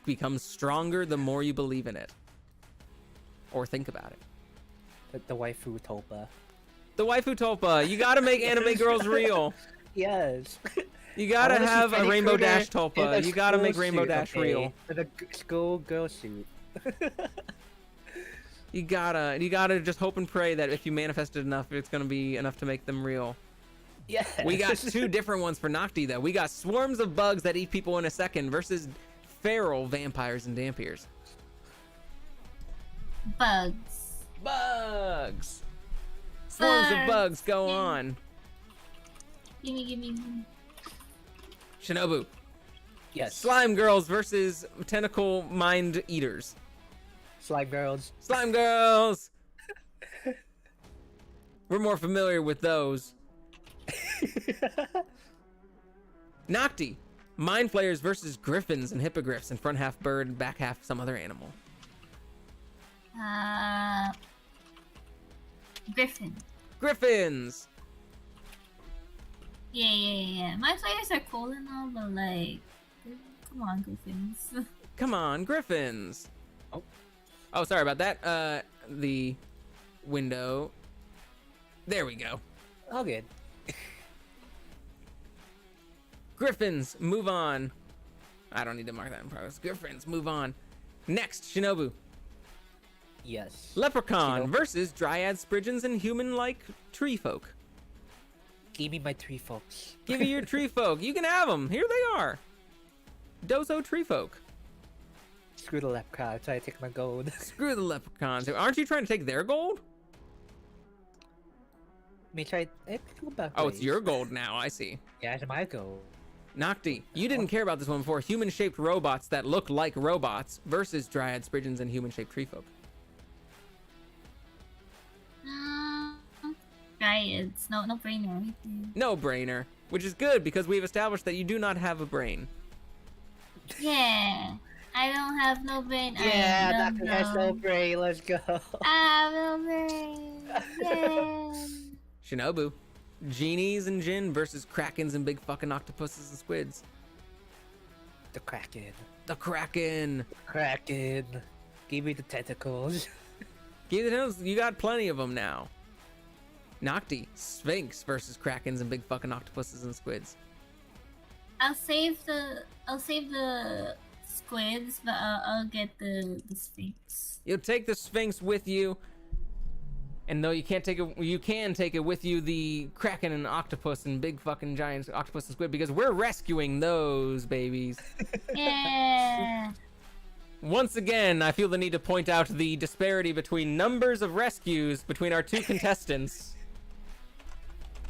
becomes stronger the more you believe in it. Or think about it. The waifu Tulpa. The waifu tulpa. You gotta make anime girls real. Yes. You gotta wanna see have a Freddy Rainbow Krueger Dash in tulpa. a You gotta make school Rainbow suit, Dash okay? real. In a school girl suit. You gotta just hope and pray that if you manifest it enough, it's gonna be enough to make them real. Yes. We got two different ones for Nocti though. We got swarms of bugs that eat people in a second versus feral vampires and dampiers. Bugs. Bugs. Swarms of bugs go on. Gimme. Shinobu. Yes. Slime girls versus tentacle mind eaters. Slime girls. Slime girls. We're more familiar with those. Nocti. Mind flayers versus griffins and hippogriffs, and front half bird, back half some other animal. Griffin. Griffins. Yeah. My players are cool and all, but like, come on, Griffins. Come on, griffins. Oh, sorry about that. The window. There we go. All good. Griffins, move on. I don't need to mark that in progress. Griffins, move on. Next, Shinobu. Yes. Leprechaun Shinobu. versus Dryad Spriggans and human-like tree folk. Give me my tree folks. Give me your tree folk. You can have them. Here they are. Dozo tree folk. Screw the leprechaun. Try to take my gold. Screw the leprechauns. Aren't you trying to take their gold? Me try. Go back. Oh, it's your gold now. I see. Yeah, it's my gold. Nocti, you didn't care about this one before. Human-shaped robots that look like robots versus Dryad Spriggans and human-shaped tree folk. Dryads. No brainer. No brainer, which is good because we've established that you do not have a brain. Yeah. I don't have no brain. Yeah, I Doctor has no brain. Let's go. I have no brain. Yeah. Shinobu, genies and Jin versus krakens and big fucking octopuses and squids. The Kraken. The Kraken. Kraken. Give me the tentacles. Give the tentacles. You got plenty of them now. Nocti, Sphinx versus krakens and big fucking octopuses and squids. I'll save the squids, but I'll get the Sphinx. You'll take the Sphinx with you, and though you can't take it, you can take it with you, the kraken and octopus and big fucking giant octopus and squid, because we're rescuing those babies. Yeah. Once again, I feel the need to point out the disparity between numbers of rescues between our two contestants.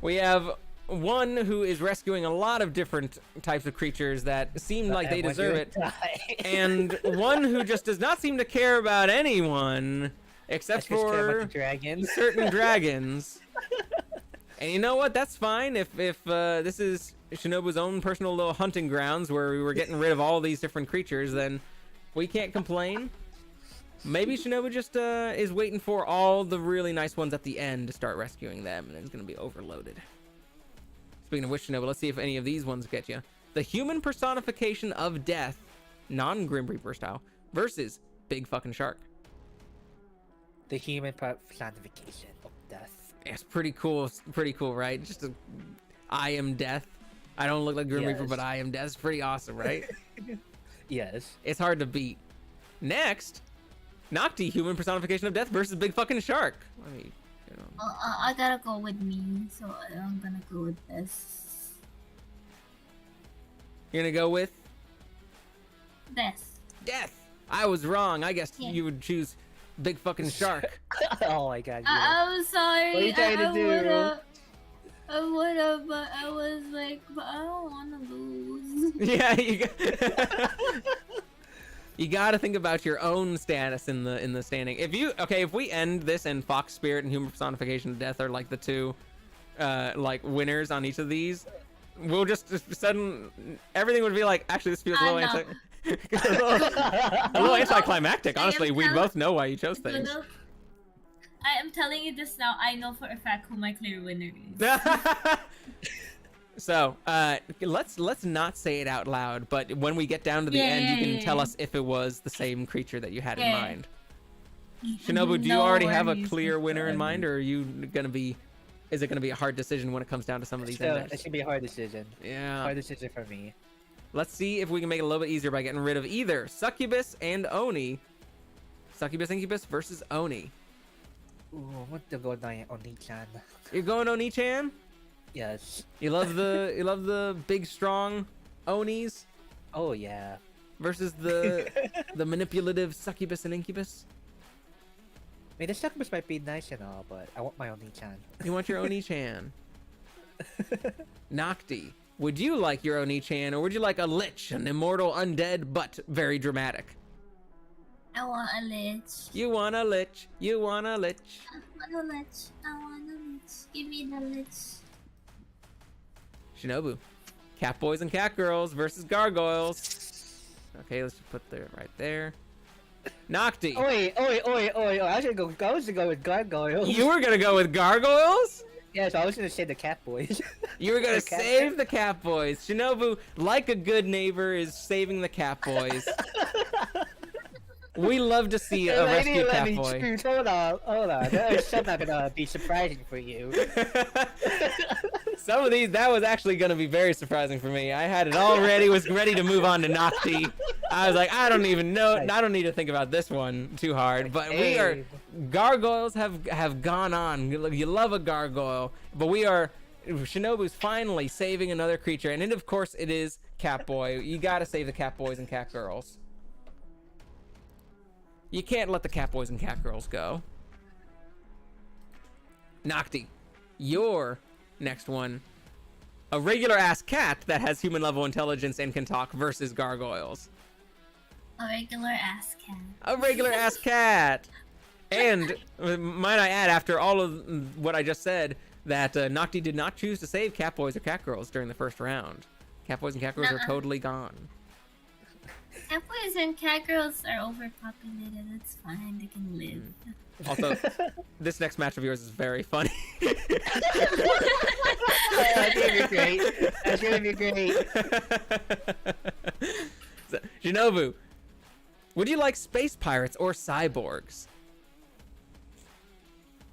We have one who is rescuing a lot of different types of creatures that seem like they deserve it, and one who just does not seem to care about anyone except for dragons. certain dragons. And you know what? That's fine. If this is Shinobu's own personal little hunting grounds where we were getting rid of all these different creatures, then we can't complain. Maybe Shinobu just is waiting for all the really nice ones at the end to start rescuing them, and then it's gonna be overloaded. Speaking of which, Shinobu, let's see if any of these ones get you. The human personification of death, non-Grim Reaper style, versus big fucking shark. The human personification of death. It's pretty cool, right? Just I am death. I don't look like Grim Reaper, but I am death. It's pretty awesome, right? Yes. It's hard to beat. Next, Nocti, human personification of death versus big fucking shark. I mean, you know. I gotta go with me, so I'm gonna go with this. You're gonna go with This. death. I was wrong. I guess Yeah. you would choose big fucking shark. Oh my god. I'm sorry. What are you trying to do? I would've, but I was like, but I don't wanna lose. Yeah, you gotta think about your own status in the standing. If we end this and Fox Spirit and human personification of death are like the two like winners on each of these, we'll just everything would be like, actually this feels a little a little anticlimactic. Honestly, we both know why you chose things. I am telling you this now. I know for a fact who my clear winner is. So let's not say it out loud, but when we get down to the end, you can tell us if it was the same creature that you had in mind. Shinobu, do you already have a clear winner in mind, or are you gonna be is it going to be a hard decision when it comes down to some of these So, endings? it should be a hard decision. Yeah. Hard decision for me. Let's see if we can make it a little bit easier by getting rid of either Succubus and Oni. Succubus Incubus versus Oni. Ooh, I want to go down Oni-chan. You're going Oni-chan? Yes. You love the big strong Onis Oh yeah. versus the manipulative Succubus and Incubus? I mean, the succubus might be nice and all, but I want my Oni-chan. You want your Oni-chan. Nocti, would you like your Oni-chan, or would you like a lich, an immortal undead but very dramatic? I want a lich. You want a lich. You want a lich. I want a lich. I want a lich. Give me the lich. Shinobu, cat boys and cat girls versus gargoyles. Okay, let's just put that right there. Nocti, Oi. I was gonna go with gargoyles. you were gonna go with gargoyles? Yes, I was gonna say the cat boys. You were gonna The cat- save the cat boys. Shinobu, like a good neighbor, is saving the cat boys. We love to see a rescue cat boy. Shoot. Hold on. That is still not gonna be surprising for you. Some of these, that was actually going to be very surprising for me. I had it already, was ready to move on to Nocti. I was like, I don't even know, I don't need to think about this one too hard. But we are, gargoyles have gone on. You love a gargoyle, but we are, Shinobu's finally saving another creature. And of course it is Catboy. You gotta save the cat boys and cat girls. You can't let the cat boys and cat girls go. Nocti, your next one. A regular ass cat that has human level intelligence and can talk versus gargoyles. A regular ass cat. A regular ass cat. And might I add, after all of what I just said, that Nocti did not choose to save cat boys or cat girls during the first round. Cat boys and cat girls are totally gone. Cat boys and cat girls are overpopulated. It's fine. They can live. Also, this next match of yours is very funny. That's gonna be great. That's gonna be great. So, Shinobu, would you like space pirates or cyborgs?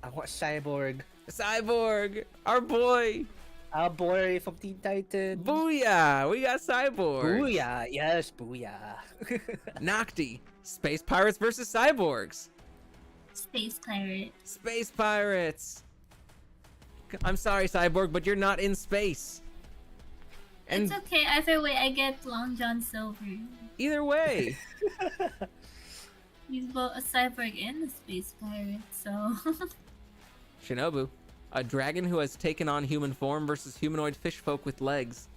I want Cyborg. Cyborg, our boy. Our boy from Teen Titans. Booyah, we got cyborgs. Booyah. Yes, booyah. Nocti, space pirates versus cyborgs. Space pirate. Space pirates. I'm sorry, Cyborg, but you're not in space. And It's okay. Either way, I get Long John Silver. either way, He's both a cyborg and a space pirate, so. Shinobu, a dragon who has taken on human form versus humanoid fish folk with legs.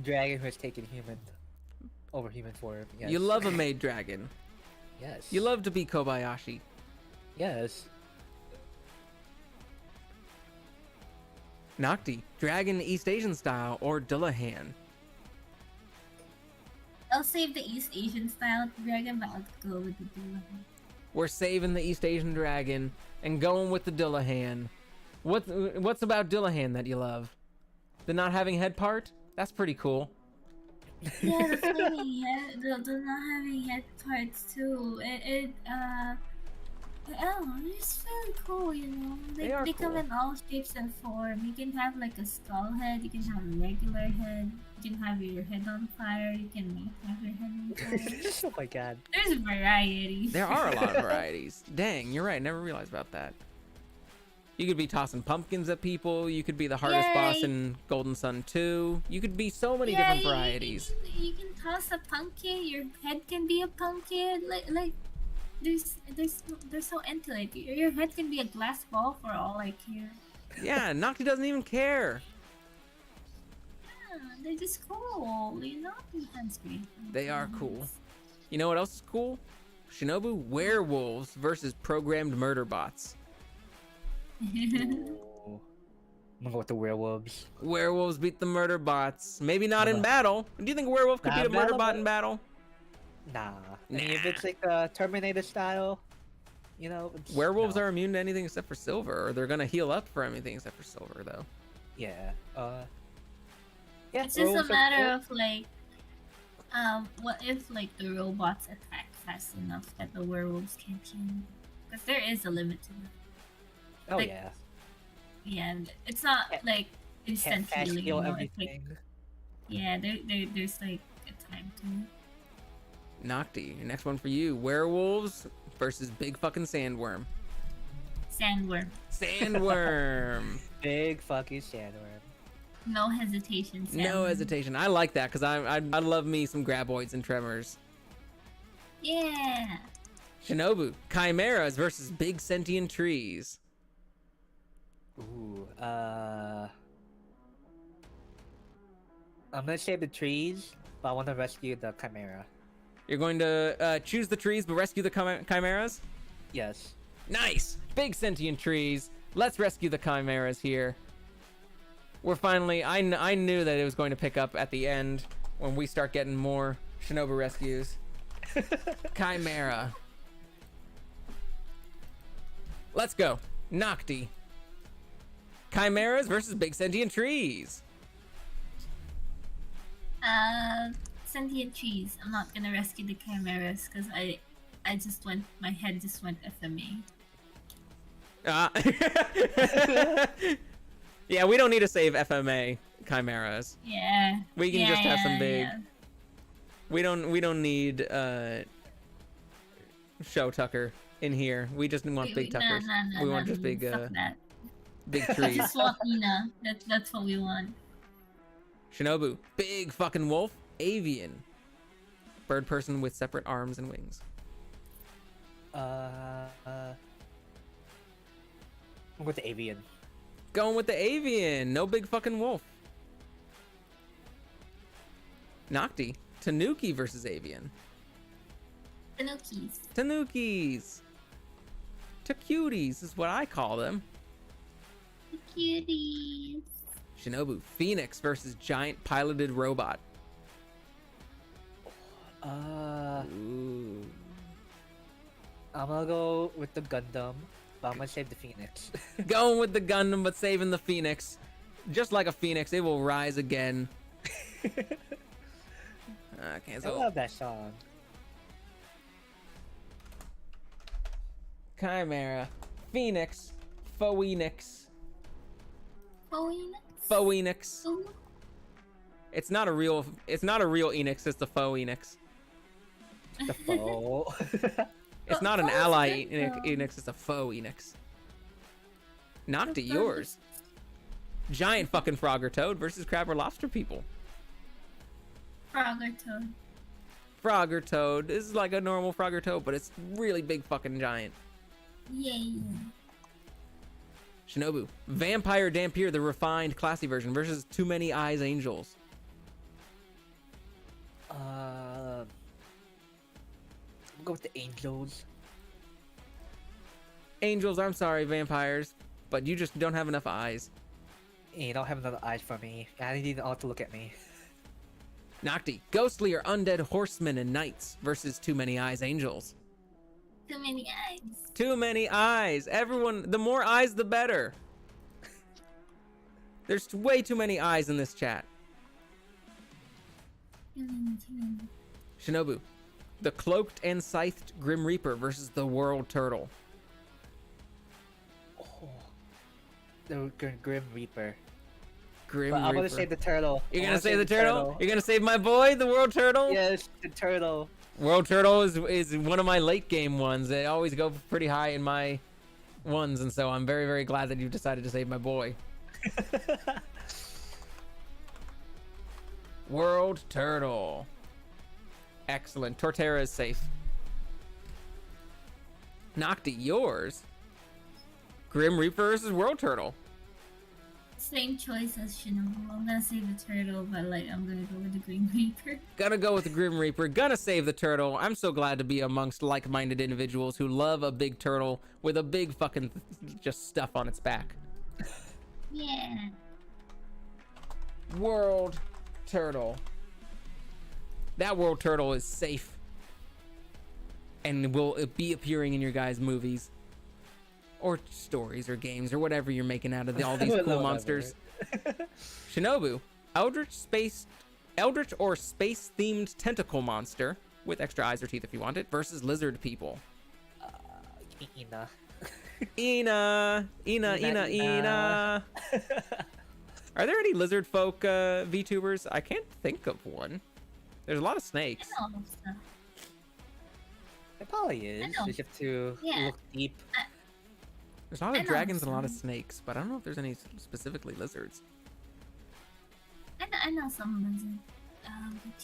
Dragon who has taken human over human form. Yes. You love a maid dragon. Yes. You love to be Kobayashi. Yes. Nocti, dragon East Asian style or Dullahan. I'll save the East Asian style dragon, but I'll go with the Dullahan. We're saving the East Asian dragon and going with the Dullahan. What's about Dullahan that you love? The not having head part? That's pretty cool. Yeah, the flaming head, the not having head parts too. It's really cool, you know. They are come cool. in all shapes and form. You can have like a skull head, you can have a regular head, you can have your head on fire, you can not have your head on fire. Oh my god. There's variety. There are a lot of varieties. Dang, you're right. Never realized about that. You could be tossing pumpkins at people. You could be the hardest boss Yay. in Golden Sun 2. You could be so many Yeah, different varieties. You can toss a pumpkin. Your head can be a pumpkin. Like, they're so into it. Your head can be a glass ball for all I care. Yeah, Nocti doesn't even care. Yeah, they're just cool. You know, that's great. They are cool. You know what else is cool? Shinobu, werewolves versus programmed murder bots. Ooh. I'm gonna go with the werewolves. Werewolves beat the murder bots. Maybe not in battle. Do you think a werewolf could Not beat a in murder battle, bot but- in battle? Nah. I mean, if it's like a Terminator style, you know. Werewolves are immune to anything except for silver, or they're gonna heal up for anything except for silver, though. Yeah. Yeah. It's just a werewolves are matter cool. of like, what if like the robots attack fast enough that the werewolves can't kill them? Because there is a limit to that. Oh like- yeah. yeah, it's not like instant Can't healing. heal You know? It's like, everything. yeah, there's like a time to. Nocti, next one for you. Werewolves versus big fucking sandworm. Sandworm. Sandworm. Big fucking sandworm. No hesitation. Sandworm. No hesitation. I like that because I love me some graboids and tremors. Yeah. Shinobu, chimeras versus big sentient trees. Ooh, I'm gonna save the trees, but I want to rescue the chimera. You're going to choose the trees but rescue the chimeras? Yes. Nice! Big sentient trees. Let's rescue the chimeras here. We're finally... I knew that it was going to pick up at the end when we start getting more Shinobu rescues. Chimera. Let's go. Nocti. Chimeras versus big sentient trees. Sentient trees. I'm not gonna rescue the chimeras because I just went. My head just went FMA. Yeah, we don't need to save FMA chimeras. Yeah. We can just have some big. Yeah. We don't need show tucker in here. We just want big tuckers. We want just big Fuck that. big trees. Just want Ina. That's what we want. Shinobu, big fucking wolf, avian, bird person with separate arms and wings. I'm with the avian. Going with the avian, no big fucking wolf. Nocti, Tanuki versus avian. Tanukis. Tanukis. Tacuties is what I call them. Cuties. Shinobu, Phoenix versus giant piloted robot. Ooh. I'm gonna go with the Gundam, but I'm gonna save the Phoenix. Going with the Gundam, but saving the Phoenix. Just like a Phoenix, it will rise again. Okay, I so love that song. Chimera, Phoenix, Phoenix, Phoenix. Phoenix. It's not a real Enix, it's the Phoenix. The foe. It's not an ally Enix, it's a Phoenix. Nocti, yours. Giant fucking Frogger Toad versus Crab or Lobster people. Frogger Toad. Frogger Toad. This is like a normal Frogger Toad, but it's really big fucking giant. Yay. Shinobu, Vampire Dampier, the refined, classy version versus Too Many Eyes Angels. I'll go with the angels. Angels, I'm sorry, vampires, but you just don't have enough eyes. You don't have enough eyes for me. I need all to look at me. Nocti, ghostly or undead horsemen and knights versus Too Many Eyes Angels. Too many eyes. Too many eyes. Everyone, the more eyes, the better. There's way too many eyes in this chat. Too many. Shinobu, the cloaked and scythed Grim Reaper versus the World Turtle. Oh, the Grim Reaper. Grim But I'm Reaper. gonna save the turtle. You're I gonna wanna save the turtle? You're gonna save my boy, the World Turtle? Yes, the turtle. World Turtle is one of my late game ones. They always go pretty high in my ones, and so I'm very, very glad that you've decided to save my boy. World Turtle. Excellent. Torterra is safe. Nocti, yours. Grim Reaper versus World Turtle. Same choice as Shinobu. I'm gonna save the turtle, but like I'm gonna go with the Green Reaper. Gonna go with the Grim Reaper. Gonna save the turtle. I'm so glad to be amongst like-minded individuals who love a big turtle with a big fucking just stuff on its back. Yeah. World Turtle. That World Turtle is safe and will be appearing in your guys' movies or stories or games or whatever you're making out of all these cool monsters. Shinobu, eldritch or space-themed tentacle monster with extra eyes or teeth if you want it versus lizard people. Ina. Ina. Are there any lizard folk VTubers? I can't think of one. There's a lot of snakes. I know stuff. It probably is. I know. You just have to Yeah. look deep. There's a lot I of know dragons and a lot of some. snakes, but I don't know if there's any specifically lizards. I know some lizard.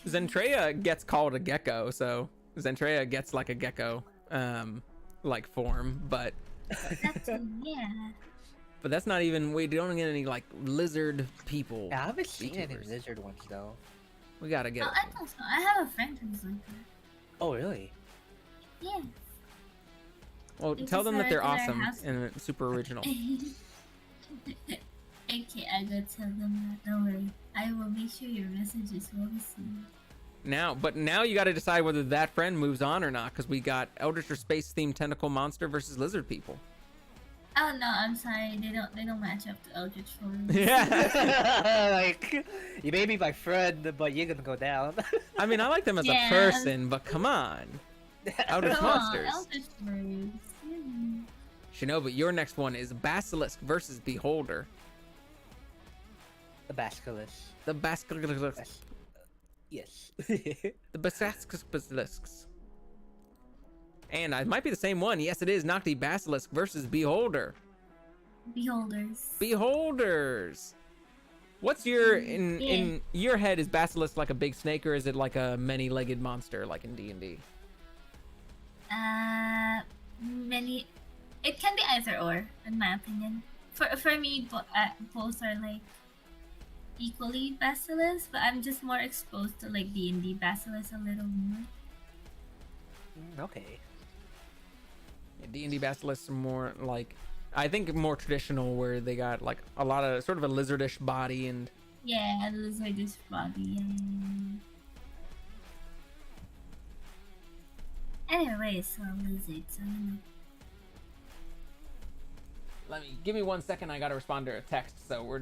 Zentreya gets called a gecko, so Zentreya gets like a gecko like form, but Yeah. but that's not even, we don't get any like lizard people. Yeah, I haven't seen any VTubers. lizard ones though. We gotta get Oh, I know so. I have a friend who's like that. Oh really? Yeah. well, It's tell just them a that they're regular awesome house- and super original. Okay, I go tell them that. Don't worry. I will make sure your messages will be seen. But now you gotta decide whether that friend moves on or not, because we got Eldritch or Space themed tentacle monster versus lizard people. Oh no, I'm sorry. They don't match up to Eldritch forms. Yeah. Like, you may be my friend, but you're gonna go down. I mean, I like them as a Yeah. person, but come on. Eldritch Come on, monsters. Eldritch forms. Yeah. Shinobu, your next one is Basilisk versus Beholder. The basilisk. The Basilisk. Yes. The Basilisks. And it might be the same one. Yes, it is. Nocti Basilisk versus Beholder. Beholders. Beholders. What's your in your head? Is Basilisk like a big snake, or is it like a many-legged monster like in D&D? Many. It can be either or, in my opinion. For me, both are like equally basilisk, but I'm just more exposed to like D&D basilisk a little more. Okay. D&D Basilisks are more like, I think more traditional, where they got like a lot of sort of a lizardish body and. Yeah, lizardish body. Anyway, so lizards. I don't know. Give me 1 second. I gotta respond to a text. So we're.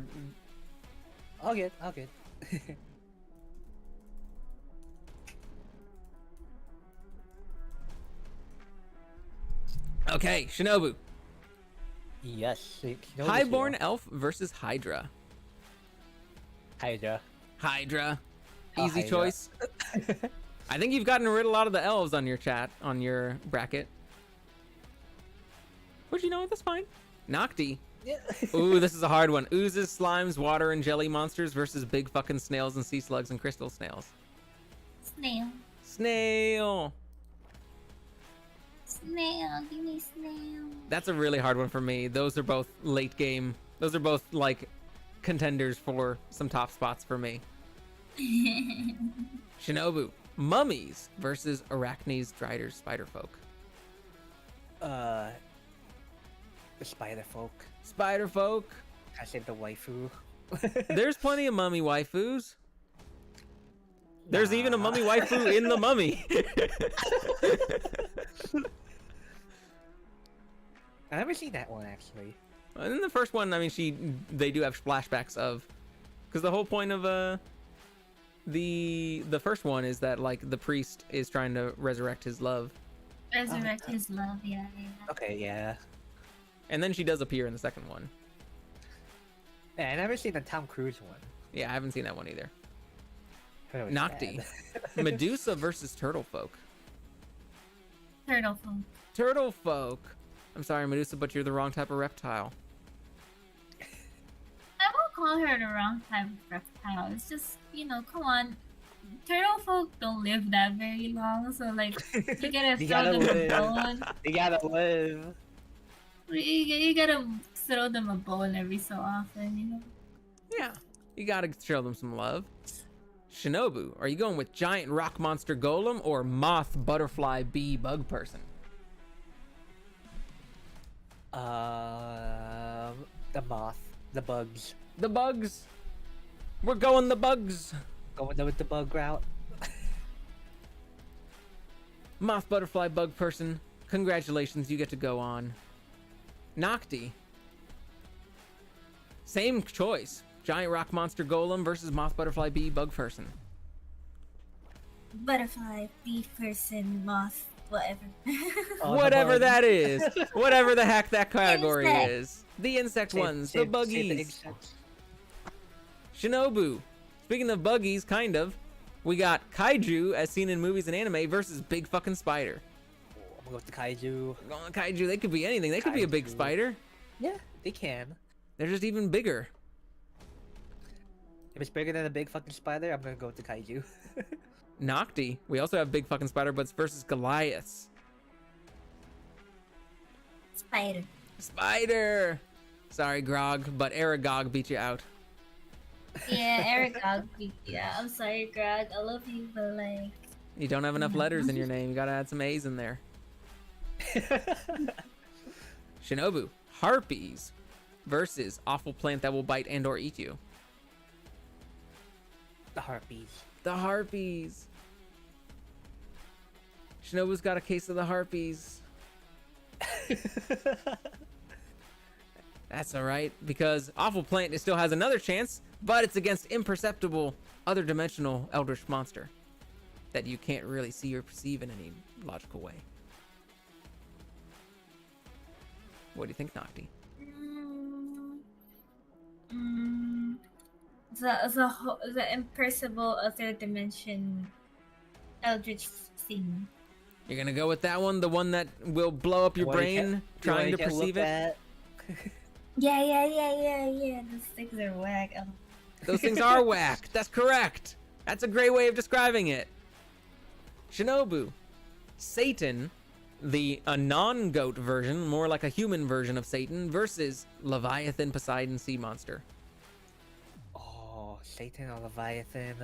All good. All good. Okay, Shinobu. Yes. Highborn Elf versus Hydra. Hydra. Hydra. Oh, Easy Hydra. choice. I think you've gotten rid of a lot of the elves on your bracket. But you know what? That's fine. Nocti. Yeah. Ooh, this is a hard one. Oozes, slimes, water, and jelly monsters versus big fucking snails and sea slugs and crystal snails. Snail. Snail. Snail. Give me snail. That's a really hard one for me. Those are both late game. Those are both like contenders for some top spots for me. Shinobu. Mummies versus arachnes, driders, spiderfolk. The spider folk. Spiderfolk. I said the waifu. There's plenty of mummy waifus. There's even a mummy waifu in the mummy. I never seen that one actually. And in the first one, I mean, they do have flashbacks of, because the whole point of the first one is that like the priest is trying to resurrect his love, Resurrect his love. Yeah. Okay, yeah. and then she does appear in the second one. Yeah, I never seen the Tom Cruise one. Yeah, I haven't seen that one either. Heard it was Nocti. bad. Medusa versus Turtlefolk. Turtle folk. Turtlefolk. I'm sorry, Medusa, but you're the wrong type of reptile. I won't call her the wrong type of reptile. It's just, come on. Turtle folk don't live that very long, so like, you gotta You throw gotta them live. a bone. They gotta live. You gotta throw them a bone every so often, Yeah, you gotta show them some love. Shinobu, are you going with giant rock monster golem or moth, butterfly, bee, bug person? The moth, the bugs. The bugs. We're going the bugs. Going with the bug route. Moth, butterfly, bug person. Congratulations, you get to go on. Nocti. Same choice. Giant rock monster golem versus moth, butterfly, bee, bug person. Butterfly, bee person, moth, whatever. Oh, the Whatever bug. that is. Whatever the heck that category Insect. is. The insect Save- ones. save- the save the buggies. insects. Shinobu. Speaking of buggies, kind of. We got kaiju, as seen in movies and anime, versus big fucking spider. Oh, I'm gonna go with the kaiju. Kaiju, they could be anything. They could be a big Kaiju. spider. Yeah, they can. They're just even bigger. If it's bigger than a big fucking spider, I'm gonna go with the kaiju. Nocti. We also have big fucking spider, but it's versus Goliaths. Spider. Spider. Sorry, Grog, but Aragog beat you out. Yeah, Eric Gog. Yeah, I'm sorry, Grog. I love you, but like. You don't have enough letters in your name. You gotta add some A's in there. Shinobu. Harpies versus awful plant that will bite and or eat you. The harpies. The harpies. Shinobu's got a case of the harpies. That's alright, because awful plant still has another chance, but it's against imperceptible, other dimensional eldritch monster that you can't really see or perceive in any logical way. What do you think, Nocti? The imperceptible other dimension eldritch thing. You're gonna go with that one, the one that will blow up your What you brain can't- trying to what you can't perceive look it? at. Yeah. Those things are whack. Oh. Those things are whack. That's correct. That's a great way of describing it. Shinobu. Satan, the non-goat version, more like a human version of Satan, versus Leviathan Poseidon sea monster. Oh, Satan or Leviathan.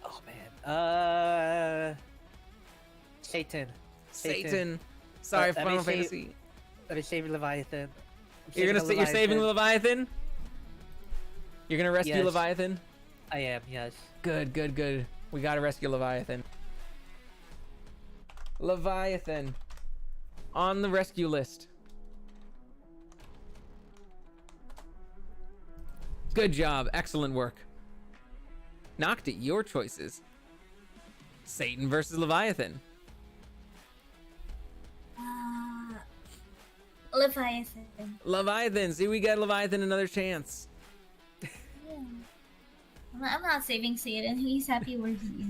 Oh man. Satan. Satan. Sorry, Let me Final save- Fantasy. Let me save Leviathan. You're saving Leviathan? You're gonna rescue Yes. Leviathan? I am, yes. Good. We gotta rescue Leviathan. Leviathan. On the rescue list. Good job. Excellent work. Nocti, your choices. Satan versus Leviathan. Leviathan. Leviathan. See, we get Leviathan another chance. Yeah. I'm not saving Satan. He's happy where he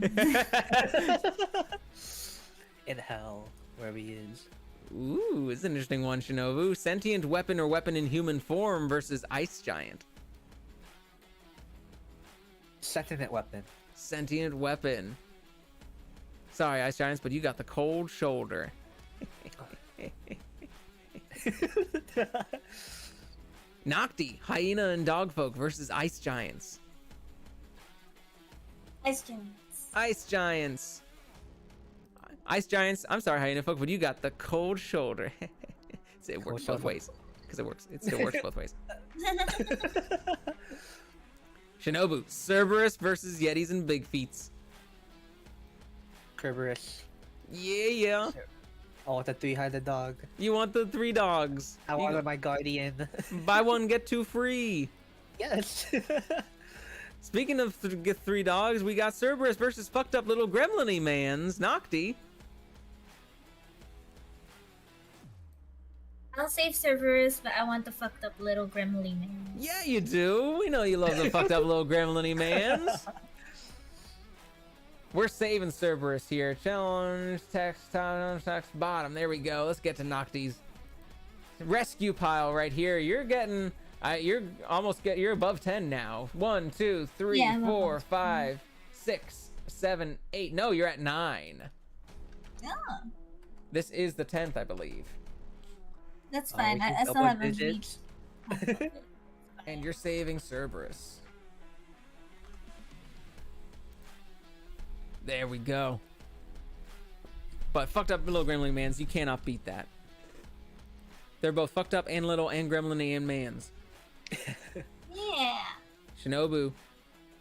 is. In hell, wherever he is. Ooh, it's an interesting one, Shinobu. Sentient weapon or weapon in human form versus ice giant. Sentient weapon. Sentient weapon. Sorry, ice giants, but you got the cold shoulder. Nocti, hyena and dogfolk versus ice giants. Ice giants. Ice giants. Ice giants. I'm sorry, hyena folk, but you got the cold shoulder. It works both shoulder. ways. Because it works. It still works both ways. Shinobu, Cerberus versus Yetis and Big Feets. Kerberos. Yeah. Oh, the three-headed dog. You want the 3 dogs. I wanted my guardian. Buy one, get 2 free. Yes. Speaking of get 3 dogs, we got Cerberus versus fucked up little gremlin-y mans, Nocti. I'll save Cerberus, but I want the fucked up little gremlin man. Yeah, you do. We know you love the fucked up little gremlin-y mans. We're saving Cerberus here. Challenge, text, bottom. There we go. Let's get to Nocti's rescue pile right here. You're getting, you're above 10 now. 1, 2, 3, Yeah, I'm 4, above 5, 6, 7, 8. No, you're at 9. Oh, This is the 10th, I believe. that's Oh, fine. we I can still double haven't digits. reached. And you're saving Cerberus. There we go. But fucked up little gremlin mans, you cannot beat that. They're both fucked up and little and gremlin and mans. Yeah. Shinobu,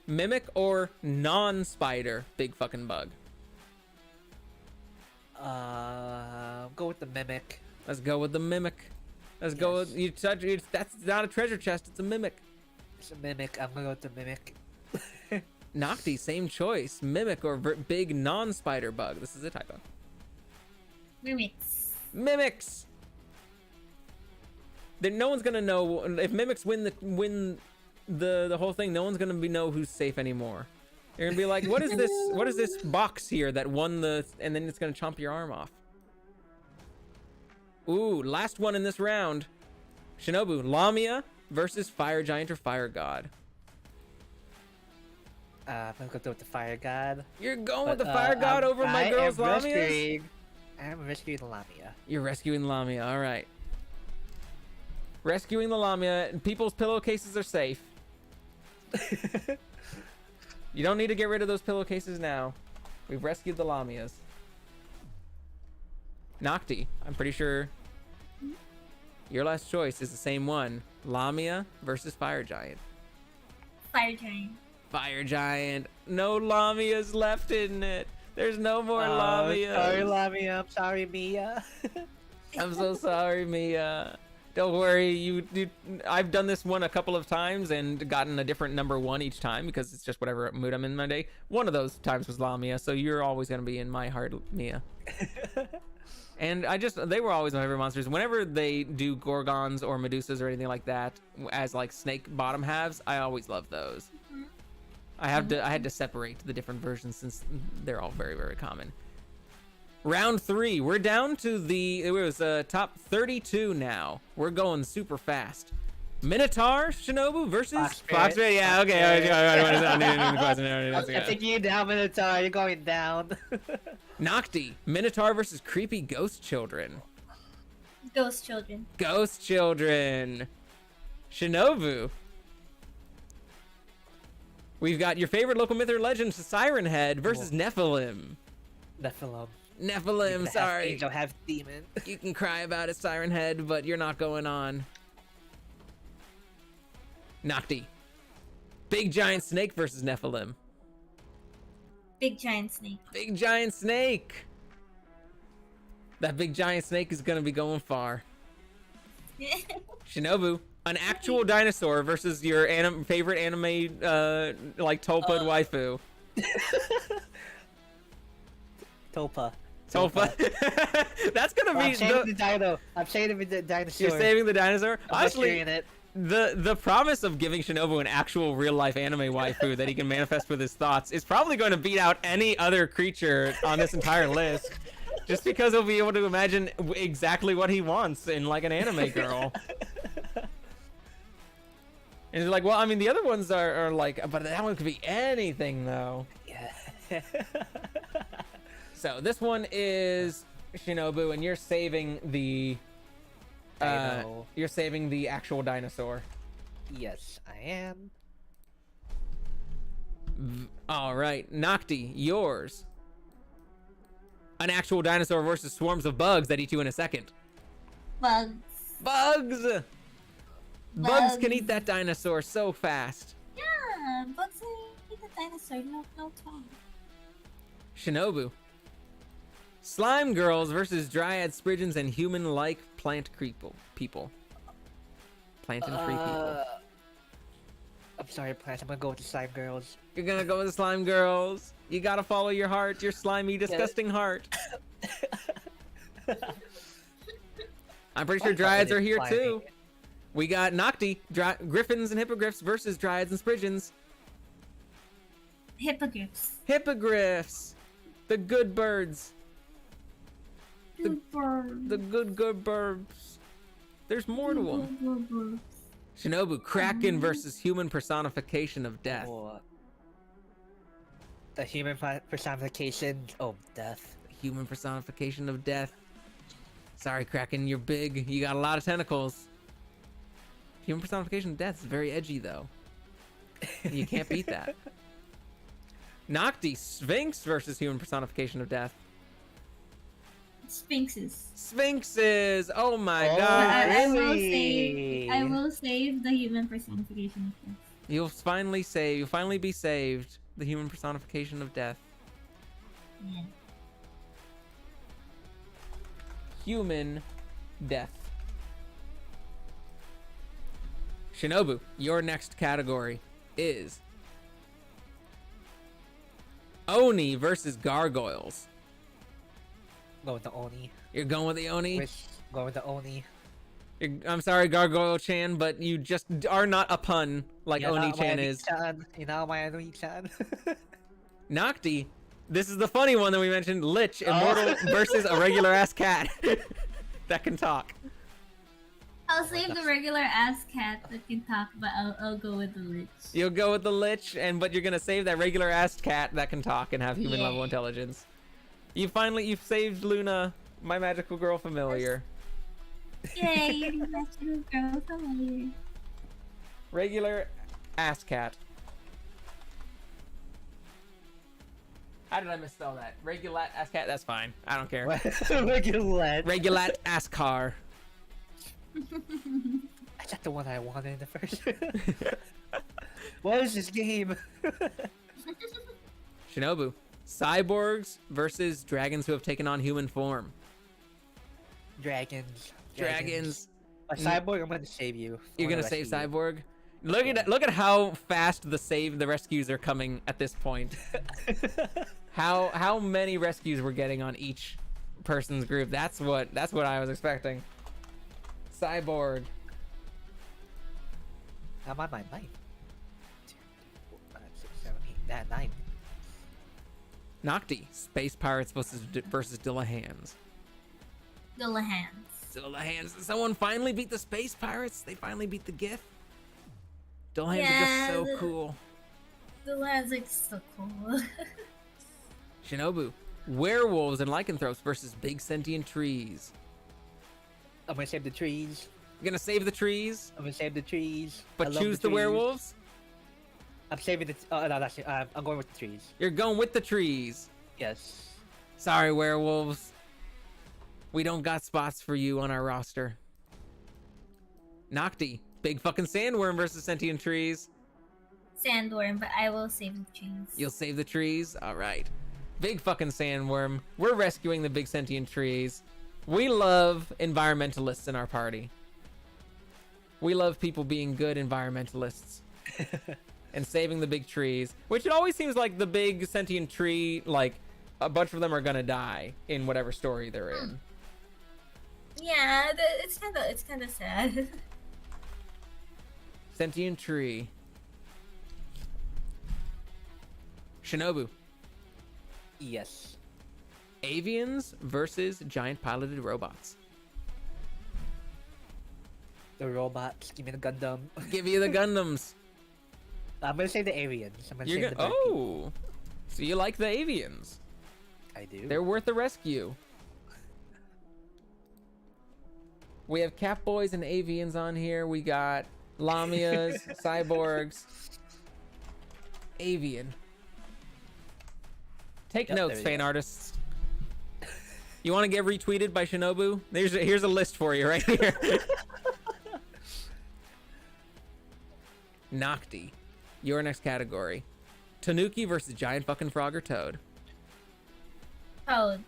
mimic or non-spider big fucking bug? Go with the mimic. Let's go with the mimic. Let's go with you touch it. That's not a treasure chest, it's a mimic. It's a mimic. I'm gonna go with the mimic. Nocti, same choice. Mimic or big non-spider bug. This is a typo. Mimics. Mimics. Then no one's gonna know if mimics win the whole thing. No one's gonna know who's safe anymore. You're gonna be like, what is this? What is this box here that won the? And then it's gonna chomp your arm off. Ooh, last one in this round. Shinobu, Lamia versus Fire Giant or Fire God. I'm gonna go with the Fire God. You're going with the Fire God over my girl's Lamia? I'm rescuing the Lamia. You're rescuing the Lamia, all right. Rescuing the Lamia. People's pillowcases are safe. You don't need to get rid of those pillowcases now. We've rescued the Lamias. Nocti, I'm pretty sure your last choice is the same one. Lamia versus Fire Giant. Fire Giant. Fire Giant. No Lamias left in it. There's no more Lamias. Sorry, Lamia. I'm sorry, Mia. I'm so sorry, Mia. Don't worry, I've done this one a couple of times and gotten a different number 1 each time because it's just whatever mood I'm in my day. One of those times was Lamia, so you're always gonna be in my heart, Mia. And they were always my favorite monsters. Whenever they do Gorgons or Medusas or anything like that as like snake bottom halves, I always love those. I had to separate the different versions since they're all very, very common. Round 3, we're down to it was top 32 now. We're going super fast. Minotaur Shinobu versus Fox. Yeah, okay. I'm taking you down, Minotaur. You're going down. Nocti, Minotaur versus creepy ghost children. Ghost children. Ghost children. Shinobu. We've got your favorite local myth or legend, Siren Head versus Nephilim. Nephilim, sorry. Angel, have demon. You can cry about it, Siren Head, but you're not going on. Nocti. Big giant snake versus Nephilim. Big giant snake. Big giant snake. That big giant snake is gonna be going far. Shinobu. An actual dinosaur versus your favorite anime, like Tulpa waifu. Tulpa. That's gonna be. I'm saving the dinosaur. You're saving the dinosaur. Honestly, it. the promise of giving Shinobu an actual real life anime waifu that he can manifest with his thoughts is probably going to beat out any other creature on this entire list. Just because he'll be able to imagine exactly what he wants in like an anime girl. And he's like, well, I mean, the other ones are like, but that one could be anything though. Yeah. So this one is Shinobu, and you're saving the you're saving the actual dinosaur. Yes, I am. All right, Nocti, yours. An actual dinosaur versus swarms of bugs that eat you in a second. Bugs. Bugs can eat that dinosaur so fast. Yeah, bugs eat the dinosaur. No time. Shinobu. Slime girls versus dryad spriggans and human-like plant people. Plant and tree people. I'm sorry, Plant. I'm gonna go with the slime girls. You're gonna go with the slime girls. You gotta follow your heart, your slimy, disgusting heart. I'm pretty sure dryads are here too. We got Nocti, griffins and hippogriffs versus dryads and spriggans. Hippogriffs. The good birds. The good birds. There's more to them. Shinobu, Kraken versus human personification of death. The human personification of death. Human personification of death. Sorry, Kraken, you're big. You got a lot of tentacles. Human personification of death is very edgy, though. You can't beat that. Nocti, Sphinx versus human personification of death. Sphinxes. Oh my god. I will save the human personification of death. You'll finally be saved. The human personification of death. Yeah. Human death. Shinobu, your next category is Oni versus gargoyles. Go with the Oni. You're going with the Oni? Go with the Oni. I'm sorry, Gargoyle Chan, but you just are not a pun like Oni Chan is. You know my Oni Chan. Nocti, this is the funny one that we mentioned. Lich, immortal versus a regular ass cat that can talk. I'll save the regular ass cat that can talk, but I'll go with the Lich. You'll go with the Lich, but you're gonna save that regular ass cat that can talk and have human level intelligence. You've saved Luna, my magical girl familiar. Yay, you're the magical girl familiar. Regular ass cat. How did I misspell that? Regulat ass cat? That's fine. I don't care. Regulat ass car. I got the one I wanted in the first. What is this game? Shinobu. Cyborgs versus dragons who have taken on human form. Dragons. A Cyborg, I'm gonna save you. You're gonna save Cyborg? Look at how fast the rescues are coming at this point. How many rescues we're getting on each person's group. That's what I was expecting. Cyborg. I'm on my 9. 2, 3, 4, 5, 6, 7, 8, 9. Nocti. Space Pirates versus Dillahans. Dillahans. Someone finally beat the Space Pirates. They finally beat the GIF. Dillahans are just so cool. Dillahans are so cool. Shinobu. Werewolves and lycanthropes versus big sentient trees. I'm gonna save the trees. You're gonna save the trees? I'm gonna save the trees. But choose the werewolves? I'm saving the. No, that's it. I'm going with the trees. You're going with the trees. Yes. Sorry, werewolves. We don't got spots for you on our roster. Nocti. Big fucking sandworm versus sentient trees. Sandworm, but I will save the trees. You'll save the trees? Alright. Big fucking sandworm. We're rescuing the big sentient trees. We love environmentalists in our party. We love people being good environmentalists. And saving the big trees. Which it always seems like the big sentient tree, like, a bunch of them are gonna die in whatever story they're in. Yeah, it's kind of sad. Sentient tree. Shinobu. Yes. Avians versus giant piloted robots. The robots. Give me the Gundam. Give you the Gundams. I'm gonna say the Avians. I'm gonna You're say gonna, the oh, so you like the Avians? I do. They're worth a rescue. We have Catboys and Avians on here. We got Lamias, Cyborgs, Avian. Take notes, fan artists. You want to get retweeted by Shinobu? Here's a list for you right here. Nocti. Your next category. Tanuki versus giant fucking frog or toad. Toad.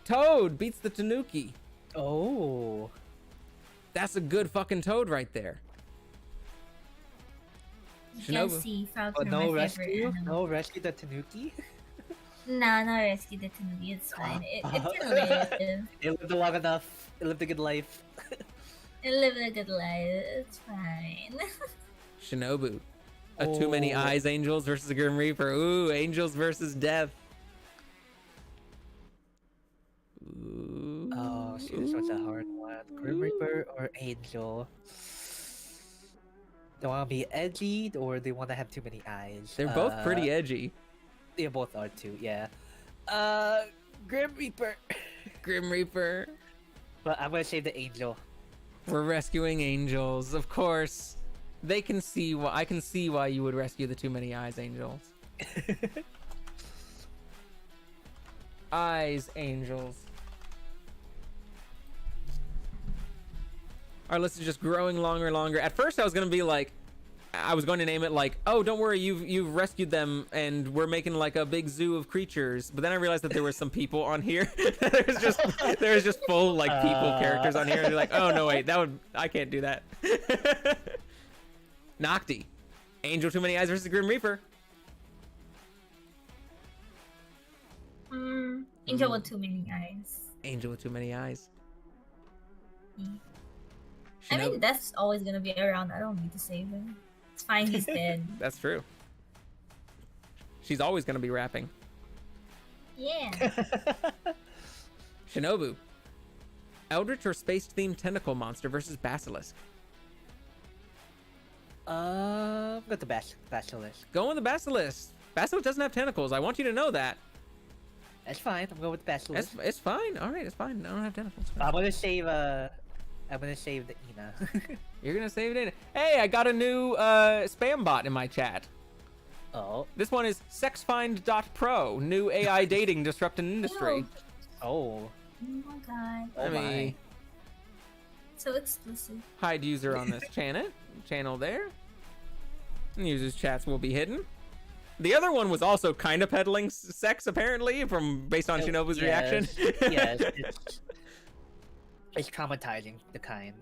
Toad beats the Tanuki. Oh. That's a good fucking toad right there. Shinobu. See, frogs But are no my rescue? favorite animal. No rescue the Tanuki? No, not rescue the Tanuki. It's fine. It can live. It lived long enough. It lived a good life. It lived a good life. It's fine. Shinobu. A too many eyes angels versus a Grim Reaper. Ooh, angels versus death. Ooh. Oh, shit, this one's a hard one. Grim Reaper or Angel? They want to be edgy or they want to have too many eyes? They're both pretty edgy. They both are too, yeah. Grim Reaper. Grim Reaper. But I'm gonna save the Angel. We're rescuing angels, of course. They can see why. I can see why you would rescue the too many eyes angels. Eyes angels. Our list is just growing longer and longer. At first, I was gonna be like, I was going to name it like, oh, don't worry, you've rescued them, and we're making like a big zoo of creatures. But then I realized that there were some people on here. there's just full like people characters on here, and you're like, oh no, wait, I can't do that. Nocti, Angel Too Many Eyes versus Grim Reaper. Angel with too many eyes. Angel with too many eyes. I mean, that's always gonna be around. I don't need to save him. It's fine, he's dead. That's true. She's always gonna be rapping. Yeah. Shinobu. Eldritch or space-themed tentacle monster versus basilisk. Go to basilisk. Go with the basilisk. Basilisk doesn't have tentacles. I want you to know that. That's fine. I'm going with basilisk. It's fine. All right, it's fine. I don't have tentacles. I'm gonna save the Ina. You're gonna save it in. Hey, I got a new spam bot in my chat. Oh. This one is sexfind.pro, new AI dating disrupting industry. Oh. Oh my god. Oh my. So exclusive. Hide user on this channel there. Users' chats will be hidden. The other one was also kind of peddling sex, apparently, based on Shinobu's reaction. Yes, it's traumatizing, the kind.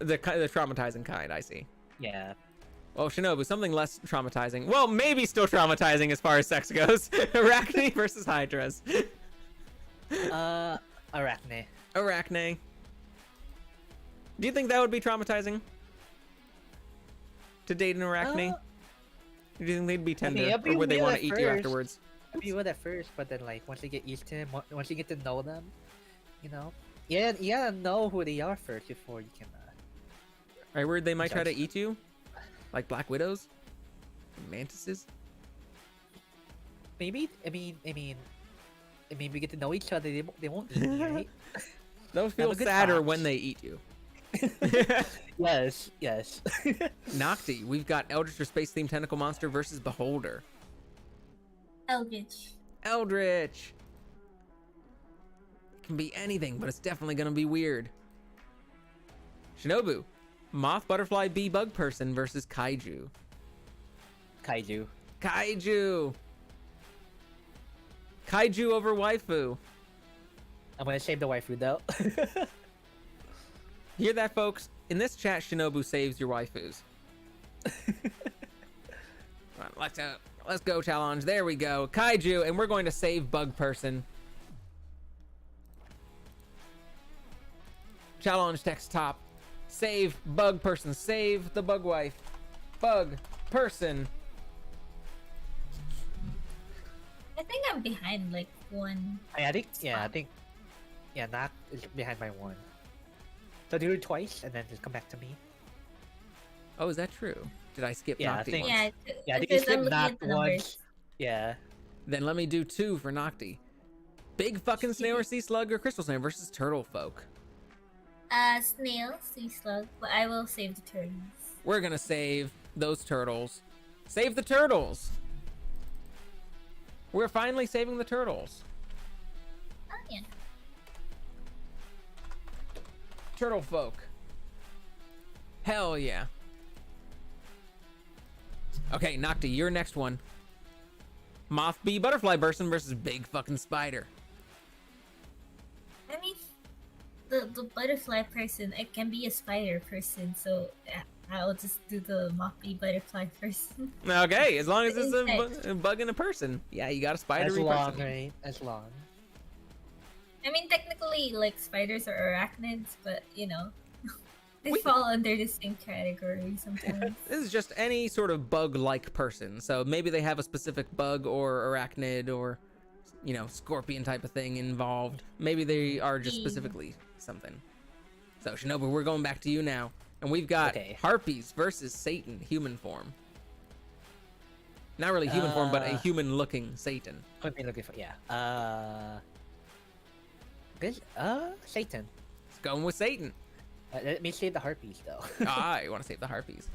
the traumatizing kind, I see. Yeah. Well, Shinobu, something less traumatizing. Well, maybe still traumatizing as far as sex goes. Arachne versus Hydras. Arachne. Arachne. Do you think that would be traumatizing? To date an Arachne? Do you think they'd be tender, or would they want to eat you afterwards? I'd be with at first, but then like once you get used to them, once you get to know them, you know, you gotta know who they are first before you can. Are you worried they might try to eat you, like Black Widows, mantises? Maybe. I mean, we get to know each other. They won't eat me, right? They'll feel sadder when they eat you. Yes. Nocti, we've got Eldritch or space-themed tentacle monster versus Beholder. Eldritch. Eldritch. It can be anything, but it's definitely gonna be weird. Shinobu, moth, butterfly, bee, bug person versus kaiju. Kaiju. Kaiju over waifu. I'm gonna save the waifu though. Hear that, folks? In this chat, Shinobu saves your waifus. Right, let's go challenge. There we go. Kaiju, and we're going to save bug person. Challenge text top. Save bug person. Save the bug wife. Bug person. I think I'm behind like one. I think Nak is behind by one. So do it twice and then just come back to me. Oh, is that true? Did I skip Nocti once? Yeah, I think you skipped Nak once. Yeah. Then let me do 2 for Nocti. Big fucking snail or sea slug or crystal snail versus turtle folk. Snail, sea slug, but I will save the turtles. We're gonna save those turtles. Save the turtles! We're finally saving the turtles. Oh yeah. Turtle folk. Hell yeah. Okay, Nocti, your next one. Moth, bee, butterfly person versus big fucking spider. I mean, the butterfly person, it can be a spider person, so I'll just do the moth bee butterfly person. Okay, as long as it's a bug and a person. Yeah, you got a spidery person. Right? As long. I mean, technically, like, spiders are arachnids, but, you know, they fall under the same category sometimes. This is just any sort of bug-like person. So maybe they have a specific bug or arachnid or, you know, scorpion type of thing involved. Maybe they are just specifically something. So, Shinobu, we're going back to you now. And we've got harpies versus Satan, human form. Not really human form, but a human-looking Satan. What am I looking for? Yeah. Satan. It's going with Satan. Let me save the harpies though. You want to save the harpies.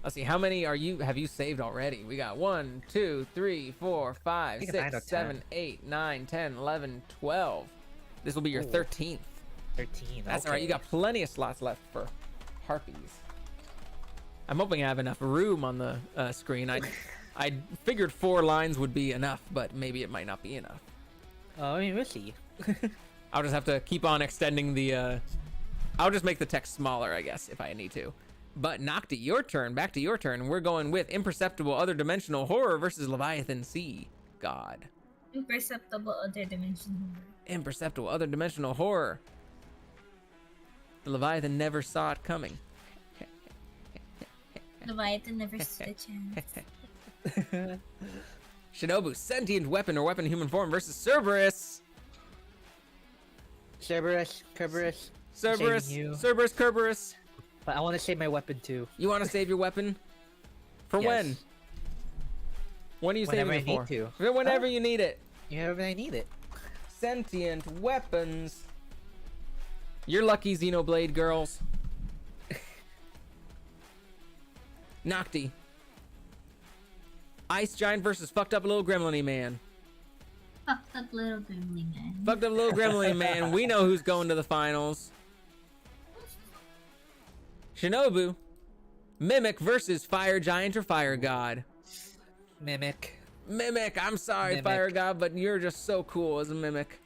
Let's see, how many have you saved already? We got 1, 2, 3, 4, 5, 6, 7, 8, 9, 10, 11, 12. This will be your 13th. 13. That's all right. You got plenty of slots left for harpies. I'm hoping I have enough room on the screen. I figured 4 lines would be enough, but maybe it might not be enough. I mean, we'll see. I'll just have to keep on extending the I'll just make the text smaller, I guess, if I need to. But Nocti, your turn. Back to your turn. We're going with Imperceptible Other Dimensional Horror versus Leviathan Sea God. Imperceptible other dimension horror. Imperceptible other dimensional horror. The Leviathan never saw it coming. Leviathan never stood a chance. Shinobu, sentient weapon or weapon in human form versus Cerberus. Cerberus, Kerberos. Cerberus, Saving you. Cerberus, Kerberos. But I want to save my weapon too. You want to save your weapon? For Yes. when? When are you Whenever saving I it for? need Whenever you need it. Whenever I need it. Sentient weapons. You're lucky, Xenoblade girls. Nocti. Ice Giant versus fucked up little gremlin man. Fucked up little gremlin man. Fucked up little gremlin man. We know who's going to the finals. Shinobu. Mimic versus Fire Giant or Fire God. Mimic. Mimic. I'm sorry, Mimic. Fire God, but you're just so cool as a Mimic.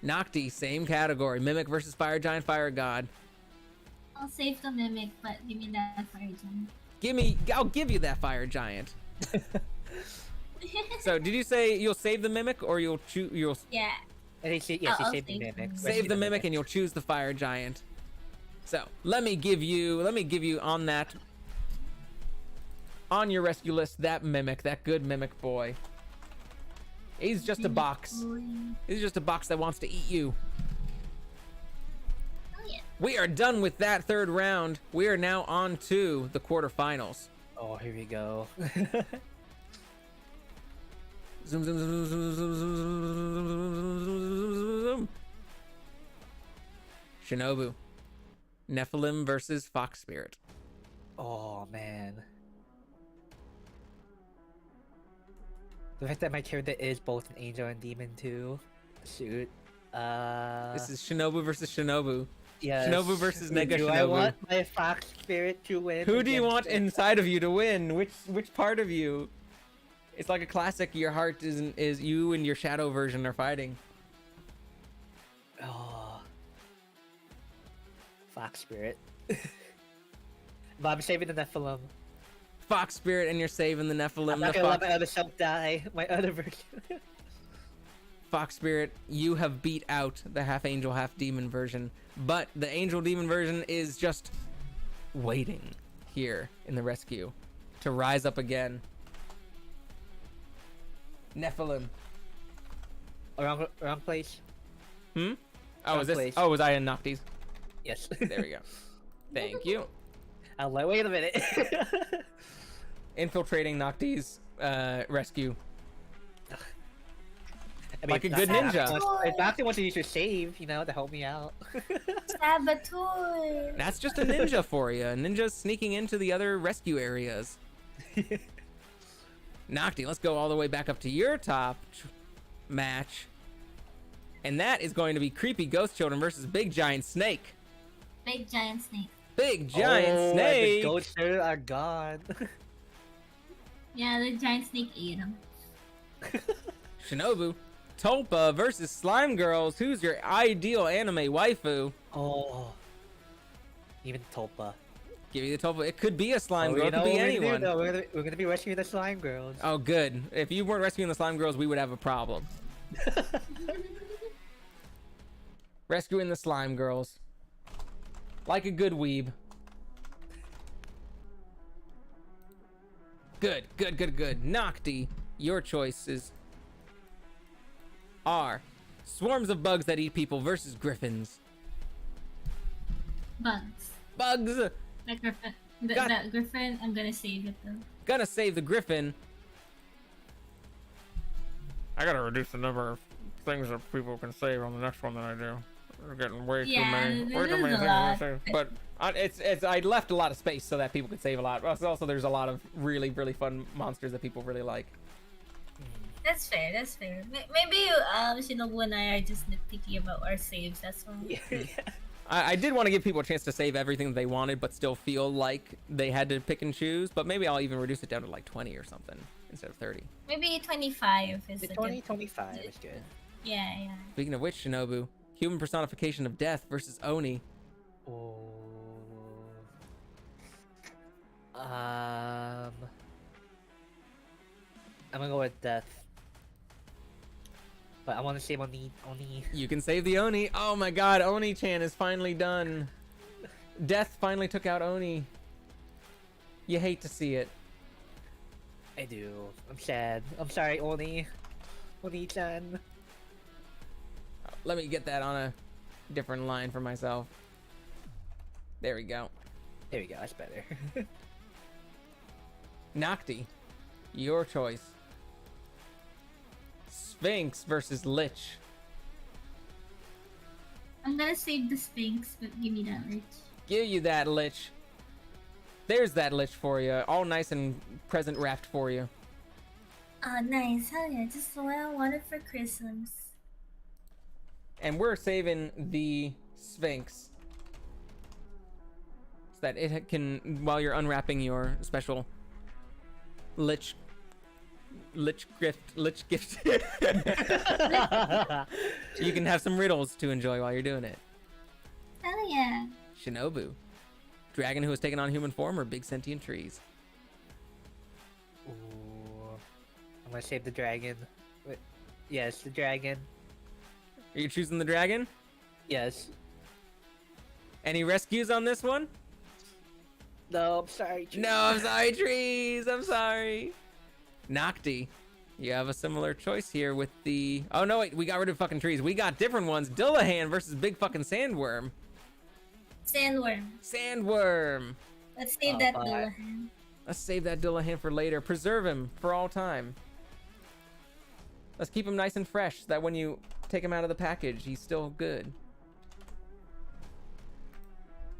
Nocti, same category. Mimic versus Fire Giant, Fire God. I'll save the mimic, but give me that fire giant. I'll give you that Fire Giant. So, did you say you'll save the Mimic or you'll choose? Yeah. And yes, you I'll saved the save Mimic. the Save the Mimic and you'll choose the Fire Giant. So, let me give you on that, on your rescue list, that Mimic, that good Mimic boy. He's just a box. He's just a box that wants to eat you. Oh yeah. We are done with that third round. We are now on to the quarterfinals. Oh, here we go. Zoom, zoom, zoom, zoom, zoom, zoom, zoom, zoom, zoom. Shinobu. Nephilim versus Fox Spirit. Oh man. The fact that my character is both an angel and demon too. Shoot. This is Shinobu versus Shinobu. Yes. Shinobu versus Nega Do Shinobu. I want my fox spirit to win? Who do you against want it? inside of you to win? Which part of you? It's like a classic. Your heart is you and your shadow version are fighting. Oh. Fox spirit. But I'm saving the Nephilim. Fox Spirit, and you're saving the Nephilim. I'm not The gonna let Fox, my other self die. My other version. Fox Spirit, you have beat out the half angel, half demon version, but the angel demon version is just waiting here in the rescue to rise up again. Nephilim. Wrong place. Oh, Wrong is this? place. Oh, was I in Noctis? Yes. There we go. Thank you. I'm like, wait a minute. Infiltrating Noctis rescue. I Like a good ninja. If Noctis wants to use your save, you know, to help me out. Saboteur. That's just a ninja for you. A ninja sneaking into the other rescue areas. Nocti, let's go all the way back up to your top match. And that is going to be Creepy Ghost Children versus Big Giant Snake. Big giant snake. Big Giant Snake! The ghost children are gone. Yeah, the giant snake ate him. Shinobu. Tulpa versus Slime Girls. Who's your ideal anime waifu? Oh. Even Tulpa. Give you the Tulpa. It could be a slime girl. You It know could be what we're gonna do, anyone. though? We're gonna be rescuing the slime girls. Oh, good. If you weren't rescuing the Slime Girls, we would have a problem. Rescuing the Slime Girls. Like a good weeb. Good, good, good, good. Nocti, your choices are swarms of bugs that eat people versus griffins. Bugs. Bugs! That griffin. God. That griffin, I'm gonna save it though. Gonna save the griffin. I gotta reduce the number of things that people can save on the next one that I do. We're getting way too many. Way too many things to save. But I left a lot of space so that people could save a lot. Also, there's a lot of really, really fun monsters that people really like. That's fair. That's fair. Maybe Shinobu and I are just nitpicky about our saves. That's why. Yeah. I did want to give people a chance to save everything that they wanted, but still feel like they had to pick and choose. But maybe I'll even reduce it down to like 20 or something instead of 30. Maybe 25 is The a 20, good. 25 is good. Yeah, yeah. Speaking of which, Shinobu, human personification of death versus Oni. Oh. I'm gonna go with death. But I want to save Oni. You can save the Oni. Oh my god, Oni-chan is finally done. Death finally took out Oni. You hate to see it. I do. I'm sad. I'm sorry, Oni. Oni-chan. Let me get that on a different line for myself. There we go. There we go. That's better. Nocti, your choice. Sphinx versus Lich. I'm gonna save the Sphinx, but give me that Lich. Give you that Lich. There's that Lich for you, all nice and present wrapped for you. Oh, nice. Hell yeah, just what I wanted for Christmas. And we're saving the Sphinx so that it can, while you're unwrapping your special Lich gift, you can have some riddles to enjoy while you're doing it. Hell yeah. Shinobu, dragon who has taken on human form or big sentient trees? Ooh. I'm gonna save the dragon. Wait. Yes, the dragon. Are you choosing the dragon? Yes. Any rescues on this one? No, I'm sorry. No, I'm sorry, trees. I'm sorry. Nocti, you have a similar choice here with the... Oh, no, wait. We got rid of fucking trees. We got different ones. Dillahan versus big fucking sandworm. Sandworm. Sandworm. Let's save that Dillahan. Let's save that Dillahan for later. Preserve him for all time. Let's keep him nice and fresh so that when you take him out of the package, he's still good.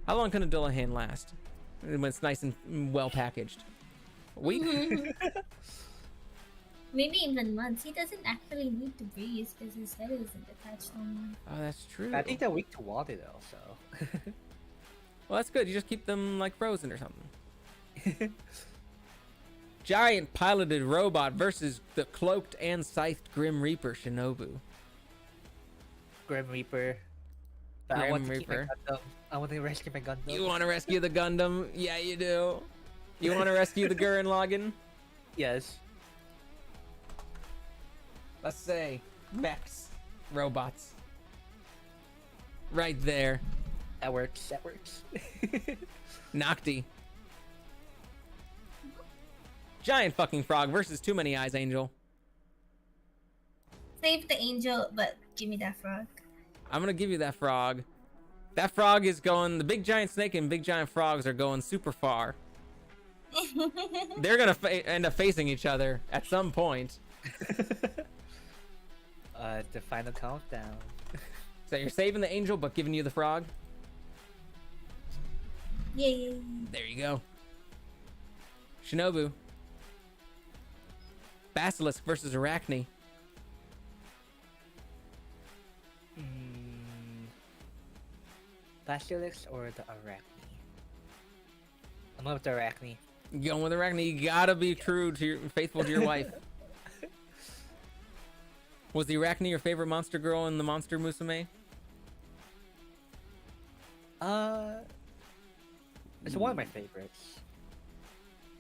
How long can a Dillahan last when it's nice and well packaged? A week? Maybe even months. He doesn't actually need to breathe because his head isn't attached on. Oh, that's true. I think they're weak to water though, so. Well, that's good. You just keep them like frozen or something. Giant piloted robot versus the cloaked and scythed Grim Reaper Shinobu. Grim Reaper. But Grim I want to keep my Reaper. Gundam. I want to rescue my Gundam. You want to rescue the Gundam? Yeah, you do. You want to rescue the Gurren Lagann? Yes. Let's say mechs, robots. Right there. That works. That works. Nocti. Giant fucking frog versus too many eyes angel. Save the angel, but give me that frog. I'm gonna give you that frog. That frog is going, the big giant snake and big giant frogs are going super far. They're gonna end up facing each other at some point. The final countdown. So you're saving the angel but giving you the frog? Yay. There you go. Shinobu. Basilisk versus Arachne. Basilisk or the Arachne? I'm going with the Arachne. You going with Arachne? You gotta be true to your, faithful to your wife. Was the Arachne your favorite monster girl in the Monster Musume? It's one of my favorites.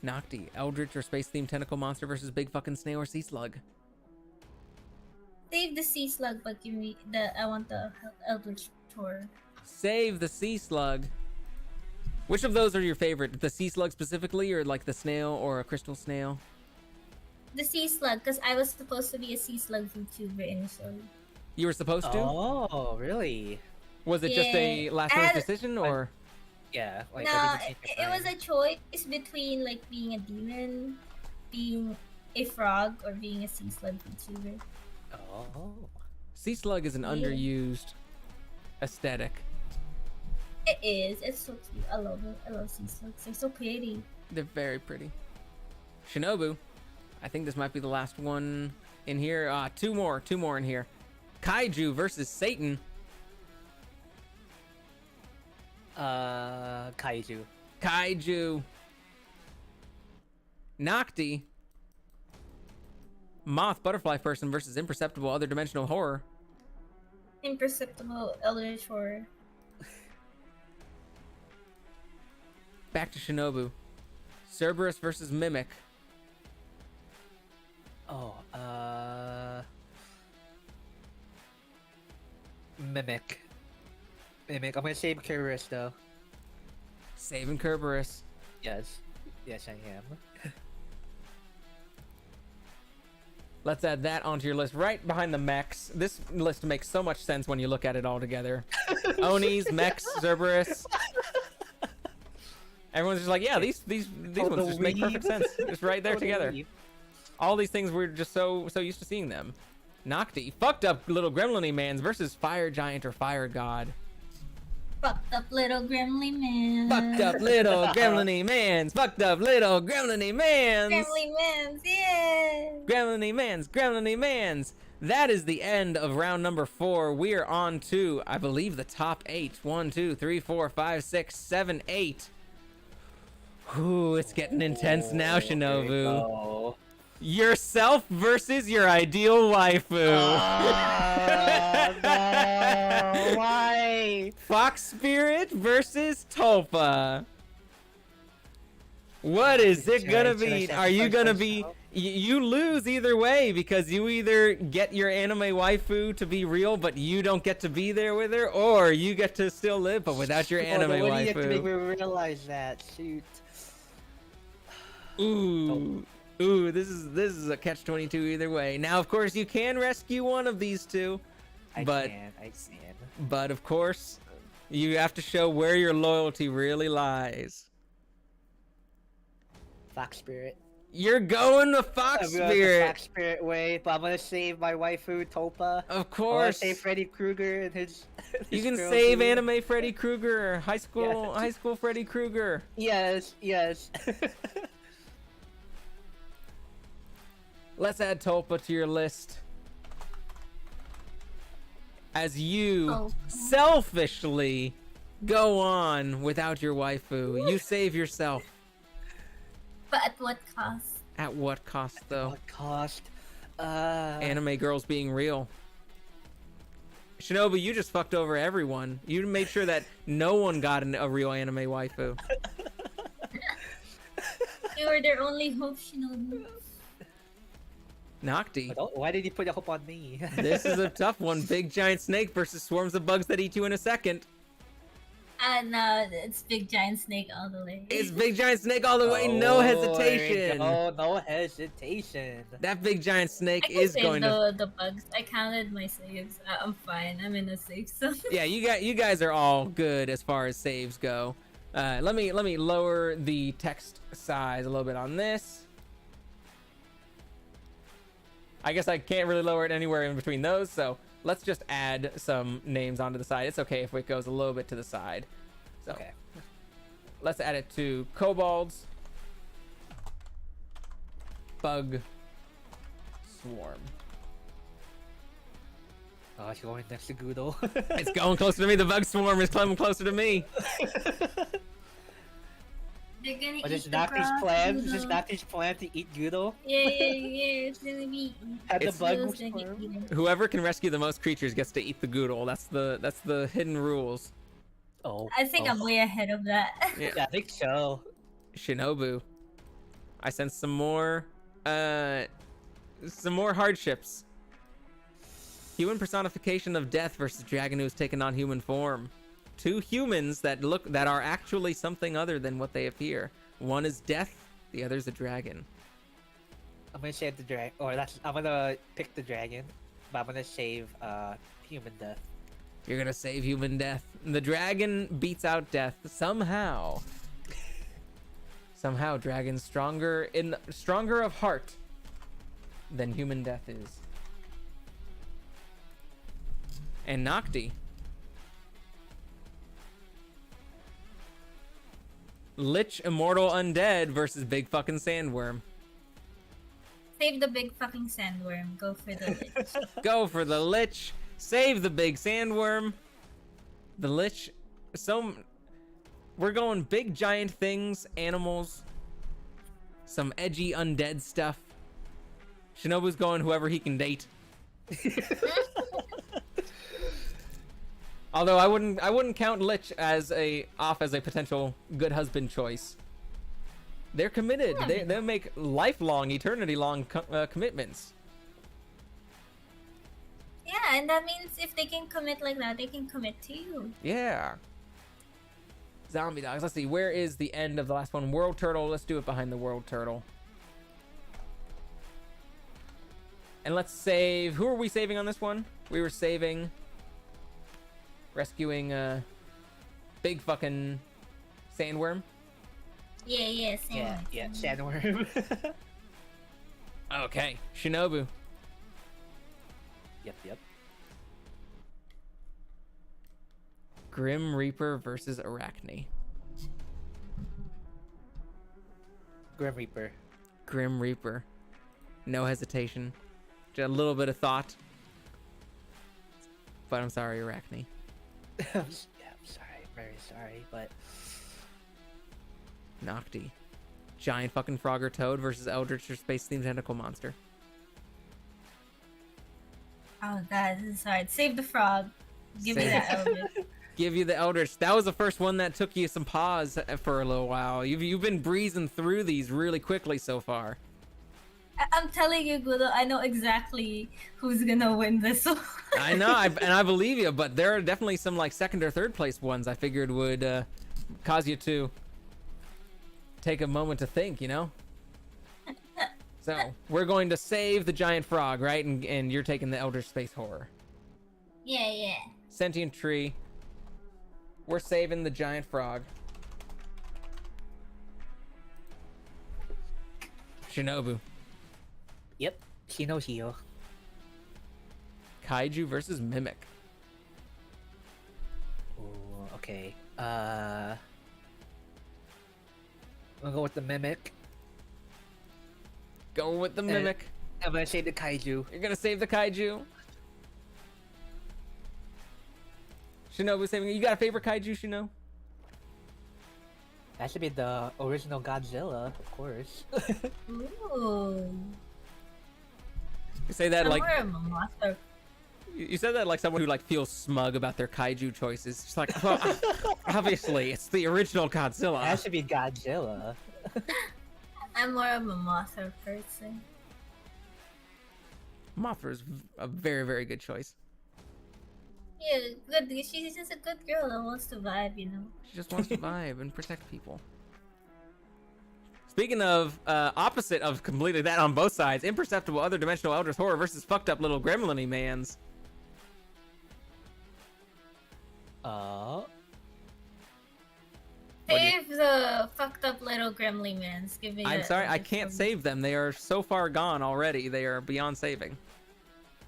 Nocti, Eldritch or space-themed tentacle monster versus big fucking snail or sea slug. Save the sea slug, but give me the. I want the Eldritch Tour. Save the sea slug. Which of those are your favorite? The sea slug specifically, or like the snail or a crystal snail? The sea slug, because I was supposed to be a sea slug VTuber initially. You were supposed to? Oh, really? Was it just a last-minute decision, or? Yeah. Like, No, it was a choice between like being a demon, being a frog, or being a sea slug VTuber. Oh. Sea slug is an underused aesthetic. It is. It's so cute. I love it. I love sea slugs. They're so pretty. They're very pretty. Shinobu. I think this might be the last one in here. Two more in here. Kaiju versus Satan. Kaiju. Kaiju. Nocti. Moth butterfly person versus imperceptible other dimensional horror. Imperceptible Eldritch Horror. Back to Shinobu. Cerberus versus Mimic. Oh, Mimic. Mimic. I'm gonna save Kerberos though. Saving Kerberos. Yes. Yes, I am. Let's add that onto your list right behind the mechs. This list makes so much sense when you look at it all together. Onis, mechs, Cerberus. Everyone's just like, yeah, these ones just make perfect sense. Just right there together. All these things we're just so used to seeing them. Nocti, fucked up little gremlin-y mans versus fire giant or fire god. Fucked up little gremlin man. Fucked up little gremlin-y mans. Fucked up little gremlin-y mans. Gremlin mans, yeah. Gremlin-y mans. Gremlin-y mans. That is the end of round number 4. We are on to, I believe, the top 8. 1, 2, 3, 4, 5, 6, 7, 8. Ooh, it's getting intense now, Shinobu. Yourself versus your ideal waifu. No, why? Fox Spirit versus Tulpa. What is it gonna be? Are you gonna be... You lose either way, because you either get your anime waifu to be real, but you don't get to be there with her, or you get to still live, but without your anime waifu. What do you have to make me realize that? Shoot. Ooh. Ooh, this is a catch-22 either way. Now, of course, you can rescue one of these two, I but can. But of course, you have to show where your loyalty really lies. Fox Spirit. You're going to Fox I'm going Spirit. the Fox Spirit way, but I'm gonna save my waifu Tulpa. Of I wanna course. save Freddy Krueger and his. You can girl save too. anime Freddy Krueger, high school Freddy Krueger. Yes, yes. Let's add Tulpa to your list. As you selfishly go on without your waifu. You save yourself. But at what cost? At what cost, though? What cost? Anime girls being real. Shinobu, you just fucked over everyone. You made sure that no one got a real anime waifu. You were their only hope, Shinobu. Nocti. Why did you put a hope on me? This is a tough one. Big giant snake versus swarms of bugs that eat you in a second. No, it's big giant snake all the way. It's big giant snake all the way. No hesitation. No hesitation. That big giant snake I can is save going to. the bugs. I counted my saves. I'm fine. I'm in a safe zone. Yeah, you guys are all good as far as saves go. Let me lower the text size a little bit on this. I guess I can't really lower it anywhere in between those, so let's just add some names onto the side. It's okay if it goes a little bit to the side. So Okay. let's add it to kobolds, bug, swarm. Oh, it's going next to Goodle. It's going closer to me. The bug swarm is coming closer to me. They're gonna But eat it's the not his frog, plan. Goodle. It's not his plan to eat Goodle. Yeah. It's gonna be. Have the It's- bug Goodle's gonna get swarm. eaten. Whoever can rescue the most creatures gets to eat the Goodle. That's the hidden rules. Oh. I think I'm way ahead of that. Yeah. Yeah, I think so. Shinobu. I sense some more hardships. Human personification of death versus dragon who has taken on human form. Two humans that are actually something other than what they appear. One is death, the other is a dragon. I'm gonna save the dragon, I'm gonna pick the dragon, but I'm gonna save human death. You're gonna save human death. The dragon beats out death somehow. Somehow, dragon's stronger of heart than human death is. And Nocti. Lich Immortal Undead versus Big Fucking Sandworm. Save the big fucking sandworm. Go for the lich. Go for the Lich. Save the big sandworm. The Lich. We're going big giant things, animals, some edgy undead stuff. Shinobu's going whoever he can date. Although I wouldn't count Lich as a potential good husband choice. They're committed. They make lifelong, eternity-long commitments. Yeah, Yeah, and that means if they can commit like that, they can commit to you. Yeah. Zombie dogs. Let's see. Where is the end of the last one? World turtle. Let's do it behind the world turtle. And let's save. Who are we saving on this one? We were saving. Rescuing big fucking sandworm. Yeah, sandworm. Yeah, sandworm. Okay. Shinobu. Yep. Grim Reaper versus Arachne. Grim Reaper. Grim Reaper. No hesitation. Just a little bit of thought. But I'm sorry, Arachne. Yeah, I'm sorry. Very sorry, but... Nocti. Giant fucking frog or toad versus Eldritch or space-themed tentacle monster. Oh god, this is hard. Save the frog. Give me that Eldritch. Give you the Eldritch. That was the first one that took you some pause for a little while. You've been breezing through these really quickly so far. I'm telling you, Goodle, I know exactly who's gonna win this one. I know, and I believe you, but there are definitely some like second or third place ones I figured would cause you to take a moment to think, you know? So, we're going to save the giant frog, right? And you're taking the Eldritch Space Horror. Yeah. Sentient tree. We're saving the giant frog. Shinobu. Yep. Shino. Kaiju versus Mimic. Ooh, okay. I'm gonna go with the Mimic. Going with the Mimic. I'm gonna save the Kaiju. You're gonna save the Kaiju. Shinobu saving. You got a favorite Kaiju, Shino? That should be the original Godzilla, of course. Ooh. You say that like Somewhere I'm a monster. you said that like someone who like feels smug about their Kaiju choices. Just like, well, obviously it's the original Godzilla. That should be Godzilla. I'm more of a Mothra person. Mothra is a very, very good choice. Yeah, good. She's just a good girl that wants to vibe, you know. She just wants to vibe and protect people. Speaking of opposite of completely that on both sides, imperceptible other dimensional eldritch horror versus fucked up little gremlin-y mans. Save the fucked up little gremlin mans. Give me. I'm sorry, I can't save them. They are so far gone already. They are beyond saving.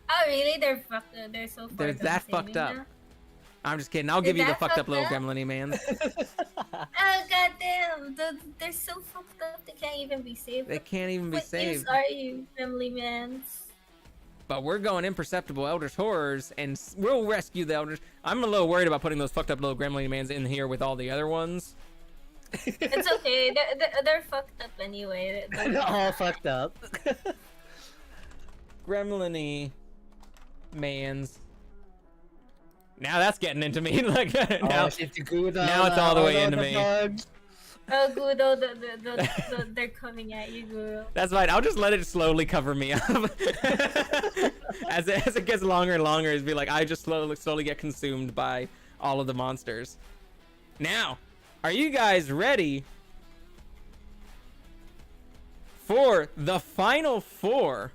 Oh really? They're fucked. They're so far. They're done that saving fucked up. now? I'm just kidding. I'll give you the that fucked up fucked little up? gremlin-y mans. Oh goddamn! They're so fucked up. They can't even be saved. They can't even be What use saved. are you, gremlin mans? But we're going imperceptible eldritch horrors, and we'll rescue the eldritch. I'm a little worried about putting those fucked up little gremlin mans in here with all the other ones. It's okay. They're fucked up anyway. They're all fucked up. Gremlin-y mans. Now that's getting into me. Like now, now it's all the way into me. Oh, Gudo, they're coming at you, Gudo. That's fine. I'll just let it slowly cover me up. as it gets longer and longer, it'd be like I just slowly get consumed by all of the monsters. Now, are you guys ready for the final four?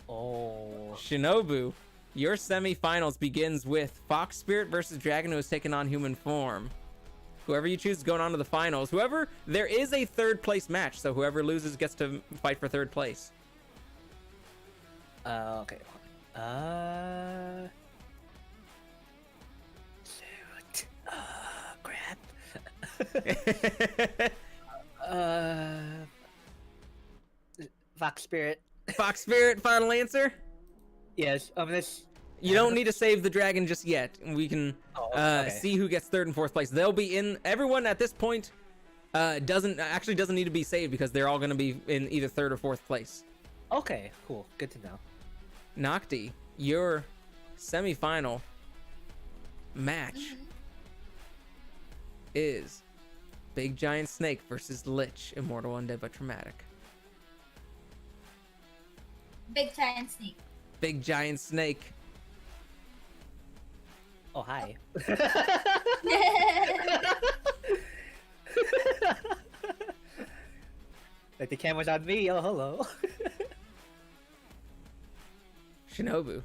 Oh. Shinobu, your semifinals begins with Fox Spirit versus Dragon who has taken on human form. Whoever you choose is going on to the finals. There is a third place match, so whoever loses gets to fight for third place. Okay. Shoot. Crap. Fox Spirit. Fox Spirit, final answer? Yes, You don't need to save the dragon just yet. We can okay. see who gets third and fourth place. They'll be in. Everyone at this point doesn't need to be saved because they're all going to be in either third or fourth place. Okay, cool. Good to know. Nocti, your semifinal match is Big Giant Snake versus Lich, Immortal Undead but Traumatic. Big giant snake. big giant snake. Oh, hi. Like the camera's on me. Oh, hello. Shinobu.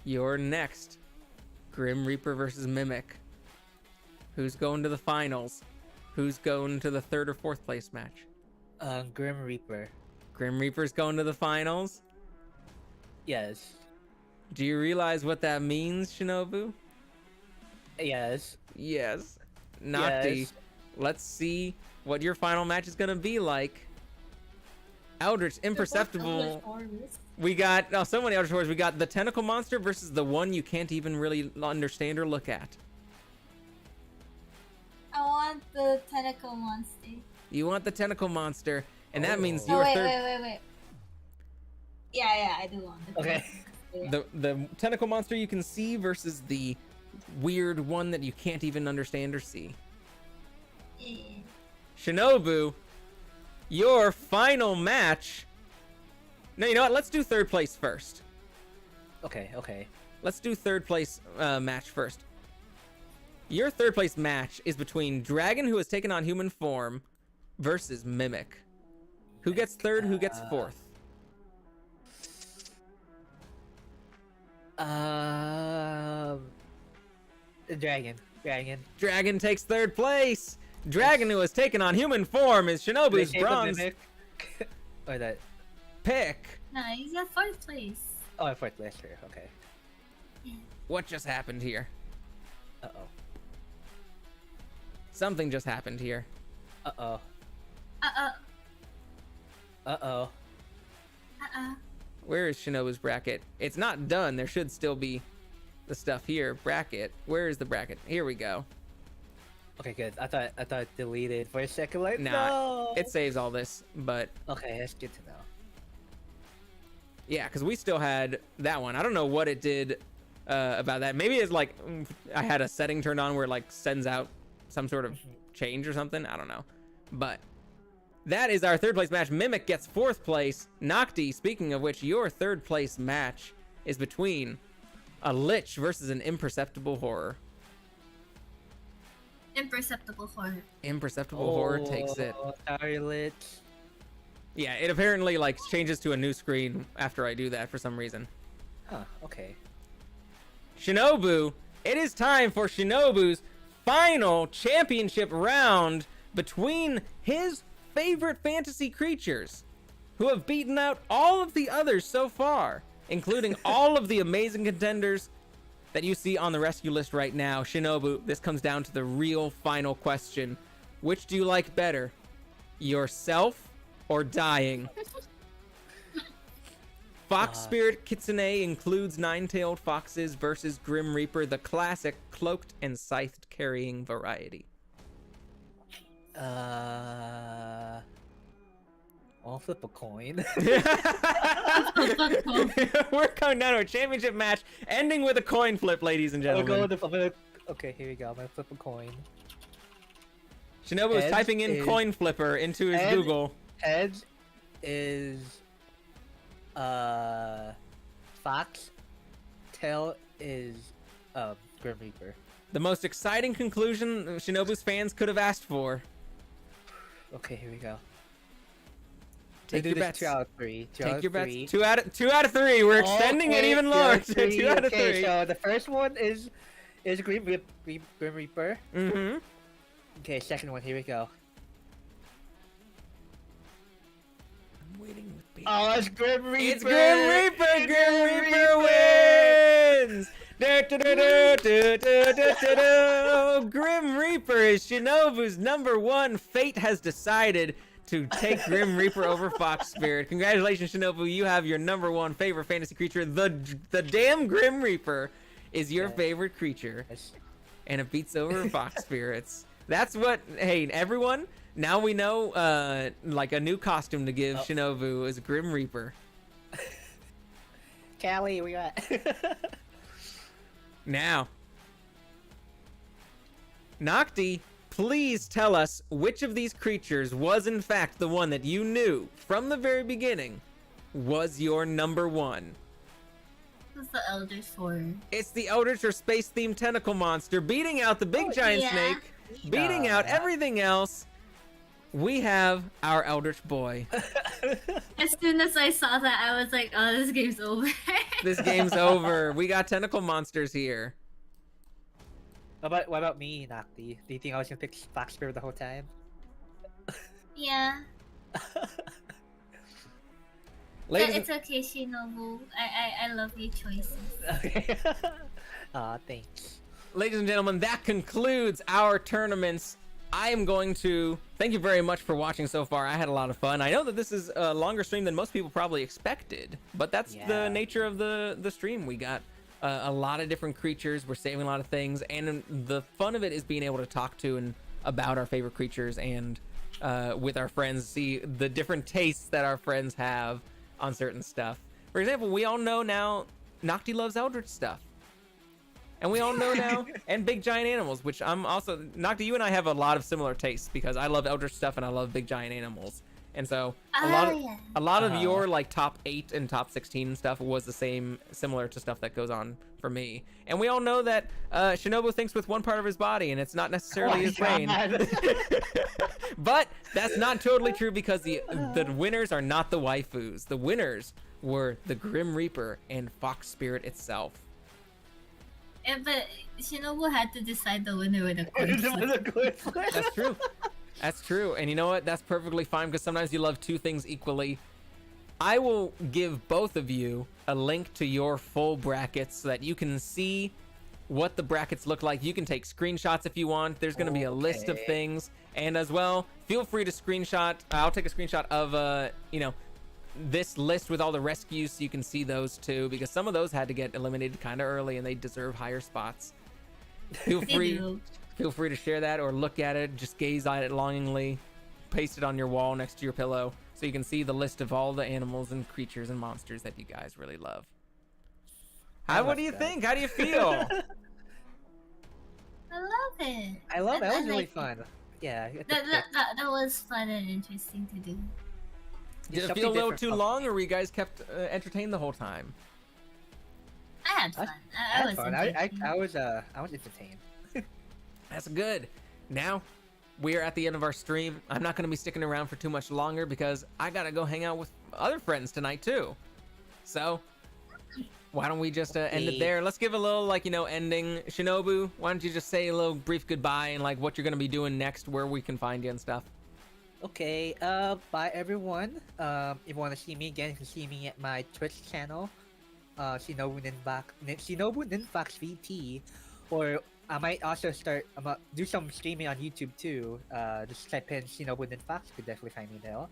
You're next. Grim Reaper versus Mimic. Who's going to the finals? Who's going to the 3rd or 4th place match? Grim Reaper. Grim Reaper's going to the finals? Yes. Do you realize what that means, Shinobu? Yes. Yes. Nocti, Yes. let's see what your final match is gonna be like. Eldritch, Imperceptible. We got so many Eldritch Horrors. We got the tentacle monster versus the one you can't even really understand or look at. I want the tentacle monster. You want the tentacle monster, and that means Oh, your wait, third. wait. Yeah, I do want the Okay. The tentacle monster you can see versus the weird one that you can't even understand or see. Yeah. Shinobu, your final match. No, you know what? Let's do 3rd place first. Okay. Let's do 3rd place match first. Your 3rd place match is between Dragon, who has taken on human form, versus Mimic. Who gets 3rd? Who gets 4th? Dragon. Dragon takes 3rd place. Dragon, who has taken on human form, is Shinobu's Shape of bronze Mimic. Or that. pick. No, he's at 4th place. Oh, 4th place here. Okay. What just happened here? Uh-oh. Something just happened here. Uh-oh. Uh-oh. Uh-oh. Uh-oh. Where is Shinobu's bracket? It's not done. There should still be the stuff here. Bracket. Where is the bracket? Here we go. Okay, good. I thought it deleted for a second. Like, Nah, no. it saves all this, but Okay, that's good to know. yeah, because we still had that one. I don't know what it did about that. Maybe it's like I had a setting turned on where it like sends out some sort of change or something. I don't know. But that is our 3rd place match. Mimic gets 4th place. Nocti, speaking of which, your 3rd place match is between a Lich versus an Imperceptible Horror. Imperceptible horror. Imperceptible Horror takes it. Sorry, Lich. Yeah, it apparently like changes to a new screen after I do that for some reason. Huh, okay. Shinobu, it is time for Shinobu's final championship round between his favorite fantasy creatures, who have beaten out all of the others so far, including all of the amazing contenders that you see on the rescue list right now. Shinobu, this comes down to the real final question. Which do you like better? Yourself or dying? Fox Spirit Kitsune includes 9-tailed foxes versus Grim Reaper, the classic cloaked and scythed carrying variety. I'll flip a coin. We're coming down to a championship match, ending with a coin flip, ladies and gentlemen. Okay, here we go. I'm gonna flip a coin. Shinobu is Heads typing in is- coin flipper into his Heads- Google. Heads is Fox. Tail is Grim Reaper. The most exciting conclusion Shinobu's fans could have asked for. Okay, here we go. Take your bets. 2 out of 3. Take your bets. 2 out of 3. We're extending it even lower. 2 out of 3. Okay, so the first one is Grim Reaper. Mm-hmm. Okay, second one. Here we go. I'm waiting with patience. Oh, it's Grim Reaper. It's Grim Reaper. It's Grim Reaper wins. Do-do-do-do-do-do-do-do. Grim Reaper is Shinobu's #1. Fate has decided to take Grim Reaper over Fox Spirit. Congratulations, Shinobu. You have your #1 favorite fantasy creature. The damn Grim Reaper is your favorite creature. Yes. And it beats over Fox Spirits. That's what, hey, everyone, now we know, like a new costume to give Shinobu is Grim Reaper. Callie, where you at? Now, Nocti, please tell us which of these creatures was in fact the one that you knew from the very beginning was your number one? What's the Elder Sword? It's the Eldritch or space-themed tentacle monster, beating out the big giant snake, beating out everything else. We have our Eldritch boy. As soon as I saw that, I was like, oh, this game's over. This game's over. We got tentacle monsters here. What about me, Nocti? Do you think I was gonna pick Fox Spirit the whole time? Yeah. Ladies It's okay, Shinobu. I love your choices. Okay. Aw, thanks. Ladies and gentlemen, that concludes our tournaments. I am going to thank you very much for watching so far. I had a lot of fun. I know that this is a longer stream than most people probably expected, but that's the nature of the stream. We got a lot of different creatures. We're saving a lot of things, and the fun of it is being able to talk to and about our favorite creatures and with our friends, see the different tastes that our friends have on certain stuff. For example, we all know now Nocti loves Eldritch stuff. And we all know now, and big giant animals, which I'm also, Nocti, you and I have a lot of similar tastes because I love Eldritch stuff and I love big giant animals. And so a lot of your like top 8 and top 16 stuff was the same, similar to stuff that goes on for me. And we all know that Shinobu thinks with one part of his body and it's not necessarily his brain. But that's not totally true because the winners are not the waifus. The winners were the Grim Reaper and Fox Spirit itself. Yeah, but Shinobu had to decide the winner with a coin. That's true. That's true. And you know what? That's perfectly fine because sometimes you love two things equally. I will give both of you a link to your full brackets so that you can see what the brackets look like. You can take screenshots if you want. There's going to be a list of things. And as well, feel free to screenshot. I'll take a screenshot of, this list with all the rescues so you can see those too, because some of those had to get eliminated kind of early and they deserve higher spots. Feel free to share that or look at it, just gaze at it longingly, paste it on your wall next to your pillow so you can see the list of all the animals and creatures and monsters that you guys really love. What do you think? How do you feel? I love it. I love it. That was really fun. Yeah. That was fun and interesting to do. Did it feel a little too long, or were you guys kept entertained the whole time? I had fun. I was fun. I was entertained. That's good. Now, we're at the end of our stream. I'm not going to be sticking around for too much longer because I got to go hang out with other friends tonight too. So, why don't we just end it there? Let's give a little, ending. Shinobu, why don't you just say a little brief goodbye and, what you're going to be doing next, where we can find you and stuff. Okay, bye everyone. If you want to see me again, you can see me at my Twitch channel, Shinobu Ninfox VT, or I might also do some streaming on YouTube too. Just type in Shinobu Ninfox, you could definitely find me there.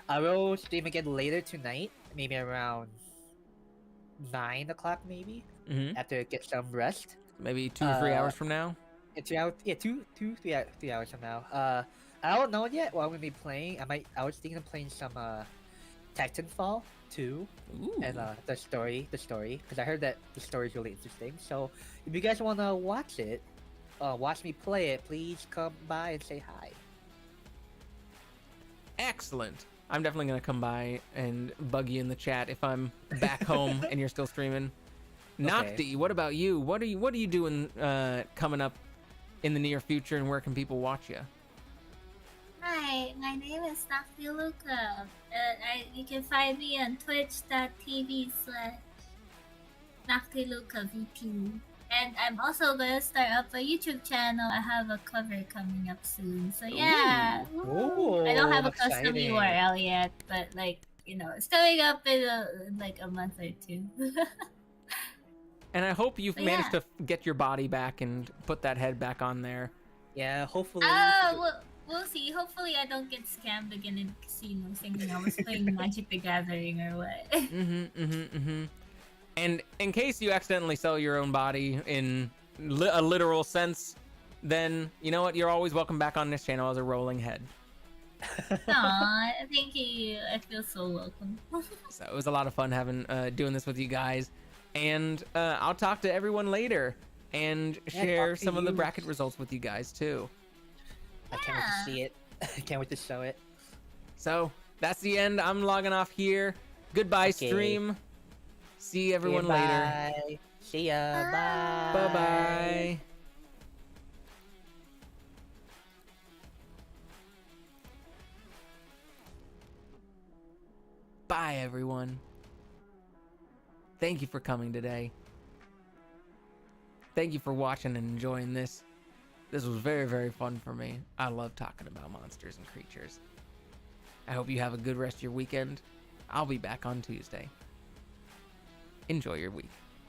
I will stream again later tonight, maybe around 9 o'clock maybe, after I get some rest. Maybe 2 or 3 hours from now? 3 hours from now. I don't know yet what I'm gonna be playing. I was thinking of playing some Titanfall 2 and the story, because I heard that the story is really interesting. So if you guys wanna watch it, watch me play it, please come by and say hi. Excellent. I'm definitely gonna come by and bug you in the chat if I'm back home and you're still streaming. Nocti, what about you? What are you doing coming up in the near future, and where can people watch you? Hi, my name is Noctiluca. You can find me on twitch.tv/NoctilucaVT. And I'm also gonna start up a YouTube channel. I have a cover coming up soon. So yeah. Ooh, I don't have a custom exciting. URL yet, but it's coming up in a month or 2. And I hope you've managed to get your body back and put that head back on there. Yeah, hopefully. We'll see. Hopefully I don't get scammed again in the casino thinking I was playing Magic the Gathering or what. And in case you accidentally sell your own body in a literal sense, then you know what? You're always welcome back on this channel as a rolling head. Aw, thank you. I feel so welcome. So it was a lot of fun doing this with you guys. And I'll talk to everyone later and share some of the bracket results with you guys too. I can't wait to see it. I can't wait to show it. So that's the end. I'm logging off here. Goodbye, Okay. stream. See everyone later. Bye. See ya. Bye. Bye-bye. Bye, everyone. Thank you for coming today. Thank you for watching and enjoying this. This was very, very fun for me. I love talking about monsters and creatures. I hope you have a good rest of your weekend. I'll be back on Tuesday. Enjoy your week.